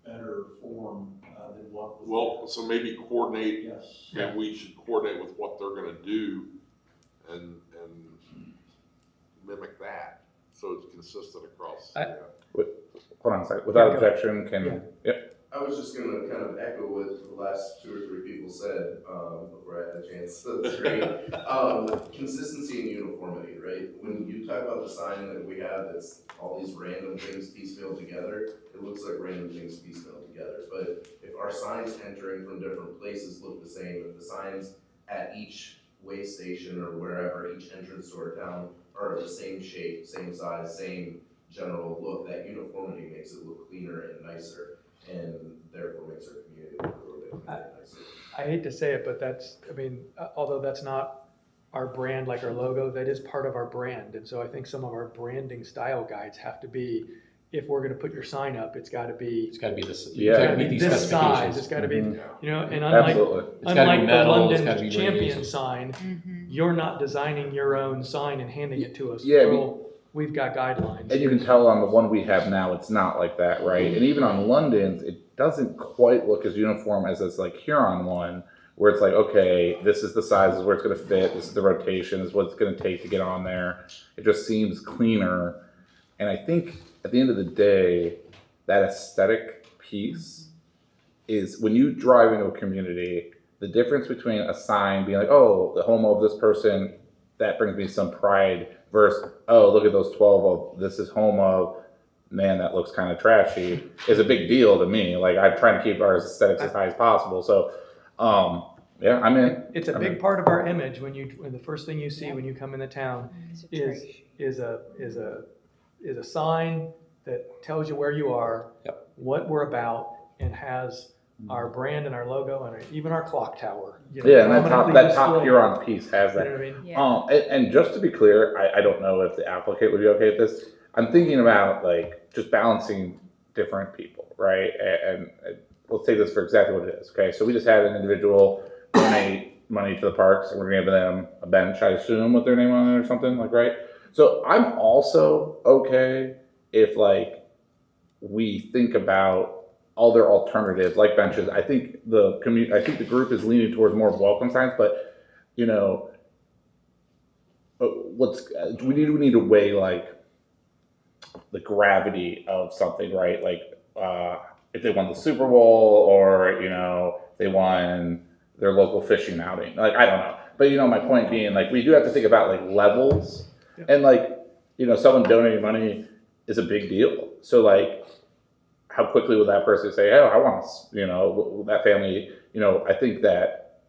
better form than what was Well, so maybe coordinate, there. Yes. and we should coordinate with what they're gonna do and mimic that, so it's consistent across. Hold on a second. Without Yeah, go. objection, can, Yeah. yep. I was just gonna kind of echo what the last 2 or 3 people said, before I had a chance to scream. Consistency and uniformity, right? When you talk about the sign that we have that's all these random things piecemeal together, it looks like random things piecemeal together. But if our signs entering from different places look the same, if the signs at each way station or wherever, each entrance to our town are the same shape, same size, same general look, that uniformity makes it look cleaner and nicer, and therefore makes our community look a little bit nicer. I hate to say it, but that's, I mean, although that's not our brand, like our logo, that is part of our brand. And so I think some of our branding style guides have to be, if we're gonna put your sign up, it's gotta be, It's gotta be this, Yeah. it's gotta gotta be meet these this size, specifications. it's gotta be, Mhm. you know, and unlike, Absolutely. It's gotta be unlike the metal, it's gotta London be champion raised. sign, Mhm. you're not designing your own sign and handing it to us. Yeah, I mean- We've got guidelines. And you can tell on the one we have now, it's not like that, right? And even on London's, it doesn't quite look as uniform as this like Huron one, where it's like, okay, this is the size, this is where it's gonna fit, this is the rotation, this is what it's gonna take to get on there. It just seems cleaner. And I think at the end of the day, that aesthetic piece is when you drive into a community, the difference between a sign being like, oh, the home of this person, that brings me some pride, versus, oh, look at those 12 of, this is home of, man, that looks kind of trashy, is a big deal to me. Like, I'm trying to keep our aesthetics as high as possible. So, yeah, I'm in. It's a big part of our image when the first thing you see when you come into town is a sign that tells you where you are, what we're about, and has our brand and our logo and even our clock tower. You know, Yeah, and that prominently top displayed. Huron piece has You that. know what I mean? Yeah. And just to be clear, I don't know if the applicant would be okay with this. I'm thinking about like just balancing different people, right? And let's take this for exactly what it is. Okay, so we just had an individual donate money to the parks, and we're gonna give them a bench, I assume, with their name on it or something, like, right? So I'm also okay if like we think about other alternatives like benches. I think the group is leaning towards more welcome signs, but you know, we need to weigh like the gravity of something, right? Like if they won the Super Bowl, or you know, they won their local fishing outing. Like, I don't know, but you know, my point being, like, we do have to think about like levels, and like, you know, someone donating money is a big deal. So like, how quickly will that person say, oh, I want, you know, that family, you know, I think that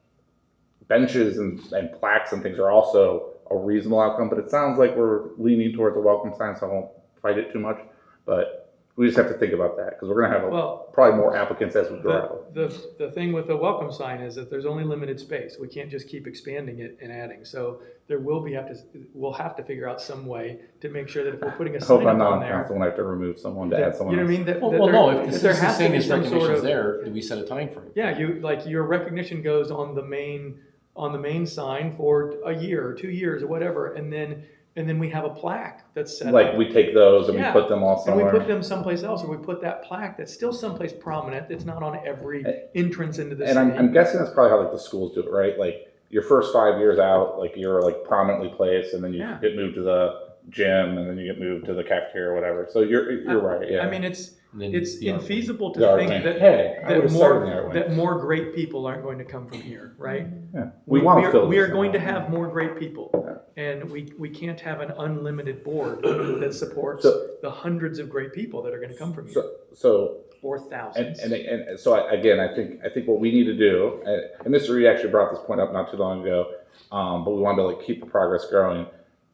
benches and plaques and things are also a reasonable outcome, but it sounds like we're leaning towards a welcome sign, so I won't fight it too much. But We just have to think about that, because we're gonna have Well, probably more applicants as we grow. the thing with the welcome sign is that there's only limited space. We can't just keep expanding it and adding. So we'll have to figure out some way to make sure that if we're putting a I hope sign I'm up not on on there. council when I have to remove someone to that- add someone You know what I else. mean? That Well, no, if the there citizen's has to saying be his some sort recognition's of- there, do we set a time frame? Yeah, your recognition goes on the main sign for a year or 2 years or whatever, and then we have a plaque that's set Like, up. we take those and we Yeah. put them all And we somewhere. put them someplace else, or we put that plaque that's still someplace prominent, that's not on every entrance into the And city. I'm guessing that's probably how like the schools do it, right? Like your first 5 years out, like you're like prominently placed, and then you Yeah. get moved to the gym, and then you get moved to the cafeteria or whatever. So you're right, yeah. I mean, it's And then it's the art infeasible to The art think wing. that Hey, I would've started in the art wing. that more great people aren't going to come from here, right? Yeah. We want to fill We are this going to out. have more great people, and we can't have an unlimited board that supports So- the hundreds of great people that are going to come from here, So or and thousands. and so again, I think what we need to do, and Mr. Reed actually brought this point up not too long ago, but we wanted to like keep the progress growing,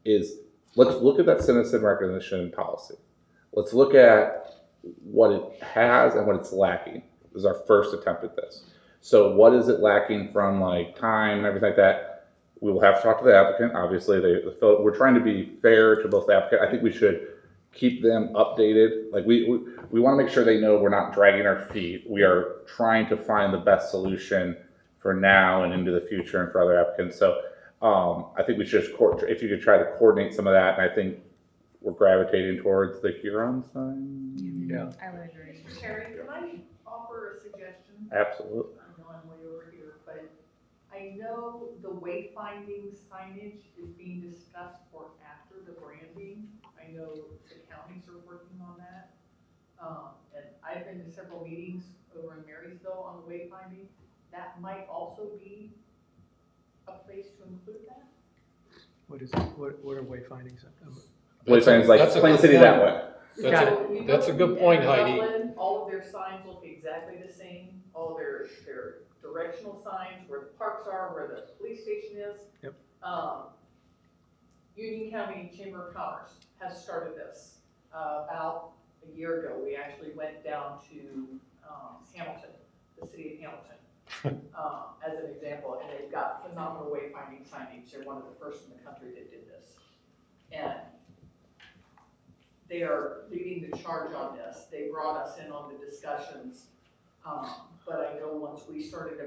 is let's look at that citizen recognition policy. Let's look at what it has and what it's lacking. This is our first attempt at this. So what is it lacking from like time and everything like that? We will have to talk to the applicant. Obviously, we're trying to be fair to both the applicant. I think we should keep them updated. Like we want to make sure they know we're not dragging our feet. We are trying to find the best solution for now and into the future and for other applicants. So I think we should just, if you could try to coordinate some of that, and I think we're gravitating towards the Huron sign. Yeah. I would agree. Terry, can I offer a suggestion? Absolutely. I know I'm way over here, but I know the wayfinding signage is being discussed for after the branding. I know the counties are working on that. And I've been to several meetings over in Marysville on the wayfinding. That might also be a place to include that. What are wayfindings? Wayfinding's like That's a Plain good City point. that way. Got it. So you That's go a good to point, Dublin, Heidi. all of their signs look exactly the same, all their directional signs, where the parks are, where the police station is. Yep. Union County Chamber of Commerce has started this. About a year ago, we actually went down to Hamilton, the city of Hamilton, as an example, and they've got phenomenal wayfinding signage. They're one of the first in the country that did this. And they are leading the charge on this. They brought us in on the discussions. But I know once we started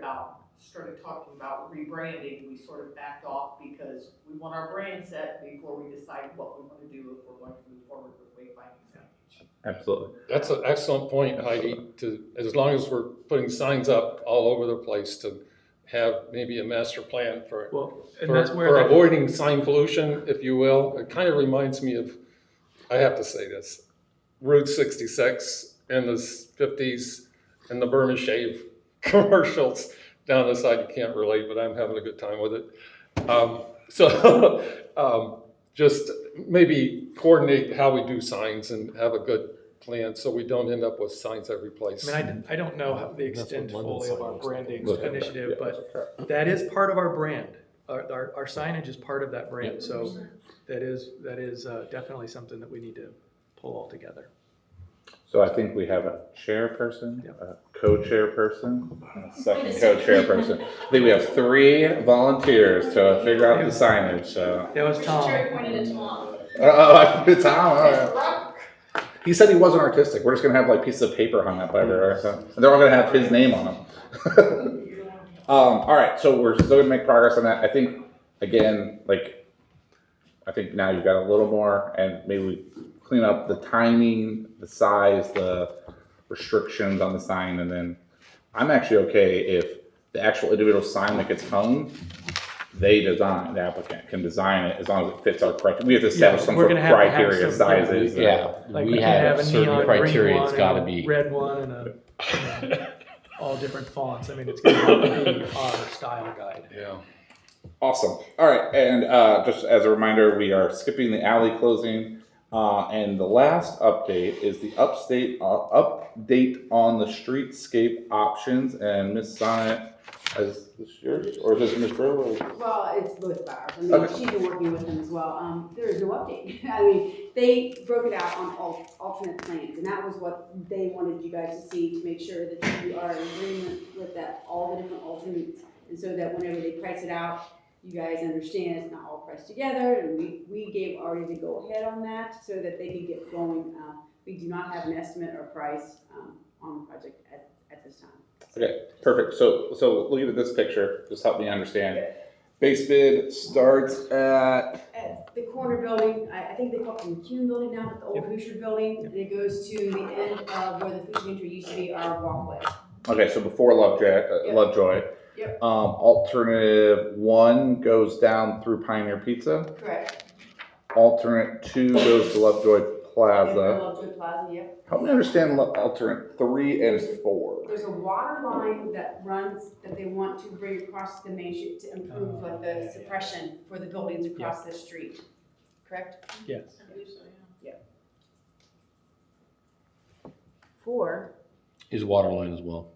talking about rebranding, we sort of backed off because we want our brand set before we decide what we want to do if we're going to move forward with wayfinding signage. Absolutely. That's an excellent point, Heidi, as long as we're putting signs up all over the place, to have maybe a master plan for avoiding sign pollution, if you will. It kind of reminds me of, I have to say this, Route 66 in the 50s and the Burma Shave commercials down the side. You can't relate, but I'm having a good time with it. Just maybe coordinate how we do signs and have a good plan so we don't end up with signs every place. I mean, I don't know how the extent fully of our branding Look at that. initiative, Yeah, but that is part of our brand. Our signage is part of that brand, so that is definitely something that we need to pull all together. So I think we have a chairperson, Yep. a co-chairperson, and a second co-chairperson. I think we have 3 volunteers to figure out the signage, so. That was Tom. Terry pointed it to Tom. It's Tom, all right. He said he wasn't artistic. We're just gonna have like pieces of paper hung up everywhere, so, and they're all gonna have his name on them. All right, so we're still gonna make progress on that. I think, again, I think now you've got a little more, and maybe we clean up the timing, the size, the restrictions on the sign, and then I'm actually okay if the actual individual sign that gets hung, the applicant can design it as long as it fits our criteria. We have to establish some we're sort of gonna have to have criteria, some- sizes. Yeah, Like we can't have a certain neon criteria, green it's one gotta and a be. red one and all different fonts. I mean, it's gonna have to be our style guide. Yeah. Awesome. All right, and just as a reminder, we are skipping the alley closing. And the last update is the update on the streetscape options. And Ms. Sonnet Is this yours, or is this Ms. Brill? Or? Well, it's both of ours. I mean, Okay. she's been working with them as well. There is no update. I mean, they broke it out on alternate plans, and that was what they wanted you guys to see to make sure that you are in agreement with that, all the different alternates. And so that whenever they price it out, you guys understand it's not all priced together, and we gave already the go-ahead on that so that they could get going. We do not have an estimate or price on the project at this time. Okay, perfect. So looking at this picture, just help me understand. Base bid starts at The corner building, I think they call it the McCune building now, but the old Hoosier building, and it goes to the end of where the food pantry used to be, our walkway. okay. So before Lovejoy. Yep. Alternative 1 goes down through Pioneer Pizza. Correct. Alternate 2 goes to Lovejoy Plaza. Lovejoy Plaza, yep. Help me understand alternate 3 and 4. There's a water line that runs, that they want to bring across the main street to improve like the suppression for the buildings across the street, correct? Yes. I believe so, yeah. 4, Is water line as well.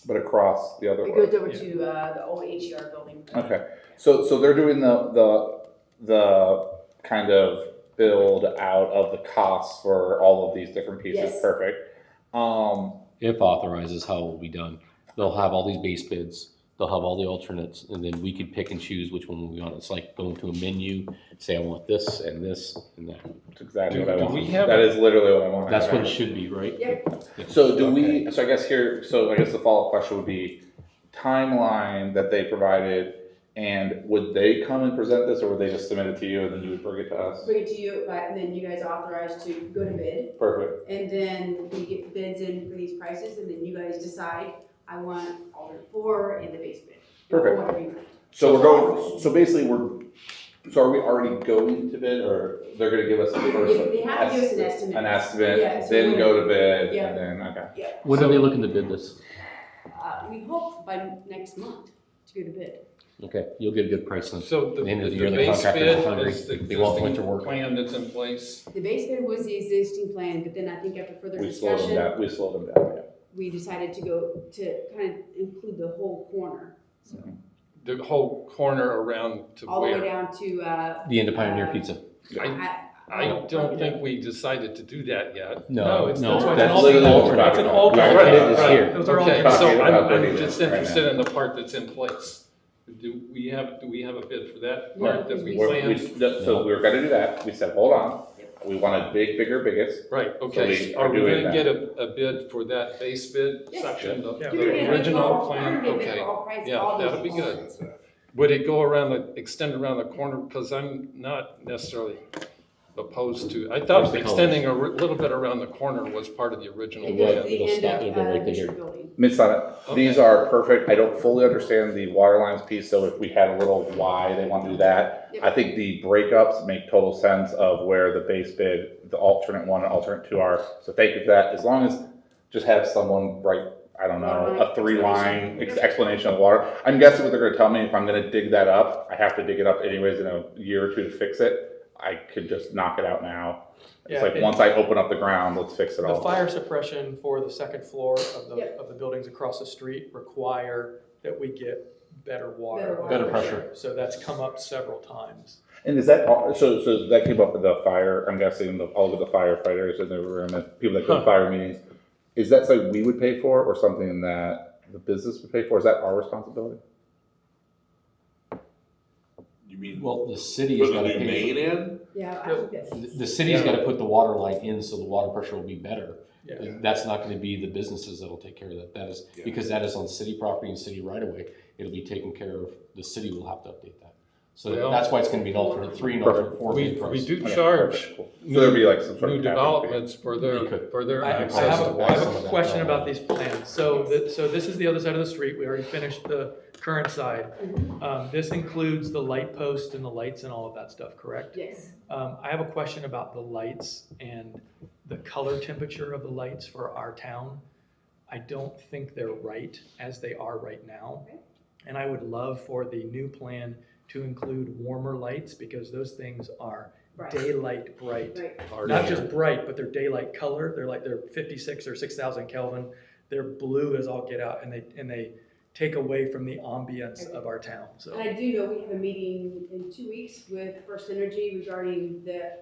But across the other it way. goes over to the old HER building. Okay. So they're doing the kind of build out of the costs for all of these different pieces. Yes. Perfect. If authorized is how it will be done. They'll have all these base bids, they'll have all the alternates, and then we can pick and choose which one we want. It's like going to a menu, say I want this and this and that. That's exactly Do- what I do want. we have That a- is literally what I want. That's what it should be, right? Yep. So do we, so I guess the follow-up question would be timeline that they provided, and would they come and present this, or would they just submit it to you and then you would bring it to us? Bring it to you, and then you guys authorize to go to bid. Perfect. And then we get bids in for these prices, and then you guys decide, I want alternate 4 in the base bid. Perfect. Or whatever you want. So we're going, so basically so are we already going to bid, or they're gonna give us a first? They have to give us an estimate. An estimate, Yeah, so then when- go to bid, Yeah. and then, okay. When are they looking to bid this? We hope by next month to go to bid. Okay, you'll get a good price on So the end of the year. the The base contractors bid are hungry. is the They want winter existing work. plan that's in place. The base bid was the existing plan, but then I think after further We slowed them discussion, down, we slowed them down, yeah. we decided to go to kind of include the whole corner. So The whole corner around to all the way where? down to, The end of Pioneer Pizza. I don't think we decided to do that yet. No, it's no, an that's alternate. literally what we're It's talking an about. alternate. Right, Right, it's right. here. Those are Okay. alternates. So Talking about I'm bidding just it right interested now. in the part that's in place. Do we have a bid for that Yeah, part that we We're- planned? So we were gonna do that, we said, hold on, we wanted big, bigger, biggest. Right, So okay. we Are are we doing gonna get a bid for that base bid Yes. section, Yeah. the you're gonna get a bid for original all- plan? you're gonna get a bid Okay. for all prices, Yeah, all those that'd be good. components. That's Would it go extend around the corner? Because I'm not necessarily opposed to, I thought Where's the extending a little bit around the corner was part of the original It Yeah, goes plan. to the it'll end stop, of, it'll go right Bishop there. Building. Ms. Sonnet, these are perfect. I don't fully understand the water lines piece, so if we had a little why they want to do that. Yep. I think the breakups make total sense of where the base bid, the alternate 1 and alternate 2 are. So thank you for that. As long as, just have someone write, I don't know, a 3-line explanation of water. I'm guessing what they're gonna tell me, if I'm gonna dig that up, I have to dig it up anyways in a year or 2 to fix it. I could just knock it out now. It's Yeah, like, and- once I open up the ground, let's fix it The all. fire suppression for the second floor of Yep. the buildings across the street require that we get better water. Better pressure. So that's come up several times. And is that, so that came up with the fire, I'm guessing, all of the firefighters in the room, and people that go to fire meetings. Is that something we would pay for, or something that the business would pay for? Is that our responsibility? You mean, Well, the city's put a gotta new pay. main in? Yeah, I think that's. The city's gotta put the water line in so the water pressure will be better. Yeah. That's not gonna be the businesses that'll take care of that. That is, Yeah. because that is on city property and city right away. It'll be taken care of. The city will have to update that. So Well, that's why it's gonna be an alternate 3 and alternate 4 We bid price. do Okay, charge perfect, cool. So there'd be like some sort new of capping fee. developments for We their could. I access have to a water. question about these plans. So this is the other side of the street. We already finished the current side. This includes the light post and the lights and all of that stuff, correct? Yes. I have a question about the lights and the color temperature of the lights for our town. I don't think they're right as they are right now. Okay. And I would love for the new plan to include warmer lights because those things are Right. daylight bright. Right. Not just bright, but they're daylight color. They're 56 or 6,000 Kelvin. They're blue as all get out, and they take away from the ambience of our town, so. And I do know we have a meeting in 2 weeks with First Energy regarding the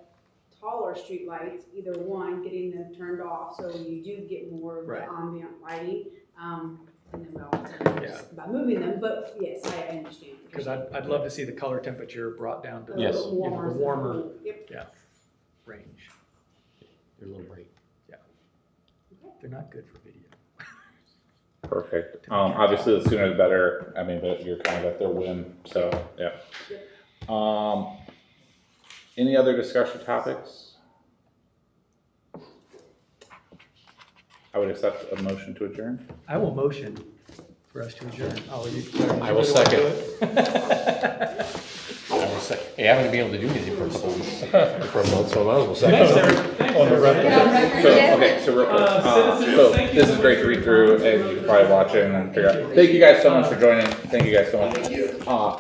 taller streetlights, either one, getting them turned off, so you do get more of the Right. ambient lighting. And then Yeah. just about moving them, but yes, I understand. Because I'd love to see the color temperature brought down to the, Yes. you know, the warmer Yep. range. They're a little bright. They're not good for video. Perfect. Obviously, the sooner the better. I mean, but you're kind of at their whim, so, yeah. Any other discussion topics? I would accept a motion to adjourn. I will motion for us to adjourn. Oh, you. I will second. Hey, I haven't been able to do anything for a couple weeks, for a month, so I might as well Thanks, second. Eric. Thanks, Eric. So, okay, so real quick, so this is great to read through, and you can probably watch it and figure out. Thank you guys so much for joining. Thank you guys so much.